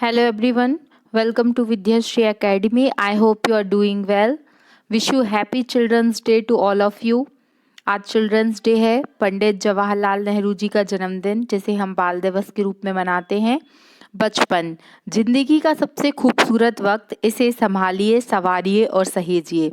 Hello everyone, welcome to Vidyashree Academy. I hope you are doing well. Wish you happy Children's Day to all of you. आज children's day है, पंडित जवाहरलाल नेहरू जी का जन्मदिन जिसे हम बाल दिवस के रूप में मनाते हैं। बचपन जिंदगी का सबसे खूबसूरत वक्त, इसे संभालिए, संवारिए और सहेजिए।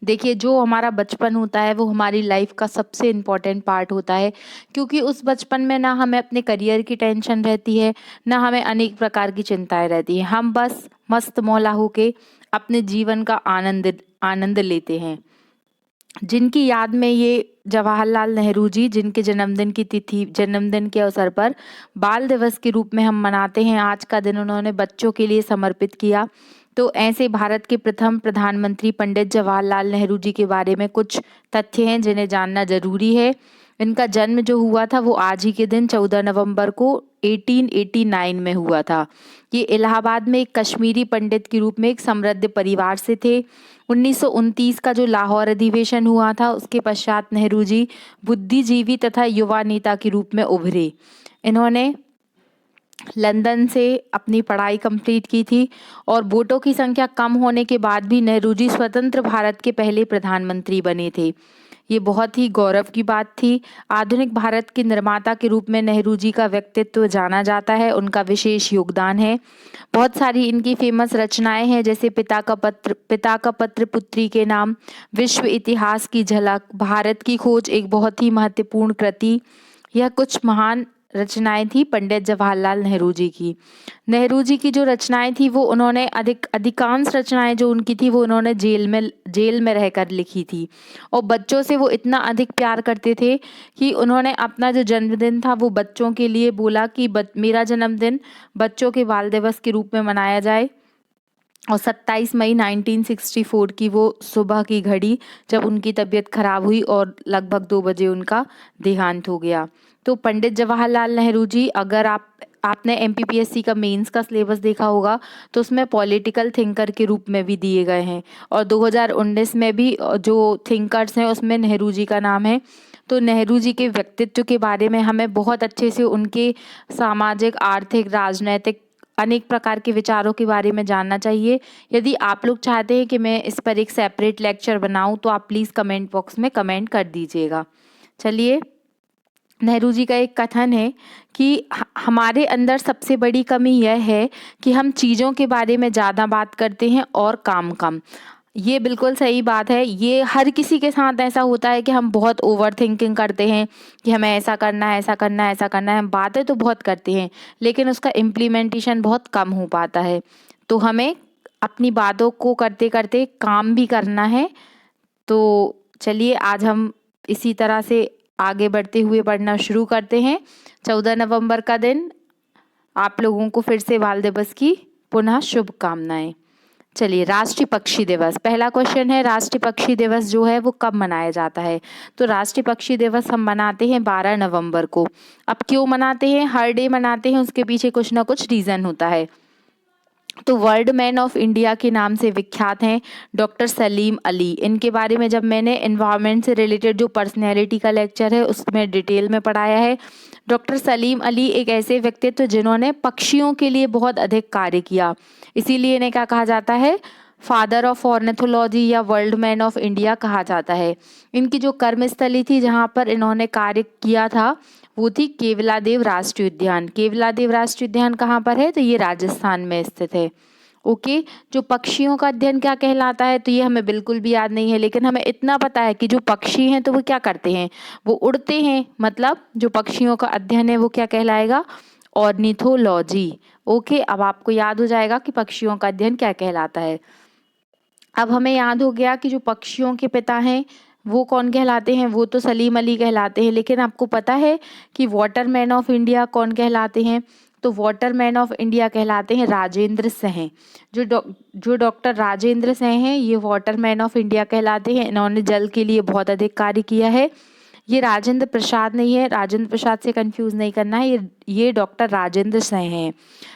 देखिए, जो हमारा बचपन होता है वो हमारी लाइफ का सबसे इम्पॉर्टेंट पार्ट होता है, क्योंकि उस बचपन में ना हमें अपने करियर की टेंशन रहती है, ना हमें अनेक प्रकार की चिंताएं रहती हैं। हम बस मस्त मौला होके अपने जीवन का आनंद आनंद लेते हैं। जिनकी याद में ये जवाहरलाल नेहरू जी, जिनके जन्मदिन के अवसर पर बाल दिवस के रूप में हम मनाते हैं, आज का दिन उन्होंने बच्चों के लिए समर्पित किया। तो ऐसे भारत के प्रथम प्रधानमंत्री पंडित जवाहरलाल नेहरू जी के बारे में कुछ तथ्य हैं जिन्हें जानना जरूरी है। इनका जन्म जो हुआ था वो आज ही के दिन 14 नवंबर को 1889 में हुआ था। ये इलाहाबाद में एक कश्मीरी पंडित के रूप में एक समृद्ध परिवार से थे। 1929 का जो लाहौर अधिवेशन हुआ था उसके पश्चात नेहरू जी बुद्धिजीवी तथा युवा नेता के रूप में उभरे। इन्होंने लंदन से अपनी पढ़ाई कंप्लीट की थी और वोटों की संख्या कम होने के बाद भी नेहरू जी स्वतंत्र भारत के पहले प्रधानमंत्री बने थे। ये बहुत ही गौरव की बात थी। आधुनिक भारत के निर्माता के रूप में नेहरू जी का व्यक्तित्व जाना जाता है, उनका विशेष योगदान है। बहुत सारी इनकी फेमस रचनाएं हैं, जैसे पिता का पत्र पुत्री के नाम, विश्व इतिहास की झलक, भारत की खोज एक बहुत ही महत्वपूर्ण कृति। यह कुछ महान रचनाएं थी पंडित जवाहरलाल नेहरू जी की। नेहरू जी की जो रचनाएं थी वो उन्होंने अधिकांश रचनाएं जो उनकी थी वो उन्होंने जेल में रहकर लिखी थी। और बच्चों से वो इतना अधिक प्यार करते थे कि उन्होंने अपना जो जन्मदिन था वो बच्चों के लिए बोला कि मेरा जन्मदिन बच्चों के बाल दिवस के रूप में मनाया जाए। और 27 मई 1964 की वो सुबह की घड़ी जब उनकी तबीयत खराब हुई और लगभग 2 बजे उनका देहांत हो गया। तो पंडित जवाहरलाल नेहरू जी, अगर आपने एमपीपीएससी का मेंस का सिलेबस देखा होगा तो उसमें पॉलिटिकल थिंकर के रूप में भी दिए गए हैं, और 2019 में भी जो थिंकर्स हैं उसमें नेहरू जी का नाम है। तो नेहरू जी के व्यक्तित्व के बारे में हमें बहुत अच्छे से उनके सामाजिक, आर्थिक, राजनैतिक अनेक प्रकार के विचारों के बारे में जानना चाहिए। यदि आप लोग चाहते हैं कि मैं इस पर एक सेपरेट लेक्चर बनाऊं तो आप प्लीज़ कमेंट बॉक्स में कमेंट कर दीजिएगा। चलिए, नेहरू जी का एक कथन है कि हमारे अंदर सबसे बड़ी कमी यह है कि हम चीज़ों के बारे में ज़्यादा बात करते हैं और काम कम। ये बिल्कुल सही बात है। ये हर किसी के साथ ऐसा होता है कि हम बहुत ओवर थिंकिंग करते हैं कि हमें ऐसा करना है, ऐसा करना है, ऐसा करना है। हम बातें तो बहुत करते हैं लेकिन उसका इम्प्लीमेंटेशन बहुत कम हो पाता है। तो हमें अपनी बातों को करते करते काम भी करना है। तो चलिए, आज हम इसी तरह से आगे बढ़ते हुए पढ़ना शुरू करते हैं। 14 नवंबर का दिन, आप लोगों को फिर से बाल दिवस की पुनः शुभकामनाएं। चलिए, राष्ट्रीय पक्षी दिवस। पहला क्वेश्चन है, राष्ट्रीय पक्षी दिवस जो है वो कब मनाया जाता है? तो राष्ट्रीय पक्षी दिवस हम मनाते हैं 12 नवंबर को। अब क्यों मनाते हैं? हर डे मनाते हैं, उसके पीछे कुछ ना कुछ रीज़न होता है। तो वर्ल्ड मैन ऑफ इंडिया के नाम से विख्यात हैं डॉक्टर सलीम अली। इनके बारे में जब मैंने एनवायरनमेंट से रिलेटेड जो पर्सनैलिटी का लेक्चर है उसमें डिटेल में पढ़ाया है। डॉक्टर सलीम अली एक ऐसे व्यक्तित्व जिन्होंने पक्षियों के लिए बहुत अधिक कार्य किया, इसीलिए इन्हें क्या कहा जाता है? फादर ऑफ ऑर्निथोलॉजी या वर्ल्ड मैन ऑफ इंडिया कहा जाता है। इनकी जो कर्मस्थली थी जहाँ पर इन्होंने कार्य किया था वो थी केवलादेव राष्ट्रीय उद्यान। केवलादेव राष्ट्रीय उद्यान कहाँ पर है? तो ये राजस्थान में स्थित है। ओके, जो पक्षियों का अध्ययन क्या कहलाता है? तो ये हमें बिल्कुल भी याद नहीं है, लेकिन हमें इतना पता है कि जो पक्षी हैं तो वो क्या करते हैं? वो उड़ते हैं। मतलब जो पक्षियों का अध्ययन है वो क्या कहलाएगा? ऑर्निथोलॉजी। ओके, अब आपको याद हो जाएगा कि पक्षियों का अध्ययन क्या कहलाता है। अब हमें याद हो गया कि जो पक्षियों के पिता हैं वो कौन कहलाते हैं? वो तो सलीम अली कहलाते हैं। लेकिन आपको पता है कि वाटर मैन ऑफ इंडिया कौन कहलाते हैं? तो वाटर मैन ऑफ इंडिया कहलाते हैं राजेंद्र सिंह। जो डॉक्टर राजेंद्र सिंह हैं ये वाटर मैन ऑफ इंडिया कहलाते हैं। इन्होंने जल के लिए बहुत अधिक कार्य किया है। ये राजेंद्र प्रसाद नहीं है, राजेंद्र प्रसाद से कंफ्यूज नहीं करना है, ये डॉक्टर राजेंद्र सिंह हैं।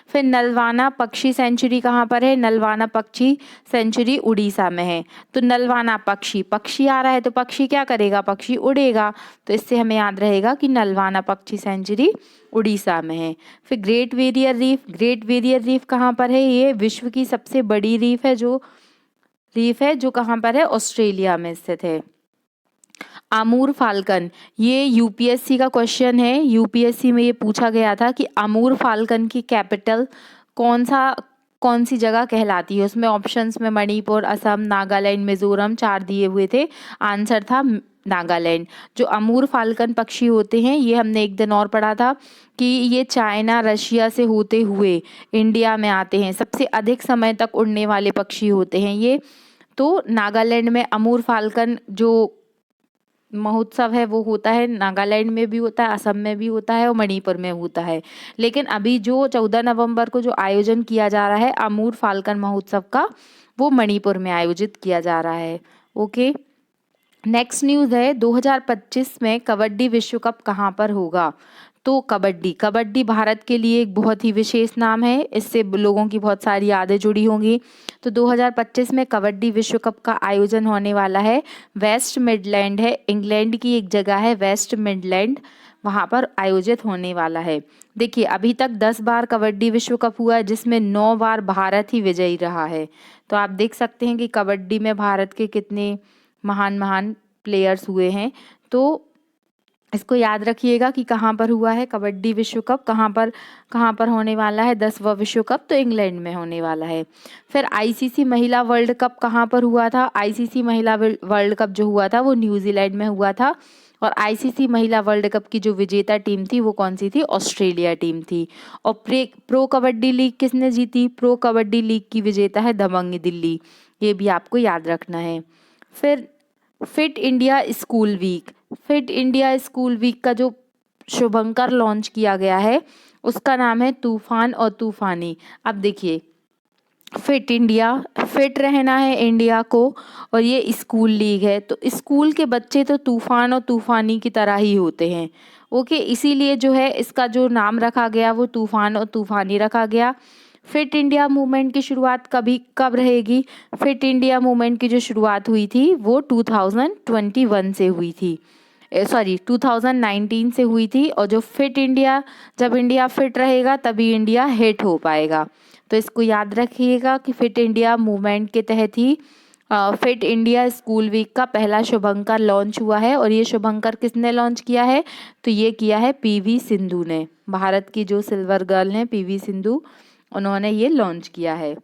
फिर नलवाना पक्षी सेंचुरी कहाँ पर है? नलवाना पक्षी सेंचुरी उड़ीसा में है। तो नलवाना पक्षी, पक्षी आ रहा है तो पक्षी क्या करेगा? पक्षी उड़ेगा। तो इससे हमें याद रहेगा कि नलवाना पक्षी सेंचुरी उड़ीसा में है। फिर great barrier reef, great barrier reef कहाँ पर है? ये विश्व की सबसे बड़ी रीफ है, जो कहाँ पर है? ऑस्ट्रेलिया में स्थित है। अमूर फाल्कन, ये यूपीएससी का क्वेश्चन है। यूपीएससी में ये पूछा गया था कि अमूर फाल्कन की कैपिटल कौन सी जगह कहलाती है। उसमें ऑप्शंस में मणिपुर, असम, नागालैंड, मिजोरम 4 दिए हुए थे। आंसर था नागालैंड। जो अमूर फाल्कन पक्षी होते हैं, ये हमने एक दिन और पढ़ा था कि ये चाइना, रशिया से होते हुए इंडिया में आते हैं। सबसे अधिक समय तक उड़ने वाले पक्षी होते हैं ये। तो नागालैंड में अमूर फाल्कन जो महोत्सव है वो होता है, नागालैंड में भी होता है, असम में भी होता है और मणिपुर में होता है। लेकिन अभी जो 14 नवंबर को जो आयोजन किया जा रहा है अमूर फाल्कन महोत्सव का, वो मणिपुर में आयोजित किया जा रहा है। ओके, नेक्स्ट न्यूज़ है 2025 में कबड्डी विश्व कप कहाँ पर होगा। तो कबड्डी भारत के लिए एक बहुत ही विशेष नाम है, इससे लोगों की बहुत सारी यादें जुड़ी होंगी। तो 2025 में कबड्डी विश्व कप का आयोजन होने वाला है। वेस्ट मिडलैंड है, इंग्लैंड की एक जगह है वेस्ट मिडलैंड, वहाँ पर आयोजित होने वाला है। देखिए अभी तक 10 बार कबड्डी विश्व कप हुआ है, जिसमें 9 बार भारत ही विजयी रहा है। तो आप देख सकते हैं कि कबड्डी में भारत के कितने महान महान प्लेयर्स हुए हैं। तो इसको याद रखिएगा कि कहाँ पर हुआ है कबड्डी विश्व कप, कहाँ पर होने वाला है 10वां विश्व कप, तो इंग्लैंड में होने वाला है। फिर आईसीसी महिला वर्ल्ड कप कहाँ पर हुआ था? आईसीसी महिला वर्ल्ड कप जो हुआ था वो न्यूजीलैंड में हुआ था। और आईसीसी महिला वर्ल्ड कप की जो विजेता टीम थी वो कौन सी थी? ऑस्ट्रेलिया टीम थी। और प्रो कबड्डी लीग किसने जीती? प्रो कबड्डी लीग की विजेता है दबंग दिल्ली, ये भी आपको याद रखना है। फिर fit India school week, fit India school week का जो शुभंकर लॉन्च किया गया है उसका नाम है तूफान और तूफानी। अब देखिए फिट इंडिया, फिट रहना है इंडिया को, और ये स्कूल लीग है, तो स्कूल के बच्चे तो तूफान और तूफानी की तरह ही होते हैं। ओके, इसीलिए जो है इसका जो नाम रखा गया वो तूफान और तूफानी रखा गया। फिट इंडिया मूवमेंट की शुरुआत कब रहेगी? फिट इंडिया मूवमेंट की जो शुरुआत हुई थी वो 2021 से हुई थी, 2019 से हुई थी। और जो फिट इंडिया, जब इंडिया फिट रहेगा तभी इंडिया हिट हो पाएगा। तो इसको याद रखिएगा कि फिट इंडिया मूवमेंट के तहत ही फिट इंडिया स्कूल वीक का पहला शुभंकर लॉन्च हुआ है। और ये शुभंकर किसने लॉन्च किया है? तो ये किया है पीवी सिंधु ने, भारत की जो सिल्वर गर्ल हैं पीवी सिंधु, उन्होंने ये लॉन्च किया है।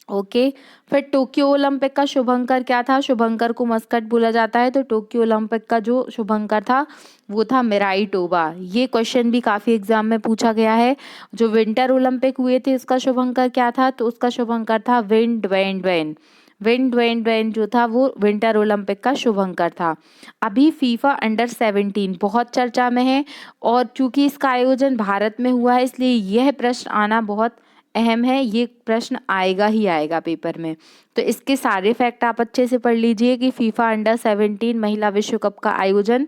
ओके, फिर टोक्यो ओलंपिक का शुभंकर क्या था? शुभंकर को मस्कट बोला जाता है, तो टोक्यो ओलंपिक का जो शुभंकर था वो था मिराई टोबा। ये क्वेश्चन भी काफ़ी एग्जाम में पूछा गया है। जो विंटर ओलंपिक हुए थे उसका शुभंकर क्या था? तो उसका शुभंकर था wind van van, wind van van जो था वो विंटर ओलंपिक का शुभंकर था। अभी फीफा अंडर 17 बहुत चर्चा में है, और चूंकि इसका आयोजन भारत में हुआ है इसलिए यह प्रश्न आना बहुत अहम है। ये प्रश्न आएगा ही आएगा पेपर में, तो इसके सारे फैक्ट आप अच्छे से पढ़ लीजिए कि फीफा अंडर 17 महिला विश्व कप का आयोजन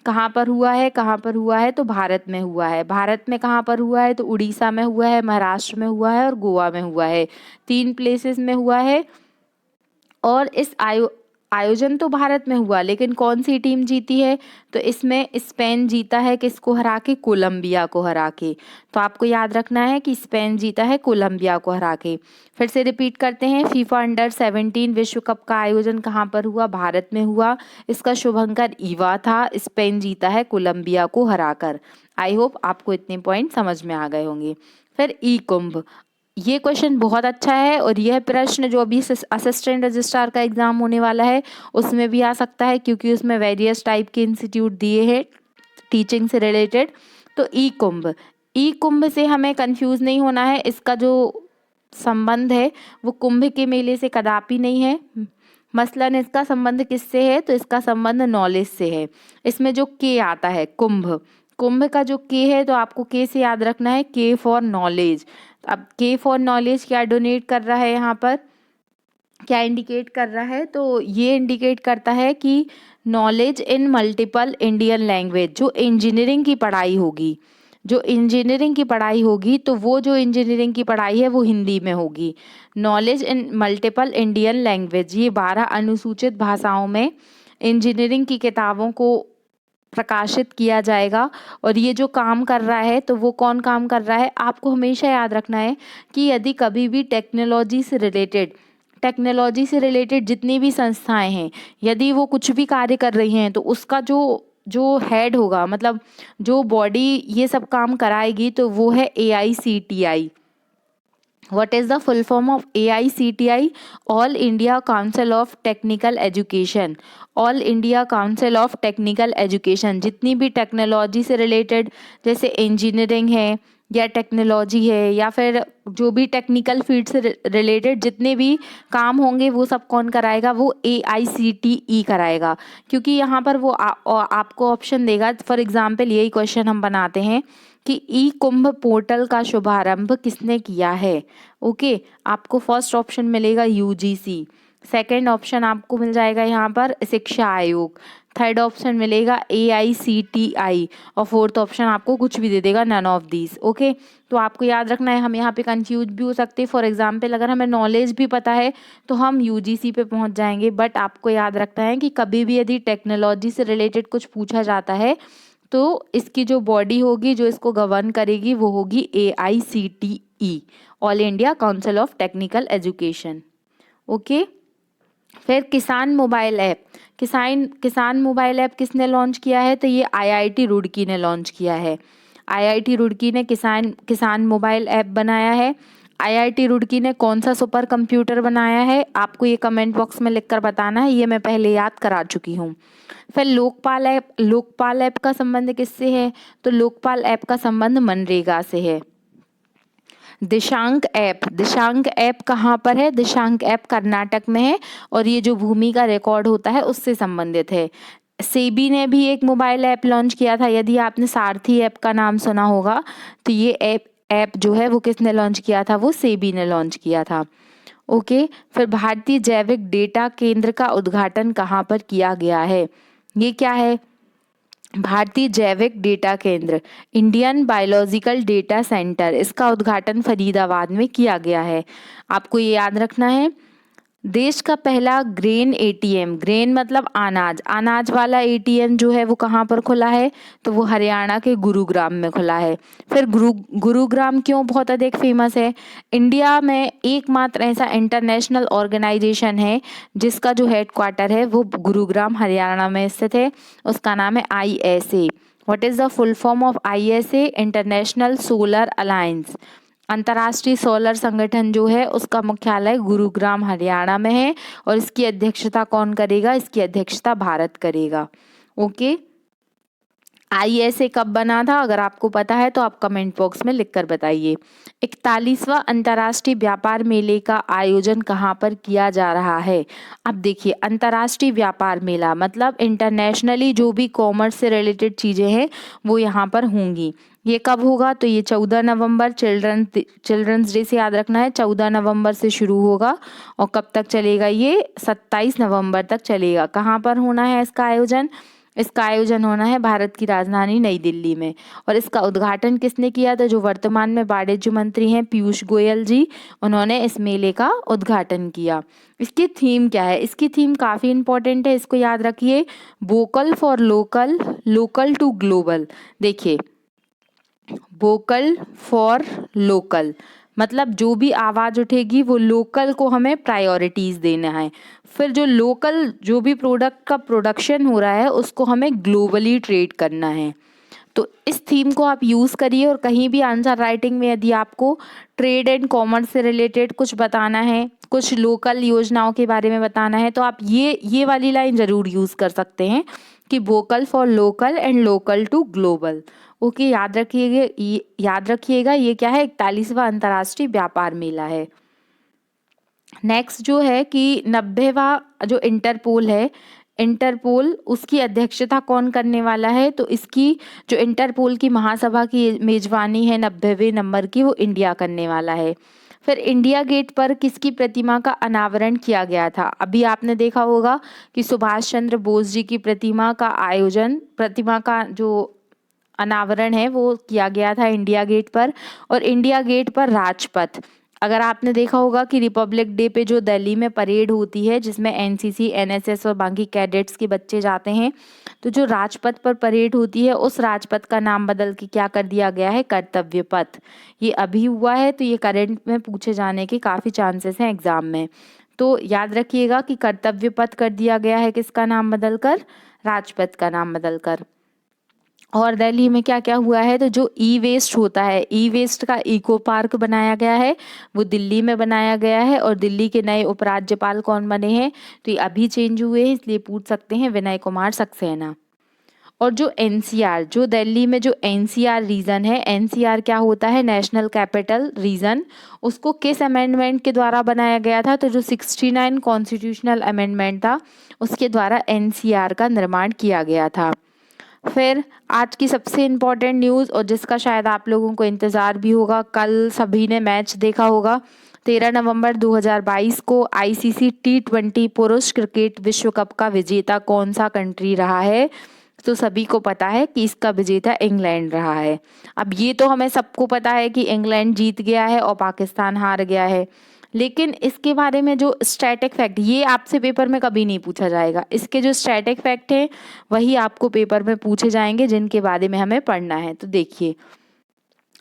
कहाँ पर हुआ है? कहाँ पर हुआ है? तो भारत में हुआ है। भारत में कहाँ पर हुआ है? तो उड़ीसा में हुआ है, महाराष्ट्र में हुआ है और गोवा में हुआ है, 3 प्लेसेस में हुआ है। और इस आयोजन तो भारत में हुआ, लेकिन कौन सी टीम जीती है? तो इसमें स्पेन जीता है, किसको हरा के? कोलंबिया को हरा के। तो आपको याद रखना है कि स्पेन जीता है कोलंबिया को हरा के। फिर से रिपीट करते हैं, फीफा अंडर 17 विश्व कप का आयोजन कहाँ पर हुआ? भारत में हुआ। इसका शुभंकर ईवा था, स्पेन जीता है कोलंबिया को हराकर। आई होप आपको इतने पॉइंट समझ में आ गए होंगे। फिर ई कुंभ, ये क्वेश्चन बहुत अच्छा है, और यह प्रश्न जो अभी असिस्टेंट रजिस्ट्रार का एग्जाम होने वाला है उसमें भी आ सकता है, क्योंकि उसमें वेरियस टाइप के इंस्टीट्यूट दिए हैं टीचिंग से रिलेटेड। तो ई कुंभ से हमें कंफ्यूज नहीं होना है, इसका जो संबंध है वो कुंभ के मेले से कदापि नहीं है। मसलन इसका संबंध किससे है? तो इसका संबंध नॉलेज से है। इसमें जो के आता है कुंभ का जो के है, तो आपको के से याद रखना है, के फॉर नॉलेज। अब के फॉर नॉलेज क्या डोनेट कर रहा है यहाँ पर, क्या इंडिकेट कर रहा है? तो ये इंडिकेट करता है कि knowledge in multiple Indian language, जो इंजीनियरिंग की पढ़ाई होगी, जो इंजीनियरिंग की पढ़ाई होगी तो वो जो इंजीनियरिंग की पढ़ाई है वो हिंदी में होगी। Knowledge in multiple Indian language, ये 12 अनुसूचित भाषाओं में इंजीनियरिंग की किताबों को प्रकाशित किया जाएगा। और ये जो काम कर रहा है तो वो कौन काम कर रहा है, आपको हमेशा याद रखना है कि यदि कभी भी टेक्नोलॉजी से रिलेटेड जितनी भी संस्थाएं हैं, यदि वो कुछ भी कार्य कर रही हैं तो उसका जो जो हेड होगा, मतलब जो बॉडी ये सब काम कराएगी, तो वो है AICTI। What is the full form of AICTI? All India Council of Technical Education। All India council of technical education, जितनी भी टेक्नोलॉजी से रिलेटेड, जैसे इंजीनियरिंग है या टेक्नोलॉजी है या फिर जो भी टेक्निकल फील्ड से रिलेटेड जितने भी काम होंगे वो सब कौन कराएगा, वो AICTE कराएगा। क्योंकि यहाँ पर वो आपको ऑप्शन देगा। फॉर एग्जाम्पल यही क्वेश्चन हम बनाते हैं कि ई कुंभ पोर्टल का शुभारंभ किसने किया है। ओके, आपको फर्स्ट ऑप्शन मिलेगा UGC, सेकंड ऑप्शन आपको मिल जाएगा यहाँ पर शिक्षा आयोग, थर्ड ऑप्शन मिलेगा AICTI और फोर्थ ऑप्शन आपको कुछ भी दे देगा, नन ऑफ दीज। ओके, तो आपको याद रखना है, हम यहाँ पे कंफ्यूज भी हो सकते हैं। फॉर एग्जाम्पल अगर हमें नॉलेज भी पता है तो हम UGC पे पहुँच जाएंगे, बट आपको याद रखना है कि कभी भी यदि टेक्नोलॉजी से रिलेटेड कुछ पूछा जाता है तो इसकी जो बॉडी होगी जो इसको गवर्न करेगी वो होगी AICTE, all India council of technical education. Okay, फिर किसान मोबाइल ऐप, किसान मोबाइल ऐप किसने लॉन्च किया है, तो ये IIT रुड़की ने लॉन्च किया है। IIT रुड़की ने किसान मोबाइल ऐप बनाया है। IIT रुड़की ने कौन सा सुपर कंप्यूटर बनाया है, आपको ये कमेंट बॉक्स में लिखकर बताना है, ये मैं पहले याद करा चुकी हूँ। फिर लोकपाल ऐप का संबंध किससे है, तो लोकपाल ऐप का संबंध मनरेगा से है। दिशांक ऐप कहाँ पर है, दिशांक ऐप कर्नाटक में है और ये जो भूमि का रिकॉर्ड होता है उससे संबंधित है। सेबी ने भी एक मोबाइल ऐप लॉन्च किया था, यदि आपने सारथी ऐप का नाम सुना होगा, तो ये ऐप जो है वो किसने लॉन्च किया था, वो सेबी ने लॉन्च किया था। ओके, फिर भारतीय जैविक डेटा केंद्र का उद्घाटन कहाँ पर किया गया है, ये क्या है, भारतीय जैविक डेटा केंद्र, इंडियन बायोलॉजिकल डेटा सेंटर, इसका उद्घाटन फरीदाबाद में किया गया है। आपको ये याद रखना है। देश का पहला ग्रेन ATM, ग्रेन मतलब अनाज वाला ATM जो है वो कहाँ पर खुला है, तो वो हरियाणा के गुरुग्राम में खुला है। फिर गुरुग्राम क्यों बहुत अधिक फेमस है, इंडिया में एकमात्र ऐसा इंटरनेशनल ऑर्गेनाइजेशन है जिसका जो हेडक्वार्टर है वो गुरुग्राम हरियाणा में स्थित है, उसका नाम है ISA। What is the full form of ISA, international solar alliance. अंतर्राष्ट्रीय सोलर संगठन जो है उसका मुख्यालय गुरुग्राम हरियाणा में है और इसकी अध्यक्षता कौन करेगा, इसकी अध्यक्षता भारत करेगा। ओके, ISA कब बना था, अगर आपको पता है तो आप कमेंट बॉक्स में लिखकर बताइए। 41वां अंतर्राष्ट्रीय व्यापार मेले का आयोजन कहाँ पर किया जा रहा है। अब देखिए, अंतर्राष्ट्रीय व्यापार मेला मतलब इंटरनेशनली जो भी कॉमर्स से रिलेटेड चीज़ें हैं वो यहाँ पर होंगी। ये कब होगा, तो ये 14 नवंबर, चिल्ड्रंस डे से याद रखना है, 14 नवंबर से शुरू होगा और कब तक चलेगा, ये 27 नवंबर तक चलेगा। कहाँ पर होना है इसका आयोजन, इसका आयोजन होना है भारत की राजधानी नई दिल्ली में। और इसका उद्घाटन किसने किया था, जो वर्तमान में वाणिज्य मंत्री हैं पीयूष गोयल जी, उन्होंने इस मेले का उद्घाटन किया। इसकी थीम क्या है, इसकी थीम काफ़ी इंपॉर्टेंट है, इसको याद रखिए, vocal for local, local to global. देखिए, वोकल फॉर लोकल मतलब जो भी आवाज़ उठेगी वो लोकल को हमें प्रायोरिटीज़ देना है। फिर जो लोकल जो भी प्रोडक्ट का प्रोडक्शन हो रहा है उसको हमें ग्लोबली ट्रेड करना है। तो इस थीम को आप यूज़ करिए और कहीं भी आंसर राइटिंग में यदि आपको ट्रेड एंड कॉमर्स से रिलेटेड कुछ बताना है, कुछ लोकल योजनाओं के बारे में बताना है, तो आप ये वाली लाइन ज़रूर यूज़ कर सकते हैं कि vocal for local and local to global. Okay, याद रखिएगा ये क्या है, 41वां अंतर्राष्ट्रीय व्यापार मेला है। नेक्स्ट जो है कि 90वां जो इंटरपोल है, इंटरपोल, उसकी अध्यक्षता कौन करने वाला है? तो इसकी जो इंटरपोल की महासभा की मेजबानी है 90वें नंबर की, वो इंडिया करने वाला है। फिर इंडिया गेट पर किसकी प्रतिमा का अनावरण किया गया था? अभी आपने देखा होगा कि सुभाष चंद्र बोस जी की प्रतिमा का जो अनावरण है वो किया गया था इंडिया गेट पर। और इंडिया गेट पर राजपथ, अगर आपने देखा होगा कि रिपब्लिक डे पे जो दिल्ली में परेड होती है जिसमें एनसीसी, एनएसएस और बाकी कैडेट्स के बच्चे जाते हैं, तो जो राजपथ पर परेड होती है उस राजपथ का नाम बदल के क्या कर दिया गया है? कर्तव्य पथ। ये अभी हुआ है, तो ये करंट में पूछे जाने के काफ़ी चांसेस हैं एग्जाम में। तो याद रखिएगा कि कर्तव्य पथ कर दिया गया है किसका नाम बदल कर? राजपथ का नाम बदल कर। और दिल्ली में क्या क्या हुआ है? तो जो ई वेस्ट होता है, ई वेस्ट का इको पार्क बनाया गया है, वो दिल्ली में बनाया गया है। और दिल्ली के नए उपराज्यपाल कौन बने हैं? तो ये अभी चेंज हुए हैं, इसलिए पूछ सकते हैं, विनय कुमार सक्सेना। और जो एनसीआर, जो दिल्ली में जो एनसीआर रीजन है, एनसीआर क्या होता है? National capital region. उसको किस अमेंडमेंट के द्वारा बनाया गया था? तो जो 69 कॉन्स्टिट्यूशनल अमेंडमेंट था उसके द्वारा एनसीआर का निर्माण किया गया था। फिर आज की सबसे इम्पोर्टेंट न्यूज़, और जिसका शायद आप लोगों को इंतज़ार भी होगा, कल सभी ने मैच देखा होगा। 13 नवंबर 2022 को आईसीसी T20 पुरुष क्रिकेट विश्व कप का विजेता कौन सा कंट्री रहा है? तो सभी को पता है कि इसका विजेता इंग्लैंड रहा है। अब ये तो हमें सबको पता है कि इंग्लैंड जीत गया है और पाकिस्तान हार गया है, लेकिन इसके बारे में जो स्टैटिक फैक्ट, ये आपसे पेपर में कभी नहीं पूछा जाएगा। इसके जो स्टैटिक फैक्ट हैं वही आपको पेपर में पूछे जाएंगे, जिनके बारे में हमें पढ़ना है। तो देखिए,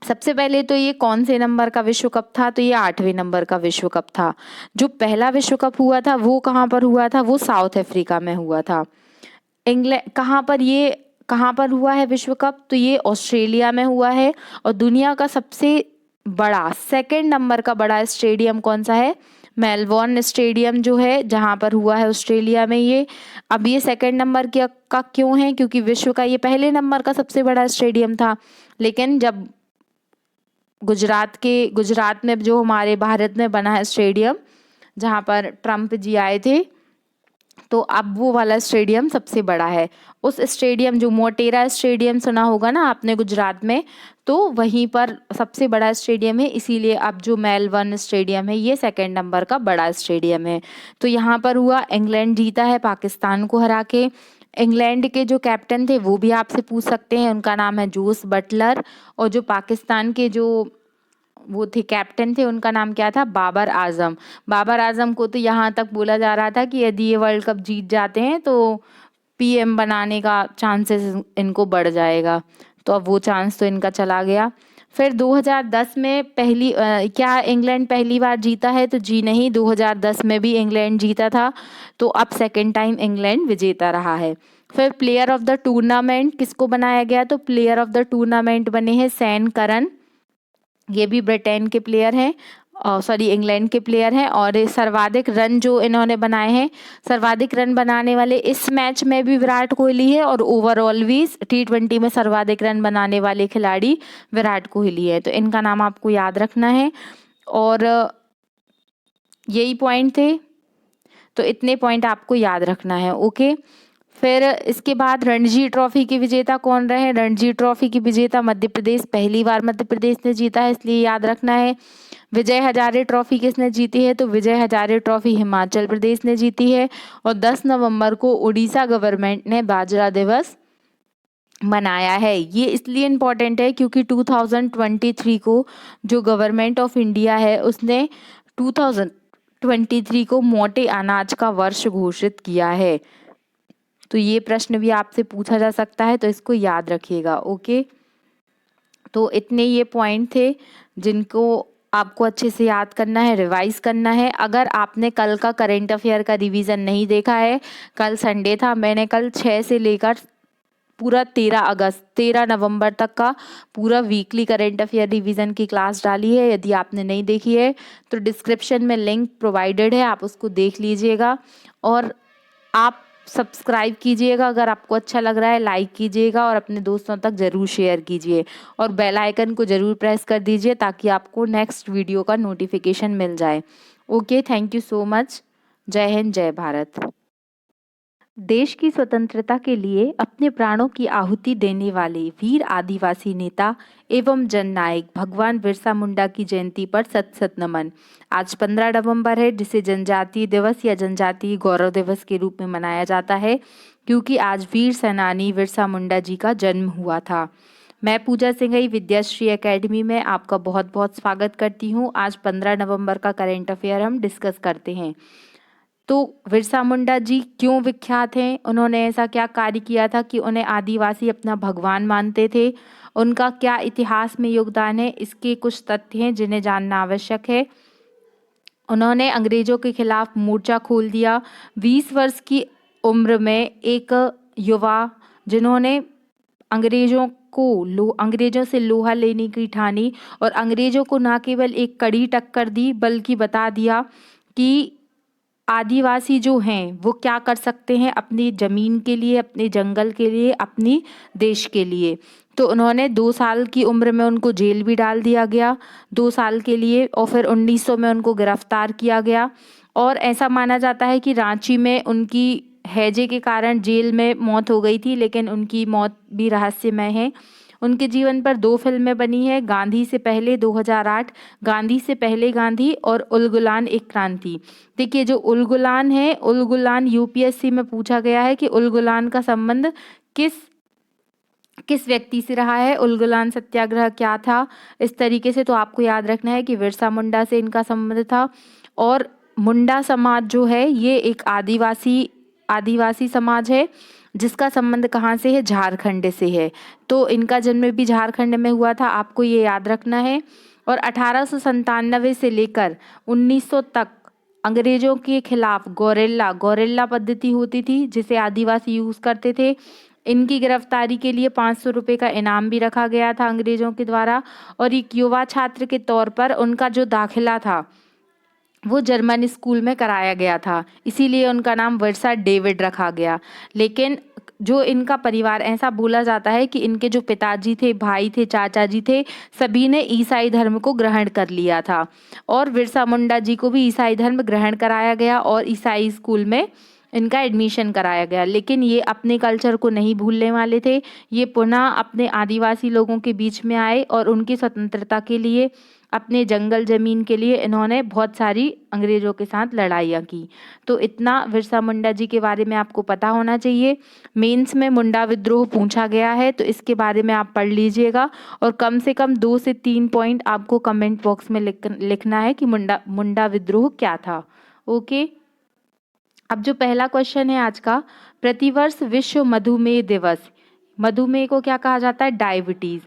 सबसे पहले तो ये कौन से नंबर का विश्व कप था? तो ये 8वें नंबर का विश्व कप था। जो पहला विश्व कप हुआ था वो कहाँ पर हुआ था? वो साउथ अफ्रीका में हुआ था। इंग्लैंड कहाँ पर हुआ है विश्व कप? तो ये ऑस्ट्रेलिया में हुआ है। और दुनिया का सबसे बड़ा, सेकंड नंबर का बड़ा स्टेडियम कौन सा है? मेलबोर्न स्टेडियम जो है, जहाँ पर हुआ है ऑस्ट्रेलिया में ये। अब ये सेकंड नंबर का क्यों है? क्योंकि विश्व का ये पहले नंबर का सबसे बड़ा स्टेडियम था, लेकिन जब गुजरात में जो हमारे भारत में बना है स्टेडियम, जहाँ पर ट्रम्प जी आए थे, तो अब वो वाला स्टेडियम सबसे बड़ा है। उस स्टेडियम, जो मोटेरा स्टेडियम सुना होगा ना आपने गुजरात में, तो वहीं पर सबसे बड़ा स्टेडियम है, इसीलिए अब जो मेलबर्न स्टेडियम है ये सेकंड नंबर का बड़ा स्टेडियम है। तो यहाँ पर हुआ, इंग्लैंड जीता है पाकिस्तान को हरा के। इंग्लैंड के जो कैप्टन थे वो भी आपसे पूछ सकते हैं, उनका नाम है जोस बटलर। और जो पाकिस्तान के जो वो थे कैप्टन थे, उनका नाम क्या था? बाबर आजम। बाबर आजम को तो यहाँ तक बोला जा रहा था कि यदि ये वर्ल्ड कप जीत जाते हैं तो पीएम बनाने का चांसेस इनको बढ़ जाएगा, तो अब वो चांस तो इनका चला गया। फिर 2010 में क्या इंग्लैंड पहली बार जीता है? तो जी नहीं, 2010 में भी इंग्लैंड जीता था, तो अब सेकेंड टाइम इंग्लैंड विजेता रहा है। फिर प्लेयर ऑफ द टूर्नामेंट किसको बनाया गया? तो प्लेयर ऑफ द टूर्नामेंट बने हैं सैन करन, ये भी ब्रिटेन के प्लेयर हैं, इंग्लैंड के प्लेयर हैं। और सर्वाधिक रन जो इन्होंने बनाए हैं, सर्वाधिक रन बनाने वाले इस मैच में भी विराट कोहली है, और ओवरऑल भी T20 में सर्वाधिक रन बनाने वाले खिलाड़ी विराट कोहली है। तो इनका नाम आपको याद रखना है। और यही पॉइंट थे, तो इतने पॉइंट आपको याद रखना है। ओके, फिर इसके बाद रणजी ट्रॉफी के विजेता कौन रहे? रणजी ट्रॉफी की विजेता मध्य प्रदेश, पहली बार मध्य प्रदेश ने जीता है, इसलिए याद रखना है। विजय हजारे ट्रॉफी किसने जीती है? तो विजय हजारे ट्रॉफी हिमाचल प्रदेश ने जीती है। और 10 नवंबर को उड़ीसा गवर्नमेंट ने बाजरा दिवस मनाया है। ये इसलिए इम्पोर्टेंट है क्योंकि 2023 को जो गवर्नमेंट ऑफ इंडिया है उसने 2023 को मोटे अनाज का वर्ष घोषित किया है। तो ये प्रश्न भी आपसे पूछा जा सकता है, तो इसको याद रखिएगा। ओके, तो इतने ये पॉइंट थे जिनको आपको अच्छे से याद करना है, रिवाइज करना है। अगर आपने कल का करंट अफेयर का रिवीजन नहीं देखा है, कल संडे था, मैंने कल 6 से लेकर पूरा 13 नवंबर तक का पूरा वीकली करंट अफेयर रिवीजन की क्लास डाली है। यदि आपने नहीं देखी है तो डिस्क्रिप्शन में लिंक प्रोवाइडेड है, आप उसको देख लीजिएगा। और आप सब्सक्राइब कीजिएगा, अगर आपको अच्छा लग रहा है लाइक कीजिएगा, और अपने दोस्तों तक ज़रूर शेयर कीजिए, और बेल आइकन को ज़रूर प्रेस कर दीजिए ताकि आपको नेक्स्ट वीडियो का नोटिफिकेशन मिल जाए। Okay, thank you so much. जय हिंद, जय भारत। देश की स्वतंत्रता के लिए अपने प्राणों की आहुति देने वाले वीर आदिवासी नेता एवं जननायक भगवान बिरसा मुंडा की जयंती पर सत सत नमन। आज 15 नवंबर है, जिसे जनजातीय दिवस या जनजातीय गौरव दिवस के रूप में मनाया जाता है, क्योंकि आज वीर सेनानी बिरसा मुंडा जी का जन्म हुआ था। मैं पूजा सिंघई विद्याश्री एकेडमी में आपका बहुत बहुत स्वागत करती हूँ। आज 15 नवंबर का करेंट अफेयर हम डिस्कस करते हैं। तो बिरसा मुंडा जी क्यों विख्यात हैं? उन्होंने ऐसा क्या कार्य किया था कि उन्हें आदिवासी अपना भगवान मानते थे? उनका क्या इतिहास में योगदान है? इसके कुछ तथ्य हैं जिन्हें जानना आवश्यक है। उन्होंने अंग्रेजों के खिलाफ मोर्चा खोल दिया। 20 वर्ष की उम्र में एक युवा जिन्होंने अंग्रेजों से लोहा लेने की ठानी और अंग्रेजों को न केवल एक कड़ी टक्कर दी, बल्कि बता दिया कि आदिवासी जो हैं वो क्या कर सकते हैं अपनी ज़मीन के लिए, अपने जंगल के लिए, अपनी देश के लिए। तो उन्होंने 2 साल की उम्र में उनको जेल भी डाल दिया गया 2 साल के लिए, और फिर 1900 में उनको गिरफ्तार किया गया। और ऐसा माना जाता है कि रांची में उनकी हैजे के कारण जेल में मौत हो गई थी, लेकिन उनकी मौत भी रहस्यमय है। उनके जीवन पर 2 फिल्में बनी है, गांधी से पहले 2008, गांधी से पहले गांधी, और उलगुलान एक क्रांति। देखिए, जो उलगुलान है, उलगुलान यूपीएससी में पूछा गया है कि उलगुलान का संबंध किस व्यक्ति से रहा है, उलगुलान सत्याग्रह क्या था, इस तरीके से। तो आपको याद रखना है कि बिरसा मुंडा से इनका संबंध था। और मुंडा समाज जो है ये एक आदिवासी समाज है, जिसका संबंध कहाँ से है? झारखंड से है। तो इनका जन्म भी झारखंड में हुआ था, आपको ये याद रखना है। और 1897 से लेकर 1900 तक अंग्रेजों के खिलाफ गौरेला पद्धति होती थी, जिसे आदिवासी यूज करते थे। इनकी गिरफ्तारी के लिए 500 रुपये का इनाम भी रखा गया था अंग्रेजों के द्वारा। और एक युवा छात्र के तौर पर उनका जो दाखिला था वो जर्मन स्कूल में कराया गया था, इसीलिए उनका नाम बिरसा डेविड रखा गया। लेकिन जो इनका परिवार, ऐसा बोला जाता है कि इनके जो पिताजी थे, भाई थे, चाचा जी थे, सभी ने ईसाई धर्म को ग्रहण कर लिया था। और बिरसा मुंडा जी को भी ईसाई धर्म ग्रहण कराया गया और ईसाई स्कूल में इनका एडमिशन कराया गया। लेकिन ये अपने कल्चर को नहीं भूलने वाले थे। ये पुनः अपने आदिवासी लोगों के बीच में आए और उनकी स्वतंत्रता के लिए, अपने जंगल ज़मीन के लिए इन्होंने बहुत सारी अंग्रेज़ों के साथ लड़ाइयाँ की। तो इतना बिरसा मुंडा जी के बारे में आपको पता होना चाहिए। मेंस में मुंडा विद्रोह पूछा गया है, तो इसके बारे में आप पढ़ लीजिएगा। और कम से कम 2 से 3 पॉइंट आपको कमेंट बॉक्स में लिखना है कि मुंडा विद्रोह क्या था। ओके, अब जो पहला क्वेश्चन है आज का, प्रतिवर्ष विश्व मधुमेह दिवस, मधुमेह को क्या कहा जाता है? डायबिटीज़।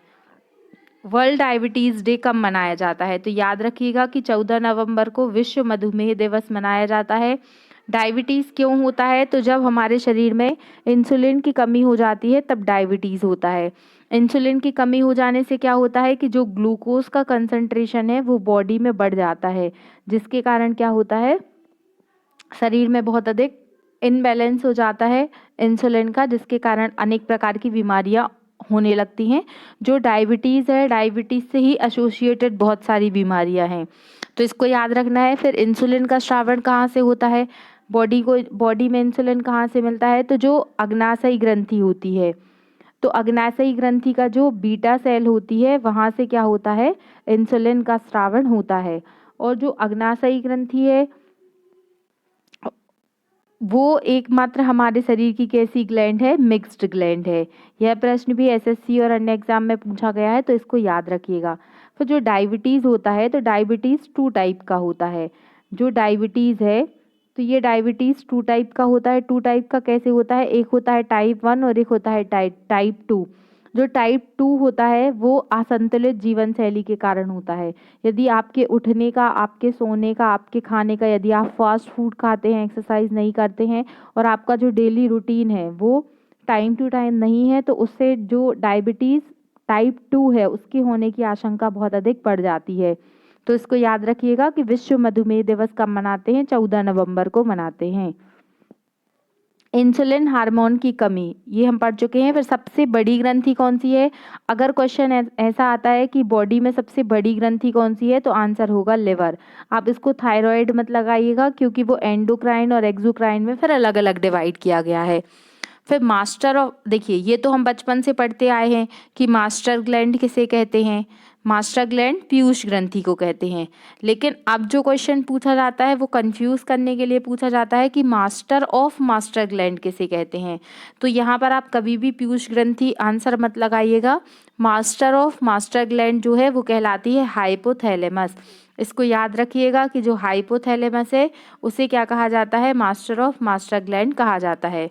वर्ल्ड डायबिटीज़ डे कब मनाया जाता है? तो याद रखिएगा कि 14 नवंबर को विश्व मधुमेह दिवस मनाया जाता है। डायबिटीज़ क्यों होता है? तो जब हमारे शरीर में इंसुलिन की कमी हो जाती है तब डायबिटीज़ होता है। इंसुलिन की कमी हो जाने से क्या होता है कि जो ग्लूकोज का कंसंट्रेशन है वो बॉडी में बढ़ जाता है, जिसके कारण क्या होता है, शरीर में बहुत अधिक इनबैलेंस हो जाता है इंसुलिन का, जिसके कारण अनेक प्रकार की बीमारियां होने लगती हैं। जो डायबिटीज़ है, डायबिटीज़ से ही एसोसिएटेड बहुत सारी बीमारियां हैं, तो इसको याद रखना है। फिर इंसुलिन का स्रावण कहाँ से होता है? बॉडी में इंसुलिन कहाँ से मिलता है? तो जो अग्नाशयी ग्रंथि होती है, तो अग्नाशयी ग्रंथि का जो बीटा सेल होती है वहाँ से क्या होता है? इंसुलिन का स्रावण होता है। और जो अग्नाशयी ग्रंथि है वो एकमात्र हमारे शरीर की कैसी ग्लैंड है? मिक्स्ड ग्लैंड है। यह प्रश्न भी एसएससी और अन्य एग्जाम में पूछा गया है, तो इसको याद रखिएगा। फिर जो डायबिटीज़ होता है, तो डायबिटीज़ 2 टाइप का होता है। जो डायबिटीज़ है, तो ये डायबिटीज़ 2 टाइप का होता है। 2 टाइप का कैसे होता है? एक होता है टाइप 1 और एक होता है टाइप 2। जो टाइप 2 होता है वो असंतुलित जीवन शैली के कारण होता है। यदि आपके उठने का, आपके सोने का, आपके खाने का, यदि आप फास्ट फूड खाते हैं, एक्सरसाइज नहीं करते हैं और आपका जो डेली रूटीन है वो टाइम टू टाइम नहीं है, तो उससे जो डायबिटीज़ टाइप 2 है उसके होने की आशंका बहुत अधिक बढ़ जाती है। तो इसको याद रखिएगा कि विश्व मधुमेह दिवस कब मनाते हैं? 14 नवंबर को मनाते हैं। इंसुलिन हार्मोन की कमी, ये हम पढ़ चुके हैं। फिर सबसे बड़ी ग्रंथि कौन सी है? अगर क्वेश्चन ऐसा आता है कि बॉडी में सबसे बड़ी ग्रंथि कौन सी है, तो आंसर होगा लिवर। आप इसको थायराइड मत लगाइएगा, क्योंकि वो एंडोक्राइन और एक्सोक्राइन में फिर अलग अलग डिवाइड किया गया है। फिर मास्टर ऑफ, देखिए ये तो हम बचपन से पढ़ते आए हैं कि मास्टर ग्लैंड किसे कहते हैं। मास्टर ग्लैंड पीयूष ग्रंथि को कहते हैं। लेकिन अब जो क्वेश्चन पूछा जाता है वो कंफ्यूज करने के लिए पूछा जाता है कि मास्टर ऑफ मास्टर ग्लैंड किसे कहते हैं। तो यहाँ पर आप कभी भी पीयूष ग्रंथि आंसर मत लगाइएगा। मास्टर ऑफ मास्टर ग्लैंड जो है वो कहलाती है हाइपोथैलेमस। इसको याद रखिएगा कि जो हाइपोथैलेमस है उसे क्या कहा जाता है? मास्टर ऑफ मास्टर ग्लैंड कहा जाता है।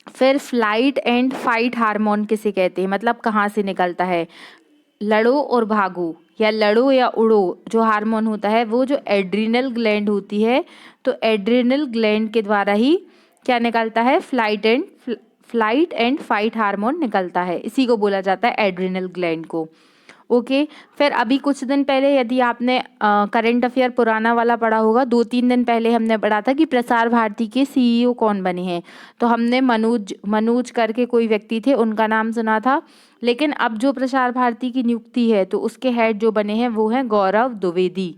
फिर फ्लाइट एंड फाइट हार्मोन किसे कहते हैं, मतलब कहाँ से निकलता है? लड़ो और भागो या लड़ो या उड़ो जो हार्मोन होता है वो जो एड्रिनल ग्लैंड होती है, तो एड्रिनल ग्लैंड के द्वारा ही क्या निकलता है? फ्लाइट एंड फाइट हार्मोन निकलता है। इसी को बोला जाता है एड्रिनल ग्लैंड को। ओके। फिर अभी कुछ दिन पहले यदि आपने करंट अफेयर पुराना वाला पढ़ा होगा, 2-3 दिन पहले हमने पढ़ा था कि प्रसार भारती के सीईओ कौन बने हैं। तो हमने मनोज करके कोई व्यक्ति थे, उनका नाम सुना था। लेकिन अब जो प्रसार भारती की नियुक्ति है तो उसके हेड जो बने हैं वो हैं गौरव द्विवेदी।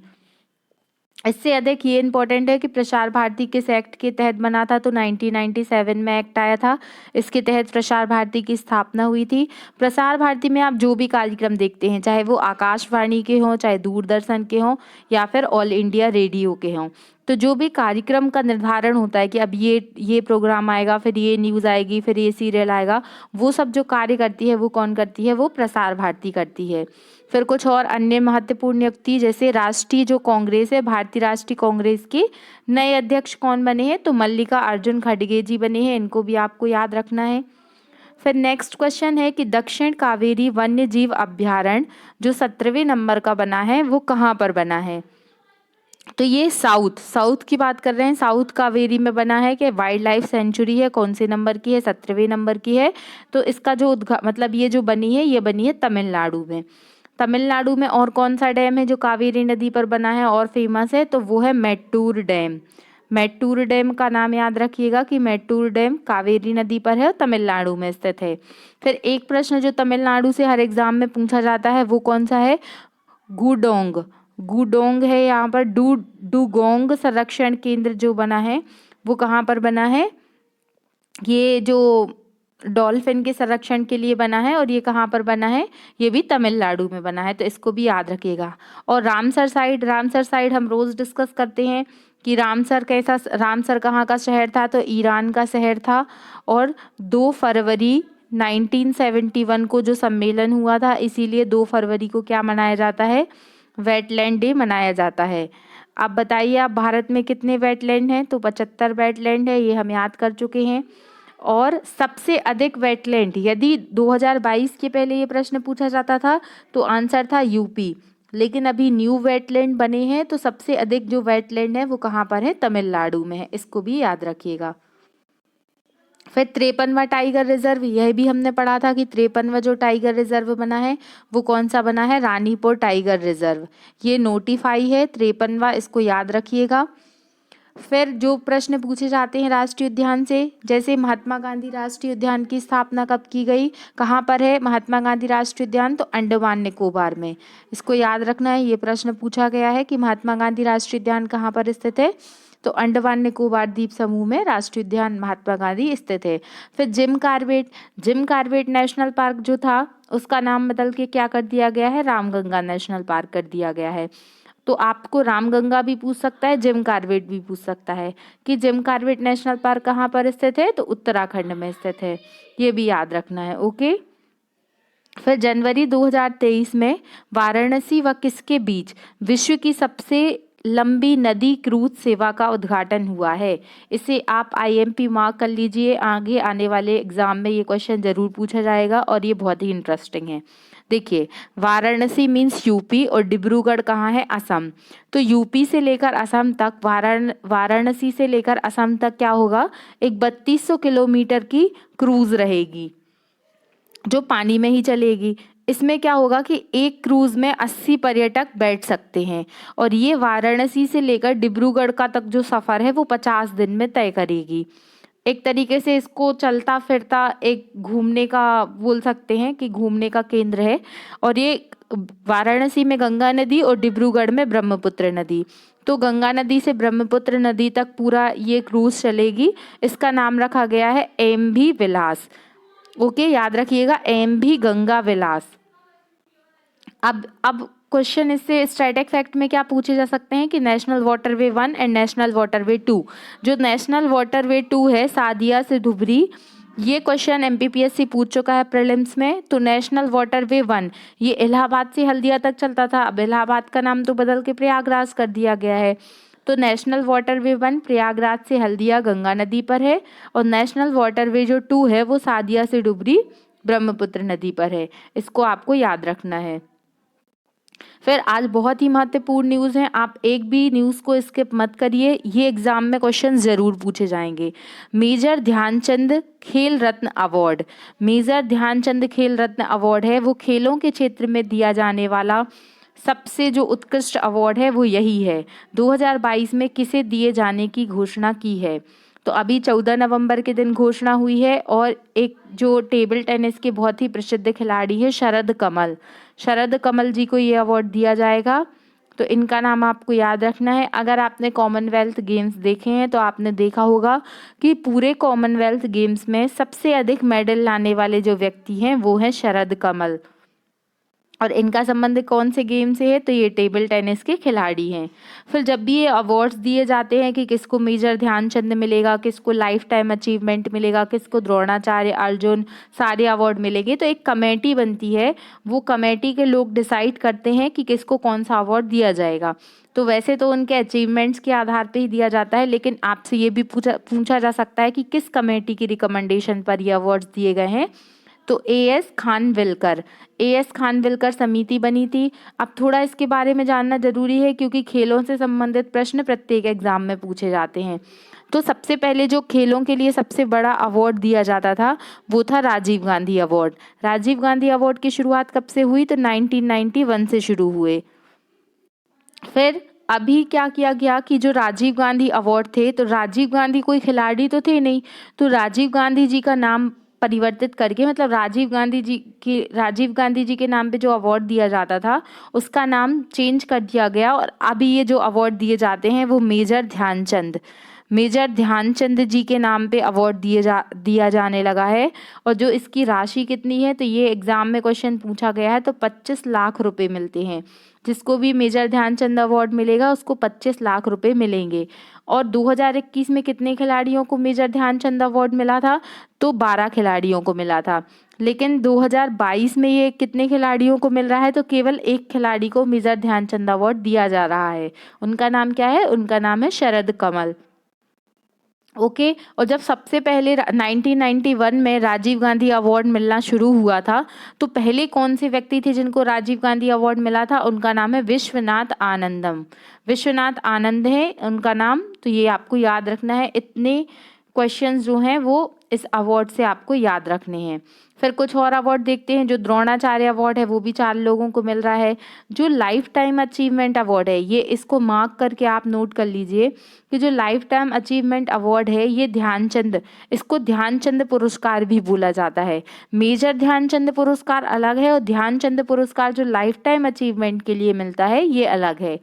इससे अधिक ये इम्पोर्टेंट है कि प्रसार भारती किस एक्ट के तहत बना था, तो 1997 में एक्ट आया था। इसके तहत प्रसार भारती की स्थापना हुई थी। प्रसार भारती में आप जो भी कार्यक्रम देखते हैं, चाहे वो आकाशवाणी के हों, चाहे दूरदर्शन के हों या फिर ऑल इंडिया रेडियो के हों, तो जो भी कार्यक्रम का निर्धारण होता है कि अब ये प्रोग्राम आएगा, फिर ये न्यूज़ आएगी, फिर ये सीरियल आएगा, वो सब जो कार्य करती है वो कौन करती है? वो प्रसार भारती करती है। फिर कुछ और अन्य महत्वपूर्ण नियुक्ति, जैसे राष्ट्रीय जो कांग्रेस है, भारतीय राष्ट्रीय कांग्रेस के नए अध्यक्ष कौन बने हैं? तो मल्लिका अर्जुन खड़गे जी बने हैं। इनको भी आपको याद रखना है। फिर नेक्स्ट क्वेश्चन है कि दक्षिण कावेरी वन्य जीव अभ्यारण्य जो 17वें नंबर का बना है वो कहाँ पर बना है? तो ये साउथ की बात कर रहे हैं। साउथ कावेरी में बना है कि वाइल्ड लाइफ सेंचुरी है। कौन से नंबर की है? 17वें नंबर की है। तो इसका जो मतलब ये जो बनी है ये बनी है तमिलनाडु में। तमिलनाडु में और कौन सा डैम है जो कावेरी नदी पर बना है और फेमस है? तो वो है मेट्टूर डैम। मेट्टूर डैम का नाम याद रखिएगा कि मेट्टूर डैम कावेरी नदी पर है और तमिलनाडु में स्थित है। फिर एक प्रश्न जो तमिलनाडु से हर एग्जाम में पूछा जाता है वो कौन सा है? गुडोंग है। यहाँ पर डुगोंग संरक्षण केंद्र जो बना है वो कहाँ पर बना है? ये जो डॉल्फिन के संरक्षण के लिए बना है, और ये कहाँ पर बना है? ये भी तमिलनाडु में बना है। तो इसको भी याद रखिएगा। और रामसर साइड हम रोज डिस्कस करते हैं कि रामसर कहाँ का शहर था? तो ईरान का शहर था। और 2 फरवरी 1971 को जो सम्मेलन हुआ था, इसीलिए 2 फरवरी को क्या मनाया जाता है? वेटलैंड डे मनाया जाता है। आप बताइए, आप भारत में कितने वेटलैंड हैं? तो 75 वेटलैंड है, ये हम याद कर चुके हैं। और सबसे अधिक वेटलैंड, यदि 2022 के पहले ये प्रश्न पूछा जाता था तो आंसर था यूपी। लेकिन अभी न्यू वेटलैंड बने हैं, तो सबसे अधिक जो वेटलैंड है वो कहाँ पर है? तमिलनाडु में है। इसको भी याद रखिएगा। फिर 53वां टाइगर रिजर्व, यह भी हमने पढ़ा था कि 53वां जो टाइगर रिजर्व बना है वो कौन सा बना है? Ranipur tiger reserve. ये नोटिफाई है 53वां, इसको याद रखिएगा। फिर जो प्रश्न पूछे जाते हैं राष्ट्रीय उद्यान से, जैसे महात्मा गांधी राष्ट्रीय उद्यान की स्थापना कब की गई? कहाँ पर है महात्मा गांधी राष्ट्रीय उद्यान? तो अंडमान निकोबार में। इसको याद रखना है, ये प्रश्न पूछा गया है कि महात्मा गांधी राष्ट्रीय उद्यान कहाँ पर स्थित है? तो अंडमान निकोबार द्वीप समूह में राष्ट्रीय उद्यान महात्मा गांधी स्थित है। फिर जिम कार्बेट नेशनल पार्क जो था उसका नाम बदल के क्या कर दिया गया है? रामगंगा नेशनल पार्क कर दिया गया है। तो आपको रामगंगा भी पूछ सकता है, जिम कार्बेट भी पूछ सकता है कि जिम कार्बेट नेशनल पार्क कहाँ पर स्थित है? तो उत्तराखंड में स्थित है। ये भी याद रखना है। ओके। फिर जनवरी 2023 में वाराणसी व किसके बीच विश्व की सबसे लंबी नदी क्रूज सेवा का उद्घाटन हुआ है? इसे आप IMP मार्क कर लीजिए, आगे आने वाले एग्जाम में ये क्वेश्चन जरूर पूछा जाएगा और ये बहुत ही इंटरेस्टिंग है। देखिए, वाराणसी मीन्स यूपी और डिब्रूगढ़ कहाँ है? असम। तो यूपी से लेकर असम तक, वाराणसी से लेकर असम तक क्या होगा? एक 3200 किलोमीटर की क्रूज रहेगी जो पानी में ही चलेगी। इसमें क्या होगा कि एक क्रूज में 80 पर्यटक बैठ सकते हैं, और ये वाराणसी से लेकर डिब्रूगढ़ का तक जो सफ़र है वो 50 दिन में तय करेगी। एक तरीके से इसको चलता फिरता एक घूमने का बोल सकते हैं कि घूमने का केंद्र है। और ये वाराणसी में गंगा नदी और डिब्रूगढ़ में ब्रह्मपुत्र नदी। तो गंगा नदी से ब्रह्मपुत्र नदी तक पूरा ये क्रूज चलेगी। इसका नाम रखा गया है एमवी विलास। ओके, याद रखिएगा, एमवी गंगा विलास। अब क्वेश्चन इससे स्टैटिक फैक्ट में क्या पूछे जा सकते हैं कि national waterway 1 and national waterway 2। जो नेशनल वाटरवे 2 है सादिया से धुबरी, ये क्वेश्चन एमपीपीएससी पूछ चुका है प्रीलिम्स में। तो नेशनल वाटरवे 1 ये इलाहाबाद से हल्दिया तक चलता था, अब इलाहाबाद का नाम तो बदल के प्रयागराज कर दिया गया है। तो नेशनल वाटरवे 1 प्रयागराज से हल्दिया गंगा नदी पर है, और नेशनल वाटरवे जो 2 है वो सादिया से डुबरी ब्रह्मपुत्र नदी पर है। इसको आपको याद रखना है। फिर आज बहुत ही महत्वपूर्ण न्यूज़ है, आप एक भी न्यूज़ को स्किप मत करिए, ये एग्जाम में क्वेश्चन ज़रूर पूछे जाएंगे। मेजर ध्यानचंद खेल रत्न अवार्ड। मेजर ध्यानचंद खेल रत्न अवार्ड है वो खेलों के क्षेत्र में दिया जाने वाला सबसे जो उत्कृष्ट अवार्ड है वो यही है। 2022 में किसे दिए जाने की घोषणा की है? तो अभी 14 नवंबर के दिन घोषणा हुई है। और एक जो टेबल टेनिस के बहुत ही प्रसिद्ध खिलाड़ी है शरद कमल, शरद कमल जी को ये अवार्ड दिया जाएगा। तो इनका नाम आपको याद रखना है। अगर आपने कॉमनवेल्थ गेम्स देखे हैं तो आपने देखा होगा कि पूरे कॉमनवेल्थ गेम्स में सबसे अधिक मेडल लाने वाले जो व्यक्ति हैं वो हैं शरद कमल। और इनका संबंध कौन से गेम से है? तो ये टेबल टेनिस के खिलाड़ी हैं। फिर जब भी ये अवार्ड्स दिए जाते हैं कि किसको मेजर ध्यानचंद मिलेगा, किसको लाइफ टाइम अचीवमेंट मिलेगा, किसको द्रोणाचार्य, अर्जुन, सारे अवार्ड मिलेंगे, तो एक कमेटी बनती है। वो कमेटी के लोग डिसाइड करते हैं कि किसको कौन सा अवार्ड दिया जाएगा। तो वैसे तो उनके अचीवमेंट्स के आधार पर ही दिया जाता है, लेकिन आपसे ये भी पूछा जा सकता है कि किस कमेटी की रिकमेंडेशन पर ये अवार्ड्स दिए गए हैं। तो एएस खानविलकर समिति बनी थी। अब थोड़ा इसके बारे में जानना जरूरी है क्योंकि खेलों से संबंधित प्रश्न प्रत्येक एग्जाम में पूछे जाते हैं। तो सबसे पहले जो खेलों के लिए सबसे बड़ा अवार्ड दिया जाता था वो था राजीव गांधी अवार्ड। राजीव गांधी अवार्ड की शुरुआत कब से हुई? तो 1991 से शुरू हुए। फिर अभी क्या किया गया कि जो राजीव गांधी अवार्ड थे, तो राजीव गांधी कोई खिलाड़ी तो थे नहीं, तो राजीव गांधी जी का नाम परिवर्तित करके, मतलब राजीव गांधी जी के नाम पे जो अवार्ड दिया जाता था उसका नाम चेंज कर दिया गया। और अभी ये जो अवार्ड दिए जाते हैं वो मेजर ध्यानचंद जी के नाम पे अवार्ड दिया जाने लगा है। और जो इसकी राशि कितनी है? तो ये एग्जाम में क्वेश्चन पूछा गया है, तो 25 लाख रुपए मिलते हैं। जिसको भी मेजर ध्यानचंद अवार्ड मिलेगा उसको 25 लाख रुपए मिलेंगे। और 2021 में कितने खिलाड़ियों को मेजर ध्यानचंद अवार्ड मिला था? तो 12 खिलाड़ियों को मिला था। लेकिन 2022 में ये कितने खिलाड़ियों को मिल रहा है? तो केवल एक खिलाड़ी को मेजर ध्यानचंद अवार्ड दिया जा रहा है। उनका नाम क्या है? उनका नाम है शरद कमल। ओके। और जब सबसे पहले 1991 में राजीव गांधी अवार्ड मिलना शुरू हुआ था, तो पहले कौन से व्यक्ति थे जिनको राजीव गांधी अवार्ड मिला था? उनका नाम है विश्वनाथ आनंद है उनका नाम। तो ये आपको याद रखना है। इतने क्वेश्चंस जो हैं वो इस अवार्ड से आपको याद रखने हैं। फिर कुछ और अवार्ड देखते हैं। जो द्रोणाचार्य अवार्ड है वो भी 4 लोगों को मिल रहा है। जो लाइफ टाइम अचीवमेंट अवार्ड है, ये इसको मार्क करके आप नोट कर लीजिए कि जो लाइफ टाइम अचीवमेंट अवार्ड है ये इसको ध्यानचंद पुरस्कार भी बोला जाता है। मेजर ध्यानचंद पुरस्कार अलग है और ध्यानचंद पुरस्कार जो लाइफ टाइम अचीवमेंट के लिए मिलता है ये अलग है।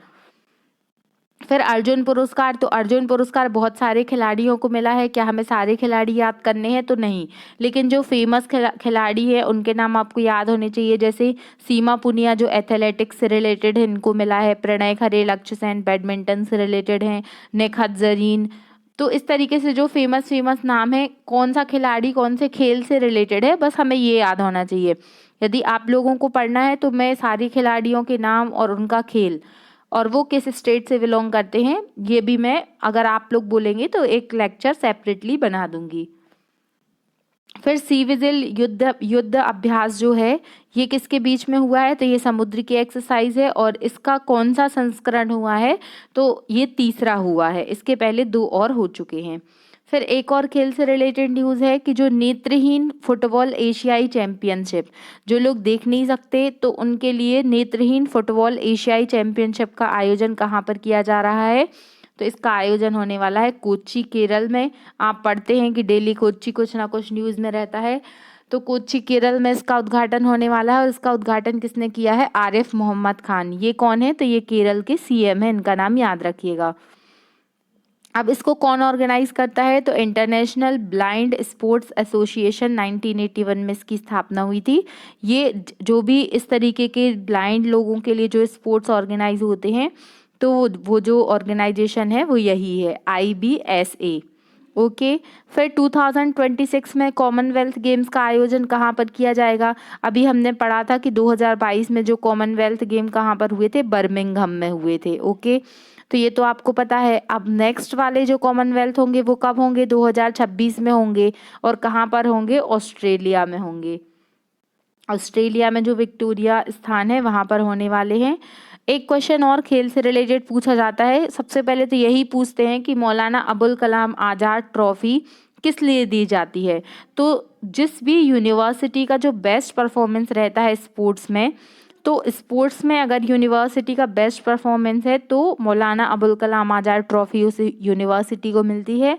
फिर अर्जुन पुरस्कार, तो अर्जुन पुरस्कार बहुत सारे खिलाड़ियों को मिला है। क्या हमें सारे खिलाड़ी याद करने हैं? तो नहीं, लेकिन जो फेमस खिलाड़ी है उनके नाम आपको याद होने चाहिए। जैसे सीमा पुनिया जो एथलेटिक्स से रिलेटेड है, इनको मिला है। प्रणय खरे, लक्ष्य सेन बैडमिंटन से रिलेटेड हैं। निखत जरीन। तो इस तरीके से जो फेमस नाम है, कौन सा खिलाड़ी कौन से खेल से रिलेटेड है, बस हमें ये याद होना चाहिए। यदि आप लोगों को पढ़ना है तो मैं सारे खिलाड़ियों के नाम और उनका खेल और वो किस स्टेट से बिलोंग करते हैं ये भी मैं, अगर आप लोग बोलेंगे तो एक लेक्चर सेपरेटली बना दूंगी। फिर सी विजिल युद्ध अभ्यास जो है ये किसके बीच में हुआ है? तो ये समुद्र की एक्सरसाइज है। और इसका कौन सा संस्करण हुआ है? तो ये तीसरा हुआ है। इसके पहले 2 और हो चुके हैं। फिर एक और खेल से रिलेटेड न्यूज़ है कि जो नेत्रहीन फुटबॉल एशियाई चैंपियनशिप, जो लोग देख नहीं सकते तो उनके लिए नेत्रहीन फुटबॉल एशियाई चैंपियनशिप का आयोजन कहाँ पर किया जा रहा है? तो इसका आयोजन होने वाला है कोच्चि केरल में। आप पढ़ते हैं कि डेली कोच्चि कुछ ना कुछ न्यूज़ में रहता है, तो कोच्चि केरल में इसका उद्घाटन होने वाला है। और इसका उद्घाटन किसने किया है? आरिफ मोहम्मद खान। ये कौन है? तो ये केरल के सीएम है, इनका नाम याद रखिएगा। अब इसको कौन ऑर्गेनाइज करता है? तो इंटरनेशनल ब्लाइंड स्पोर्ट्स एसोसिएशन 1981 में इसकी स्थापना हुई थी। ये जो भी इस तरीके के ब्लाइंड लोगों के लिए जो स्पोर्ट्स ऑर्गेनाइज होते हैं, तो वो जो ऑर्गेनाइजेशन है वो यही है, IBSA। ओके। फिर 2026 में कॉमनवेल्थ गेम्स का आयोजन कहाँ पर किया जाएगा? अभी हमने पढ़ा था कि 2022 में जो कॉमनवेल्थ गेम कहाँ पर हुए थे? बर्मिंघम में हुए थे। ओके, तो ये तो आपको पता है। अब नेक्स्ट वाले जो कॉमनवेल्थ होंगे वो कब होंगे? 2026 में होंगे। और कहाँ पर होंगे? ऑस्ट्रेलिया में होंगे। ऑस्ट्रेलिया में जो विक्टोरिया स्थान है वहाँ पर होने वाले हैं। एक क्वेश्चन और खेल से रिलेटेड पूछा जाता है। सबसे पहले तो यही पूछते हैं कि मौलाना अबुल कलाम आज़ाद ट्रॉफी किस लिए दी जाती है? तो जिस भी यूनिवर्सिटी का जो बेस्ट परफॉर्मेंस रहता है स्पोर्ट्स में, तो स्पोर्ट्स में अगर यूनिवर्सिटी का बेस्ट परफॉर्मेंस है तो मौलाना अबुल कलाम आज़ाद ट्रॉफी उस यूनिवर्सिटी को मिलती है।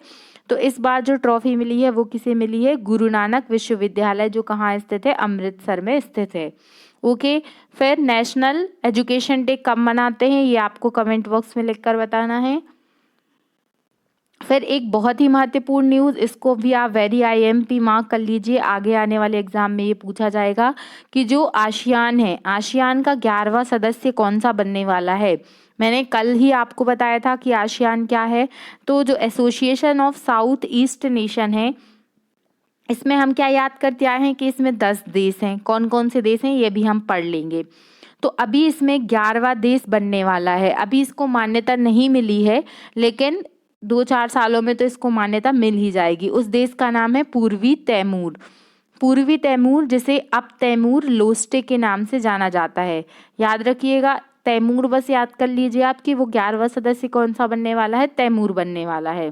तो इस बार जो ट्रॉफी मिली है वो किसे मिली है? गुरु नानक विश्वविद्यालय, जो कहाँ स्थित है? अमृतसर में स्थित है। ओके। फिर नेशनल एजुकेशन डे कब मनाते हैं? ये आपको कमेंट बॉक्स में लिखकर बताना है। फिर एक बहुत ही महत्वपूर्ण न्यूज़, इसको भी आप वेरी IMP मार्क कर लीजिए, आगे आने वाले एग्जाम में ये पूछा जाएगा कि जो आसियान है, आसियान का 11वां सदस्य कौन सा बनने वाला है? मैंने कल ही आपको बताया था कि आसियान क्या है। तो जो association of south east nation है, इसमें हम क्या याद करते आए हैं कि इसमें 10 देश हैं। कौन कौन से देश हैं ये भी हम पढ़ लेंगे। तो अभी इसमें 11वां देश बनने वाला है। अभी इसको मान्यता नहीं मिली है, लेकिन 2-4 सालों में तो इसको मान्यता मिल ही जाएगी। उस देश का नाम है पूर्वी तैमूर। पूर्वी तैमूर, जिसे अब तैमूर लोस्टे के नाम से जाना जाता है। याद रखिएगा, तैमूर बस याद कर लीजिए आप कि वो 11वां सदस्य कौन सा बनने वाला है? तैमूर बनने वाला है।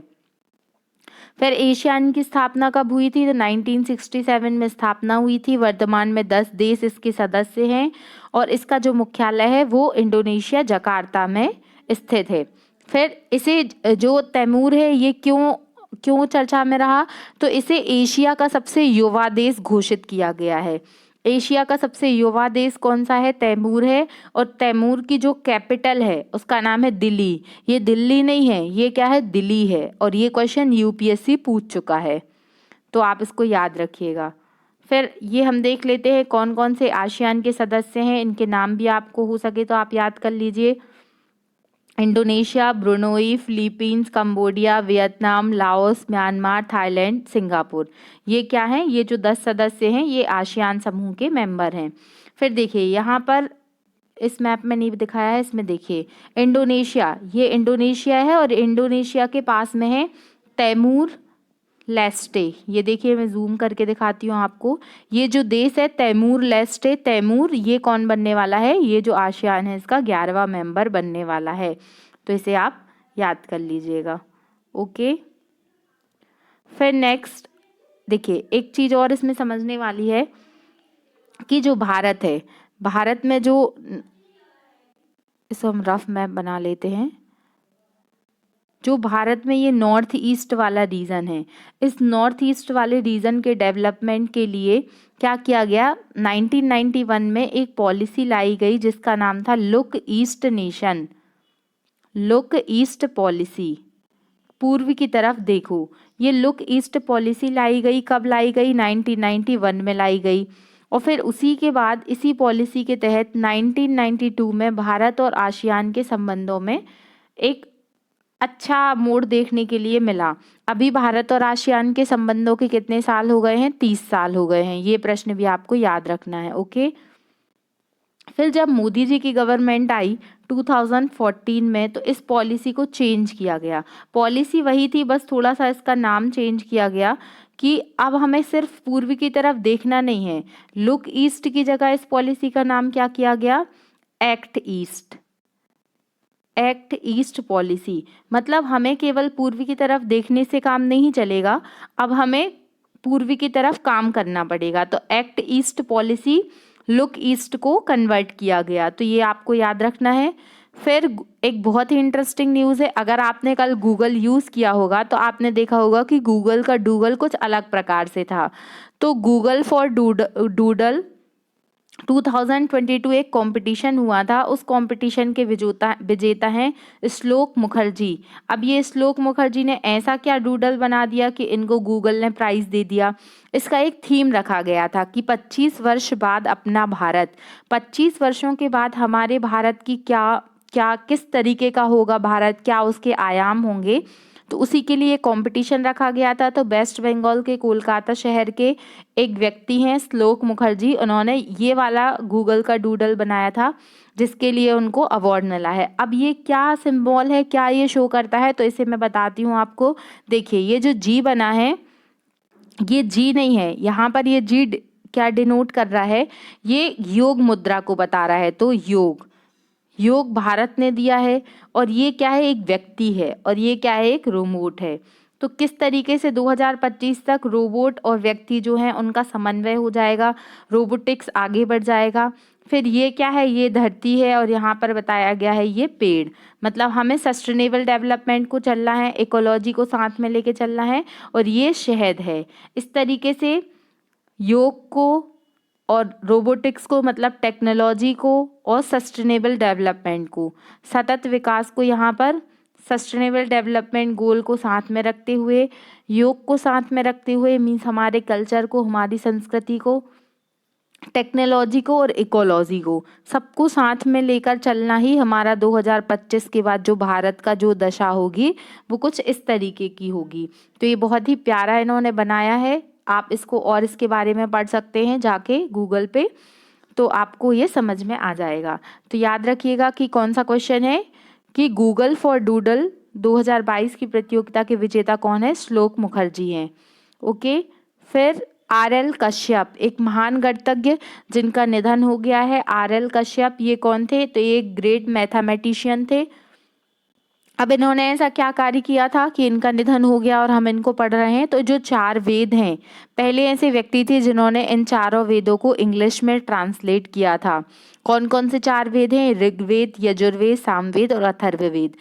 फिर एशियान की स्थापना कब हुई थी? तो 1967 में स्थापना हुई थी। वर्तमान में 10 देश इसके सदस्य हैं और इसका जो मुख्यालय है वो इंडोनेशिया जकार्ता में स्थित है। फिर इसे जो तैमूर है ये क्यों चर्चा में रहा? तो इसे एशिया का सबसे युवा देश घोषित किया गया है। एशिया का सबसे युवा देश कौन सा है? तैमूर है। और तैमूर की जो कैपिटल है उसका नाम है दिल्ली। ये दिल्ली नहीं है, ये क्या है? दिल्ली है। और ये क्वेश्चन UPSC पूछ चुका है, तो आप इसको याद रखिएगा। फिर ये हम देख लेते हैं कौन कौन से आसियान के सदस्य हैं। इनके नाम भी आपको हो सके तो आप याद कर लीजिए। Indonesia, Brunei, Philippines, Cambodia, Vietnam, Laos, Myanmar, Thailand, Singapore. ये क्या है? ये जो 10 सदस्य हैं ये आसियान समूह के मेंबर हैं। फिर देखिए यहाँ पर इस मैप में नहीं दिखाया है, इसमें देखिए इंडोनेशिया, ये इंडोनेशिया है और इंडोनेशिया के पास में है तैमूर लेस्टे। ये देखिए मैं जूम करके दिखाती हूँ आपको। ये जो देश है तैमूर लेस्टे, तैमूर, ये कौन बनने वाला है? ये जो आसियान है इसका 11वां मेंबर बनने वाला है। तो इसे आप याद कर लीजिएगा। ओके। फिर नेक्स्ट देखिए, एक चीज़ और इसमें समझने वाली है कि जो भारत है, भारत में जो, इसको हम रफ मैप बना लेते हैं। जो भारत में ये नॉर्थ ईस्ट वाला रीजन है, इस नॉर्थ ईस्ट वाले रीजन के डेवलपमेंट के लिए क्या किया गया? 1991 में एक पॉलिसी लाई गई जिसका नाम था look east nation, look east policy. पूर्व की तरफ देखो, ये लुक ईस्ट पॉलिसी लाई गई। कब लाई गई? 1991 में लाई गई। और फिर उसी के बाद इसी पॉलिसी के तहत 1992 में भारत और आसियान के संबंधों में एक अच्छा मोड़ देखने के लिए मिला। अभी भारत और आसियान के संबंधों के कितने साल हो गए हैं? 30 साल हो गए हैं। ये प्रश्न भी आपको याद रखना है। ओके। फिर जब मोदी जी की गवर्नमेंट आई 2014 में, तो इस पॉलिसी को चेंज किया गया। पॉलिसी वही थी, बस थोड़ा सा इसका नाम चेंज किया गया कि अब हमें सिर्फ पूर्व की तरफ देखना नहीं है। लुक ईस्ट की जगह इस पॉलिसी का नाम क्या किया गया? Act east. Act east policy, मतलब हमें केवल पूर्व की तरफ देखने से काम नहीं चलेगा, अब हमें पूर्व की तरफ काम करना पड़ेगा। तो act east policy look east को कन्वर्ट किया गया। तो ये आपको याद रखना है। फिर एक बहुत ही इंटरेस्टिंग न्यूज़ है, अगर आपने कल गूगल यूज़ किया होगा तो आपने देखा होगा कि गूगल का डूगल कुछ अलग प्रकार से था। तो गूगल फॉर डूडल 2022 एक कंपटीशन हुआ था, उस कंपटीशन के विजेता हैं श्लोक मुखर्जी। अब ये श्लोक मुखर्जी ने ऐसा क्या डूडल बना दिया कि इनको गूगल ने प्राइज़ दे दिया। इसका एक थीम रखा गया था कि 25 वर्ष बाद अपना भारत, 25 वर्षों के बाद हमारे भारत की क्या क्या किस तरीके का होगा भारत, क्या उसके आयाम होंगे। तो उसी के लिए कंपटीशन रखा गया था। तो वेस्ट बंगाल के कोलकाता शहर के एक व्यक्ति हैं श्लोक मुखर्जी, उन्होंने ये वाला गूगल का डूडल बनाया था जिसके लिए उनको अवार्ड मिला है। अब ये क्या सिंबल है, क्या ये शो करता है, तो इसे मैं बताती हूँ आपको। देखिए ये जो जी बना है, ये जी नहीं है, यहाँ पर ये जी क्या डिनोट कर रहा है, ये योग मुद्रा को बता रहा है। तो योग भारत ने दिया है। और ये क्या है, एक व्यक्ति है, और ये क्या है, एक रोबोट है। तो किस तरीके से 2025 तक रोबोट और व्यक्ति जो हैं उनका समन्वय हो जाएगा, रोबोटिक्स आगे बढ़ जाएगा। फिर ये क्या है, ये धरती है, और यहाँ पर बताया गया है ये पेड़। मतलब हमें सस्टेनेबल डेवलपमेंट को चलना है, इकोलॉजी को साथ में लेके चलना है। और ये शहद है। इस तरीके से योग को और रोबोटिक्स को, मतलब टेक्नोलॉजी को, और सस्टेनेबल डेवलपमेंट को, सतत विकास को, यहाँ पर सस्टेनेबल डेवलपमेंट गोल को साथ में रखते हुए, योग को साथ में रखते हुए, मीन्स हमारे कल्चर को, हमारी संस्कृति को, टेक्नोलॉजी को और इकोलॉजी को, सबको साथ में लेकर चलना ही हमारा 2025 के बाद जो भारत का जो दशा होगी वो कुछ इस तरीके की होगी। तो ये बहुत ही प्यारा इन्होंने बनाया है। आप इसको और इसके बारे में पढ़ सकते हैं जाके गूगल पे, तो आपको ये समझ में आ जाएगा। तो याद रखिएगा कि कौन सा क्वेश्चन है कि गूगल फॉर डूडल 2022 की प्रतियोगिता के विजेता कौन है, श्लोक मुखर्जी हैं। ओके। फिर आर.एल. कश्यप, एक महान गणितज्ञ जिनका निधन हो गया है। आर.एल. कश्यप ये कौन थे, तो ये एक ग्रेट मैथमेटिशियन थे। अब इन्होंने ऐसा क्या कार्य किया था कि इनका निधन हो गया और हम इनको पढ़ रहे हैं। तो जो 4 वेद हैं, पहले ऐसे व्यक्ति थे जिन्होंने इन चारों वेदों को इंग्लिश में ट्रांसलेट किया था। कौन कौन से 4 वेद हैं, ऋग्वेद, यजुर्वेद, सामवेद और अथर्ववेद।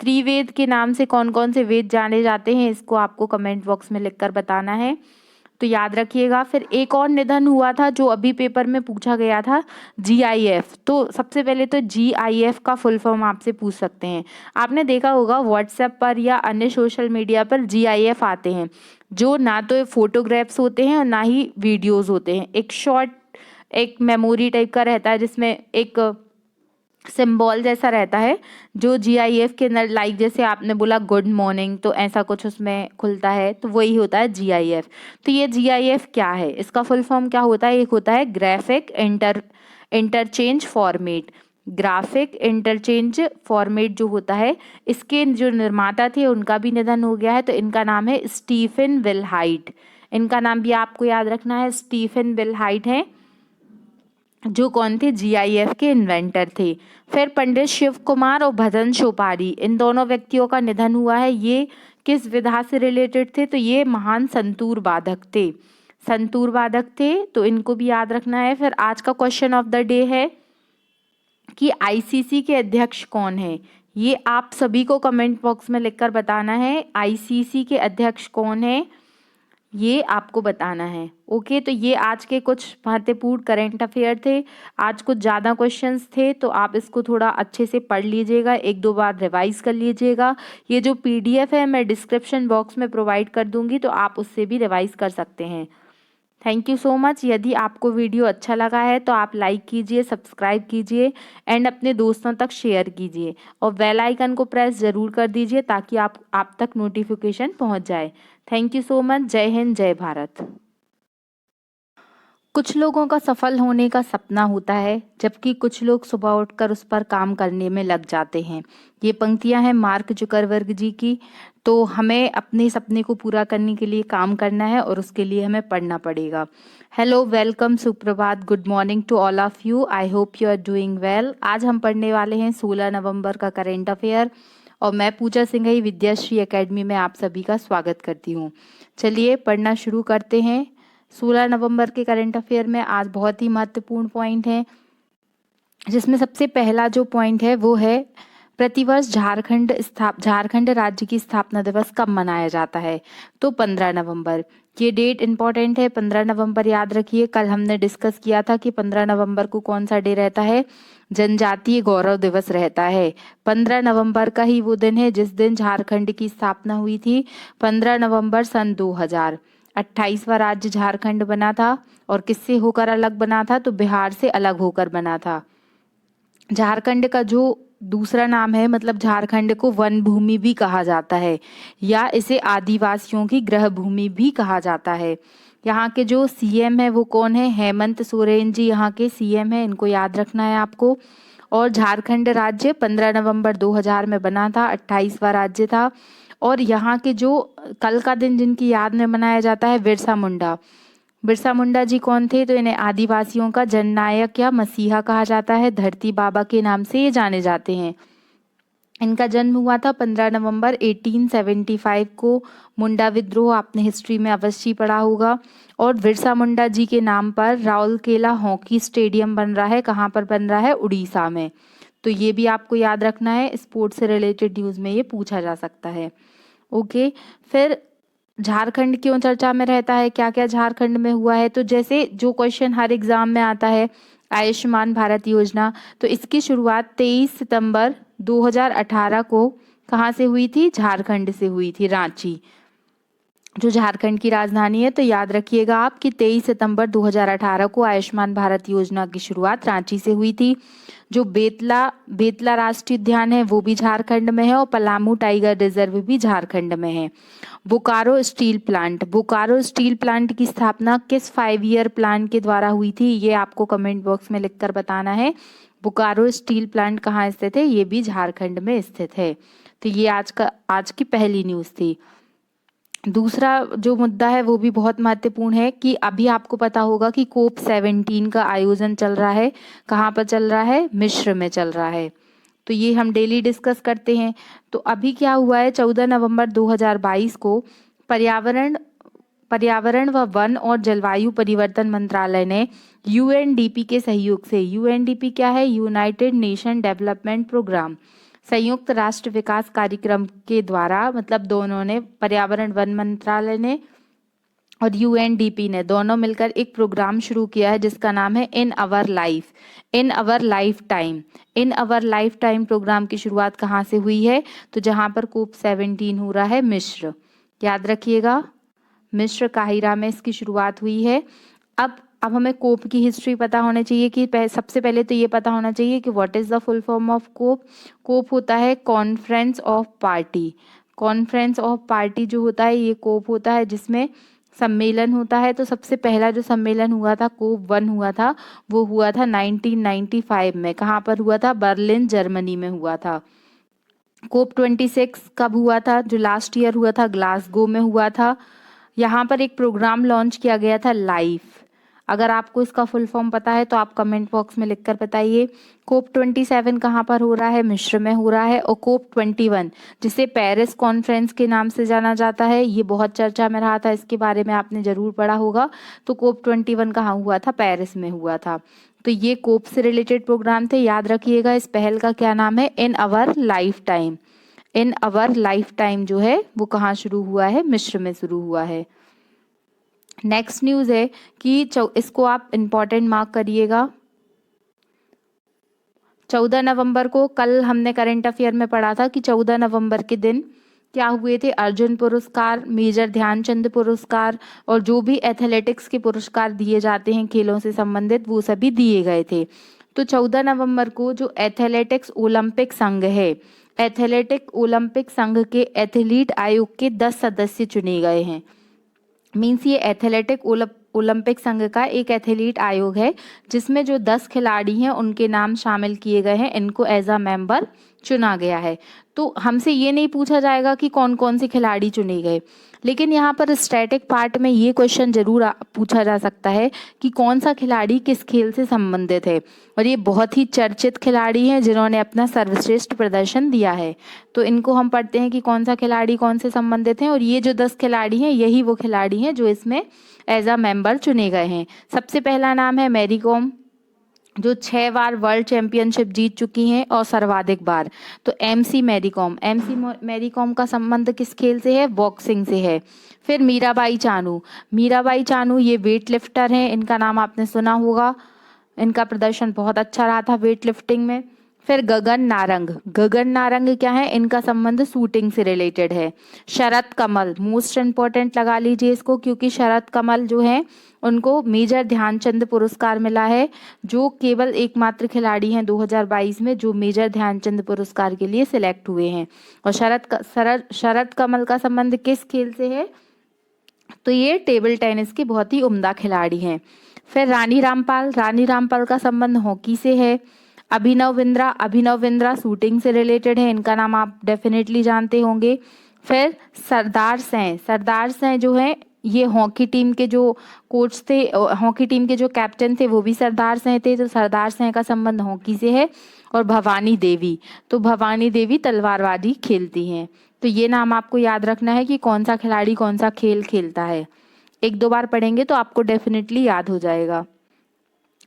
त्रिवेद के नाम से कौन कौन से वेद जाने जाते हैं, इसको आपको कमेंट बॉक्स में लिखकर बताना है। तो याद रखिएगा। फिर एक और निधन हुआ था जो अभी पेपर में पूछा गया था, GIF। तो सबसे पहले तो GIF का फुल फॉर्म आपसे पूछ सकते हैं। आपने देखा होगा व्हाट्सएप पर या अन्य सोशल मीडिया पर GIF आते हैं, जो ना तो फोटोग्राफ्स होते हैं और ना ही वीडियोस होते हैं। एक शॉर्ट, एक मेमोरी टाइप का रहता है जिसमें एक सिंबल जैसा रहता है, जो GIF के अंदर, लाइक जैसे आपने बोला गुड मॉर्निंग, तो ऐसा कुछ उसमें खुलता है, तो वही होता है GIF। तो ये GIF क्या है, इसका फुल फॉर्म क्या होता है, एक होता है graphic interchange format. Graphic interchange format जो होता है, इसके जो निर्माता थे उनका भी निधन हो गया है। तो इनका नाम है स्टीफन विलहाइट। इनका नाम भी आपको याद रखना है, स्टीफन विलहाइट है, जो कौन थे, GIF के इन्वेंटर थे। फिर पंडित शिव कुमार और भदन चौपारी, इन दोनों व्यक्तियों का निधन हुआ है। ये किस विधा से रिलेटेड थे, तो ये महान संतूर वादक थे, संतूर वादक थे, तो इनको भी याद रखना है। फिर आज का क्वेश्चन ऑफ द डे है कि ICC के अध्यक्ष कौन है। ये आप सभी को कमेंट बॉक्स में लिखकर बताना है, ICC के अध्यक्ष कौन है, ये आपको बताना है। ओके। तो ये आज के कुछ महत्वपूर्ण करंट अफेयर थे। आज कुछ ज़्यादा क्वेश्चंस थे, तो आप इसको थोड़ा अच्छे से पढ़ लीजिएगा, 1-2 बार रिवाइज कर लीजिएगा। ये जो PDF है मैं डिस्क्रिप्शन बॉक्स में प्रोवाइड कर दूंगी, तो आप उससे भी रिवाइज कर सकते हैं। Thank you so much. यदि आपको वीडियो अच्छा लगा है तो आप लाइक कीजिए, सब्सक्राइब कीजिए एंड अपने दोस्तों तक शेयर कीजिए, और बेल आइकन को प्रेस ज़रूर कर दीजिए ताकि आप तक नोटिफिकेशन पहुंच जाए। Thank you so much. जय हिंद, जय भारत। कुछ लोगों का सफल होने का सपना होता है, जबकि कुछ लोग सुबह उठकर उस पर काम करने में लग जाते हैं। ये पंक्तियां हैं मार्क जुकरबर्ग जी की। तो हमें अपने सपने को पूरा करने के लिए काम करना है और उसके लिए हमें पढ़ना पड़ेगा। हेलो, वेलकम, सुप्रभात, good morning to all of you. I hope you are doing well. आज हम पढ़ने वाले हैं 16 नवंबर का करेंट अफेयर, और मैं पूजा सिंह ही विद्याश्री एकेडमी में आप सभी का स्वागत करती हूँ। चलिए पढ़ना शुरू करते हैं। 16 नवंबर के करंट अफेयर में आज बहुत ही महत्वपूर्ण पॉइंट हैं। जिसमें सबसे पहला जो पॉइंट है वो है प्रतिवर्ष झारखंड राज्य की स्थापना दिवस कब मनाया जाता है? तो 15 नवंबर। ये डेट इंपॉर्टेंट है, 15 नवंबर याद रखिए। कल हमने डिस्कस किया था कि 15 नवंबर को कौन सा डे रहता है, जनजातीय गौरव दिवस रहता है। 15 नवंबर का ही वो दिन है जिस दिन झारखंड की स्थापना हुई थी, 15 नवंबर सन 2000। 28वां राज्य झारखंड बना था और किससे होकर अलग बना था? तो बिहार से अलग होकर बना था। झारखंड का जो दूसरा नाम है, मतलब झारखंड को वन भूमि भी कहा जाता है या इसे आदिवासियों की गृह भूमि भी कहा जाता है। यहाँ के जो सीएम है वो कौन है? हेमंत सोरेन जी यहाँ के सीएम है, इनको याद रखना है आपको। और झारखंड राज्य 15 नवंबर 2000 में बना था, 28वां राज्य था। और यहाँ के जो कल का दिन जिनकी याद में मनाया जाता है, बिरसा मुंडा। बिरसा मुंडा जी कौन थे? तो इन्हें आदिवासियों का जननायक या मसीहा कहा जाता है, धरती बाबा के नाम से ये जाने जाते हैं। इनका जन्म हुआ था 15 नवंबर 1875 को। मुंडा विद्रोह आपने हिस्ट्री में अवश्य पढ़ा होगा। और बिरसा मुंडा जी के नाम पर राउरकेला हॉकी स्टेडियम बन रहा है। कहाँ पर बन रहा है? उड़ीसा में। तो ये भी आपको याद रखना है, स्पोर्ट्स से रिलेटेड न्यूज़ में ये पूछा जा सकता है। ओके, फिर झारखंड क्यों चर्चा में रहता है, क्या क्या झारखंड में हुआ है? तो जैसे जो क्वेश्चन हर एग्जाम में आता है, आयुष्मान भारत योजना, तो इसकी शुरुआत 23 सितंबर 2018 को कहाँ से हुई थी? झारखंड से हुई थी, रांची जो झारखंड की राजधानी है। तो याद रखिएगा आप कि 23 सितंबर 2018 को आयुष्मान भारत योजना की शुरुआत रांची से हुई थी। जो बेतला राष्ट्रीय उद्यान है वो भी झारखंड में है और पलामू टाइगर रिजर्व भी झारखंड में है। बोकारो स्टील प्लांट की स्थापना किस 5 ईयर प्लान के द्वारा हुई थी? ये आपको कमेंट बॉक्स में लिखकर बताना है। बोकारो स्टील प्लांट कहाँ स्थित है? ये भी झारखंड में स्थित है। तो ये आज की पहली न्यूज़ थी। दूसरा जो मुद्दा है वो भी बहुत महत्वपूर्ण है कि अभी आपको पता होगा कि कोप 17 का आयोजन चल रहा है। कहाँ पर चल रहा है? मिस्र में चल रहा है। तो ये हम डेली डिस्कस करते हैं। तो अभी क्या हुआ है, 14 नवंबर 2022 को पर्यावरण व वन और जलवायु परिवर्तन मंत्रालय ने यूएनडीपी के सहयोग से, यूएनडीपी क्या है? यूनाइटेड नेशन डेवलपमेंट प्रोग्राम, संयुक्त राष्ट्र विकास कार्यक्रम के द्वारा, मतलब दोनों ने, पर्यावरण वन मंत्रालय ने और यूएनडीपी ने दोनों मिलकर एक प्रोग्राम शुरू किया है जिसका नाम है इन अवर लाइफ टाइम प्रोग्राम की शुरुआत कहाँ से हुई है? तो जहाँ पर कोप 17 हो रहा है, मिस्र। याद रखिएगा, मिस्र काहिरा में इसकी शुरुआत हुई है। अब हमें कोप की हिस्ट्री पता होनी चाहिए कि सबसे पहले तो ये पता होना चाहिए कि what is the full form of COP. COP होता है conference of party. Conference of party जो होता है ये कोप होता है जिसमें सम्मेलन होता है। तो सबसे पहला जो सम्मेलन हुआ था, कोप 1 हुआ था, वो हुआ था 1995 में। कहाँ पर हुआ था? बर्लिन जर्मनी में हुआ था। कोप 26 कब हुआ था? जो लास्ट ईयर हुआ था, ग्लासगो में हुआ था। यहाँ पर एक प्रोग्राम लॉन्च किया गया था, लाइफ। अगर आपको इसका फुल फॉर्म पता है तो आप कमेंट बॉक्स में लिखकर बताइए। कोप 27 कहाँ पर हो रहा है? मिस्र में हो रहा है। और कोप 21 जिसे पेरिस कॉन्फ्रेंस के नाम से जाना जाता है, ये बहुत चर्चा में रहा था, इसके बारे में आपने जरूर पढ़ा होगा। तो कोप 21 कहाँ हुआ था? पेरिस में हुआ था। तो ये कोप से रिलेटेड प्रोग्राम थे। याद रखिएगा इस पहल का क्या नाम है? इन अवर लाइफ टाइम जो है वो कहाँ शुरू हुआ है? मिस्र में शुरू हुआ है। नेक्स्ट न्यूज़ है कि इसको आप इम्पोर्टेंट मार्क करिएगा। 14 नवंबर को, कल हमने करंट अफेयर में पढ़ा था कि 14 नवंबर के दिन क्या हुए थे? अर्जुन पुरस्कार, मेजर ध्यानचंद पुरस्कार और जो भी एथलेटिक्स के पुरस्कार दिए जाते हैं खेलों से संबंधित, वो सभी दिए गए थे। तो 14 नवंबर को जो एथलेटिक्स ओलंपिक संघ है, एथलेटिक ओलंपिक संघ के एथलीट आयोग के 10 सदस्य चुने गए हैं। मीन्स ये एथलेटिक ओलंपिक संघ का एक एथलीट आयोग है जिसमें जो 10 खिलाड़ी हैं उनके नाम शामिल किए गए हैं, इनको एज अ मेंबर चुना गया है। तो हमसे ये नहीं पूछा जाएगा कि कौन कौन से खिलाड़ी चुने गए, लेकिन यहाँ पर स्टैटिक पार्ट में ये क्वेश्चन जरूर पूछा जा सकता है कि कौन सा खिलाड़ी किस खेल से संबंधित है। और ये बहुत ही चर्चित खिलाड़ी हैं जिन्होंने अपना सर्वश्रेष्ठ प्रदर्शन दिया है। तो इनको हम पढ़ते हैं कि कौन सा खिलाड़ी कौन से संबंधित हैं। और ये जो 10 खिलाड़ी हैं यही वो खिलाड़ी हैं जो इसमें एज अ मेंबर चुने गए हैं। सबसे पहला नाम है मैरी कॉम। जो 6 बार वर्ल्ड चैंपियनशिप जीत चुकी हैं और सर्वाधिक बार। तो एमसी मैरी कॉम का संबंध किस खेल से है? बॉक्सिंग से है। फिर मीराबाई चानू ये वेट लिफ्टर हैं, इनका नाम आपने सुना होगा, इनका प्रदर्शन बहुत अच्छा रहा था वेट लिफ्टिंग में। फिर गगन नारंग क्या है? इनका संबंध शूटिंग से रिलेटेड है। शरत कमल, मोस्ट इम्पोर्टेंट लगा लीजिए इसको, क्योंकि शरत कमल जो है उनको मेजर ध्यानचंद पुरस्कार मिला है, जो केवल एकमात्र खिलाड़ी हैं 2022 में जो मेजर ध्यानचंद पुरस्कार के लिए सिलेक्ट हुए हैं। और शरत कमल का संबंध किस खेल से है? तो ये टेबल टेनिस के बहुत ही उम्दा खिलाड़ी हैं। फिर रानी रामपाल का संबंध हॉकी से है। अभिनव बिंद्रा शूटिंग से रिलेटेड है, इनका नाम आप डेफिनेटली जानते होंगे। फिर सरदार सिंह जो है ये हॉकी टीम के जो कोच थे, हॉकी टीम के जो कैप्टन थे वो भी सरदार सिंह थे, तो सरदार सिंह का संबंध हॉकी से है। और भवानी देवी तलवारबाजी खेलती हैं। तो ये नाम आपको याद रखना है कि कौन सा खिलाड़ी कौन सा खेल खेलता है। एक दो बार पढ़ेंगे तो आपको डेफिनेटली याद हो जाएगा।